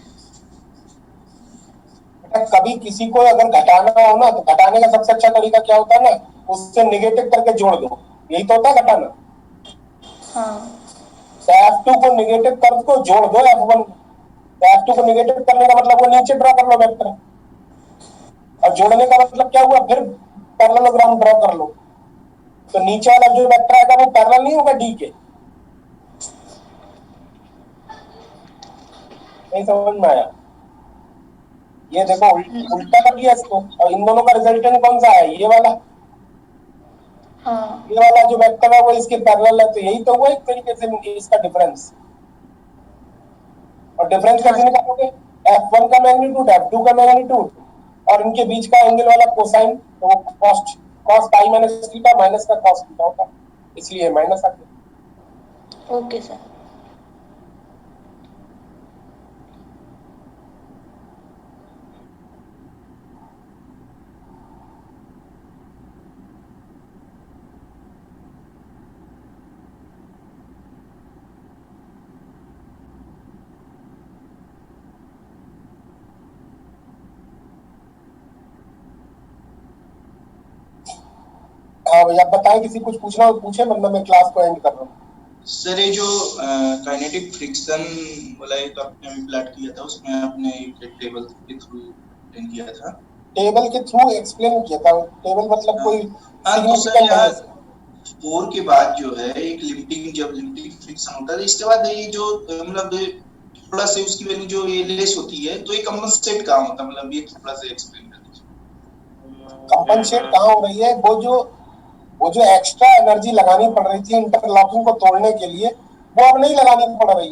कभी किसी को अगर घटाना हो ना, तो घटाने का सबसे अच्छा तरीका क्या होता है ना, उससे नेगेटिव करके जोड़ दो, यही तो होता है घटाना। हाँ तो F2 को नेगेटिव कर को जोड़ दो F1। तो F2 को नेगेटिव करने का मतलब वो नीचे ड्रॉ कर लो वेक्टर, और जोड़ने का मतलब क्या हुआ, फिर पैरेललोग्राम ड्रॉ कर लो। तो नीचे वाला जो वेक्टर आएगा वो पैरेलल नहीं होगा D के। नहीं समझ में आया? ये देखो उल्टा कर दिया इसको, और इन दोनों का रिजल्टेंट कौन सा है, ये वाला। हाँ ये वाला जो वेक्टर है वो इसके पैरेलल है, तो यही तो हुआ एक तरीके से इसका डिफरेंस। और डिफरेंस कैसे निकालोगे, F1 का मैग्नीट्यूड F2 का मैग्नीट्यूड और इनके बीच का एंगल वाला कोसाइन, तो वो cos pi minus theta minus का cos थीटा होता, इसलिए माइनस आ गया। Okay sir. हाँ भैया बताएं, किसी कुछ पूछना हो पूछे, वरना मैं क्लास को एंड कर रहा हूँ। सर ये जो काइनेटिक फ्रिक्शन वाला एक आपने अभी प्लॉट किया था, उसमें आपने एक टेबल के थ्रू एक्सप्लेन किया था। टेबल के थ्रू एक्सप्लेन किया था, टेबल मतलब कोई तो सर यहाँ 4 के बाद जो है एक लिमिटिंग, जब लिमिटिंग फ्रिक्शन होता है, इसके बाद ये जो मतलब थोड़ा से उसकी वैल्यू जो ये लेस होती है, तो ये कंपनसेट कहाँ होता है, मतलब ये थोड़ा सा एक्सप्लेन कर दीजिए। कंपनसेट कहाँ हो रही है, वो जो एक्स्ट्रा एनर्जी लगानी पड़ रही थी इंटरलॉकिंग को तोड़ने के लिए, वो अब नहीं लगानी पड़ रही।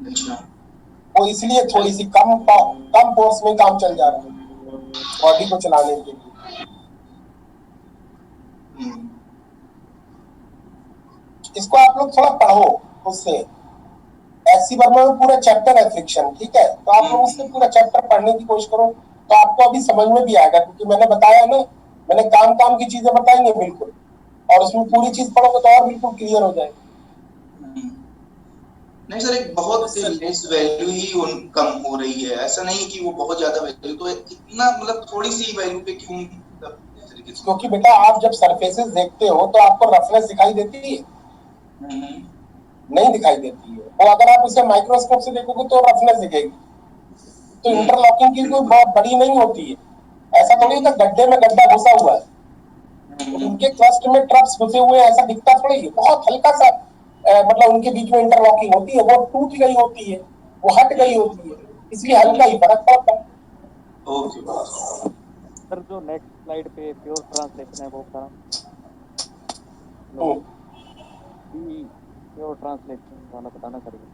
अच्छा, वो इसलिए थोड़ी सी कम फोर्स में काम चल जा रहा है बॉडी को चलाने के लिए। इसको आप लोग थोड़ा पढ़ो, उससे एससी वर्मा में पूरा चैप्टर है फ्रिक्शन, ठीक है, तो आप लोग उससे पूरा चैप्टर पढ़ने की कोशिश करो, तो आपको अभी समझ में भी आएगा, क्योंकि मैंने बताया ना, मैंने काम की चीजें बताई नहीं बिल्कुल, और उसमें पूरी चीज पढ़ोगे तो और बिल्कुल क्लियर हो जाएगी। नहीं सर, एक बहुत लेस वैल्यू ही कम हो रही है, ऐसा नहीं कि वो बहुत ज्यादा वैल्यू, तो इतना मतलब थोड़ी सी वैल्यू पे क्यों, क्योंकि बेटा आप जब सरफेसेस देखते हो तो आपको रफनेस दिखाई देती है, नहीं दिखाई देती है, और अगर आप उसे माइक्रोस्कोप से देखोगे तो रफनेस दिखेगी। तो इंटरलॉकिंग की कोई बहुत बड़ी नहीं होती है, ऐसा थोड़ी होता गड्ढे में गड्ढा घुसा हुआ है, तो उनके क्रस्ट में ट्रप्स घुसे हुए हैं, ऐसा दिखता थोड़ी है, बहुत हल्का सा मतलब उनके बीच में इंटरलॉकिंग होती है, वो टूट गई होती है, वो हट गई होती है, इसलिए हल्का ही फर्क पड़ता है। सर जो नेक्स्ट स्लाइड पे प्योर ट्रांसलेशन है वो करा, प्योर ट्रांसलेशन वाला बताना करेगा।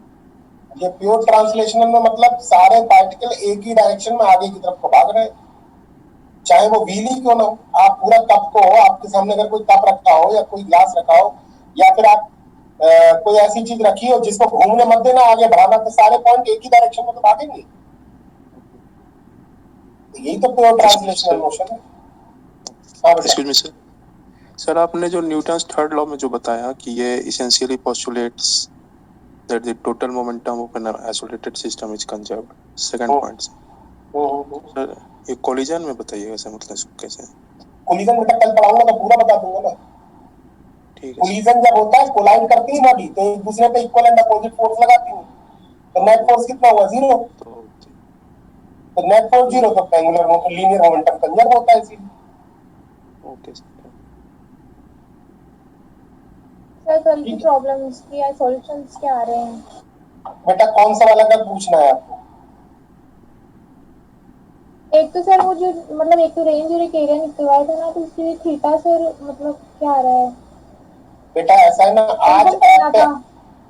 ये प्योर ट्रांसलेशन में मतलब सारे पार्टिकल एक ही डायरेक्शन में आगे की तरफ को भाग रहे हैं, चाहे वो व्हील ही क्यों ना हो। आप पूरा कप को, आपके सामने अगर कोई कप रखा हो या कोई ग्लास रखा हो, या फिर आप कोई ऐसी चीज रखी हो जिसको घूमने मत देना, आगे बढ़ाना, तो सारे पॉइंट एक ही डायरेक्शन में तो भागेंगे। तो यही तो प्योर ट्रांसलेशनल मोशन है। एक्सक्यूज मी सर, सर आपने जो न्यूटन्स थर्ड लॉ में जो बताया कि ये essentially postulates that the total momentum of an isolated system is conserved, second point sir, ये कोलिजन में बताइएगा सर, मतलब इसको कैसे? कोलिजन बेटा कल पढ़ाऊंगा तो पूरा बता दूंगा ना। ठीक है। कोलिजन जब होता है, कोलाइड करती है बॉडी, तो एक दूसरे पे इक्वल एंड अपोजिट फोर्स लगाती है, तो नेट फोर्स कितना हुआ, 0। तो नेट फोर्स 0, तो एंगुलर लीनियर मोमेंटम कंजर्व होता है इसीलिए। ओके सर, कल की प्रॉब्लम्स की या सॉल्यूशंस क्या आ रहे हैं? बेटा कौन सा वाला का पूछना है आपको? एक तो सर वो जो मतलब एक तो रेंज और एक एरिया निकलवाया था ना, तो उसके थीटा सर मतलब क्या आ रहा है? बेटा ऐसा है ना,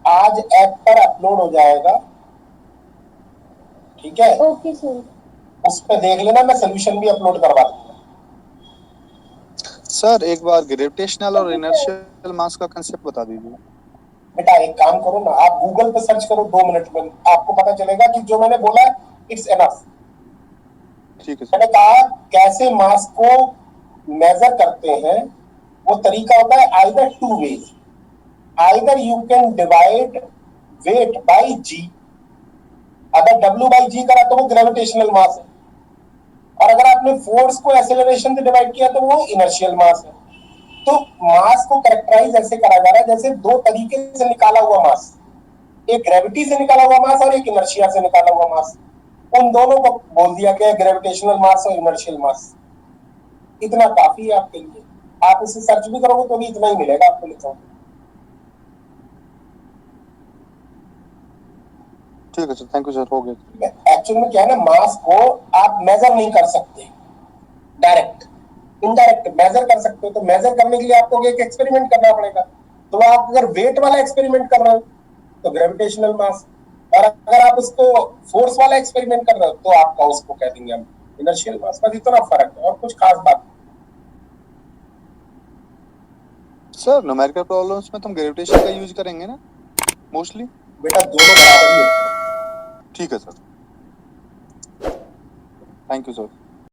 आज ऐप पर अपलोड हो जाएगा, ठीक है? ओके सर, उस पे देख लेना, मैं सोल्यूशन भी अपलोड करवा दूंगा। सर एक बार ग्रेविटेशनल और इनर्शियल मास का कांसेप्ट बता दीजिए। बेटा एक काम करो ना, आप गूगल पे सर्च करो 2 मिनट में, आपको पता चलेगा कि जो मैंने बोला है इट्स एनफ। ठीक है। मैंने कहा कैसे मास को मेजर करते हैं, वो तरीका होता है either 2 ways, either you can divide weight by g, अगर w by g करा तो वो ग्रेविटेशनल मास है, और अगर आपने फोर्स को एक्सेलरेशन से डिवाइड किया तो वो इनर्शियल मास है। तो मास को कैरेक्टराइज ऐसे करा जा रहा है जैसे दो तरीके से निकाला हुआ मास, एक ग्रेविटी से निकाला हुआ मास और एक इनर्शिया से निकाला हुआ मास, उन दोनों को बोल दिया गया ग्रेविटेशनल मास और इनर्शियल मास। इतना काफी है आपके लिए, आप इसे सर्च भी करोगे तो भी इतना ही मिलेगा आपको लिखा। ठीक है सर, थैंक यू सर, हो गया। एक्चुअली में क्या है ना, मास को आप मेजर नहीं कर सकते डायरेक्ट, इनडायरेक्ट मेजर कर सकते हो। तो मेजर करने के लिए आपको एक एक्सपेरिमेंट करना पड़ेगा। तो आप अगर वेट वाला एक्सपेरिमेंट कर रहे हो तो ग्रेविटेशनल मास, और अगर आप उसको फोर्स वाला एक्सपेरिमेंट कर रहे हो तो आपका उसको कह देंगे हम इनर्शियल मास। बस इतना फर्क है और कुछ खास बात। सर न्यूमेरिकल प्रॉब्लम्स में तुम ग्रेविटेशन का यूज करेंगे ना मोस्टली? बेटा दोनों बराबर ही होते हैं। ठीक है सर, थैंक यू सर।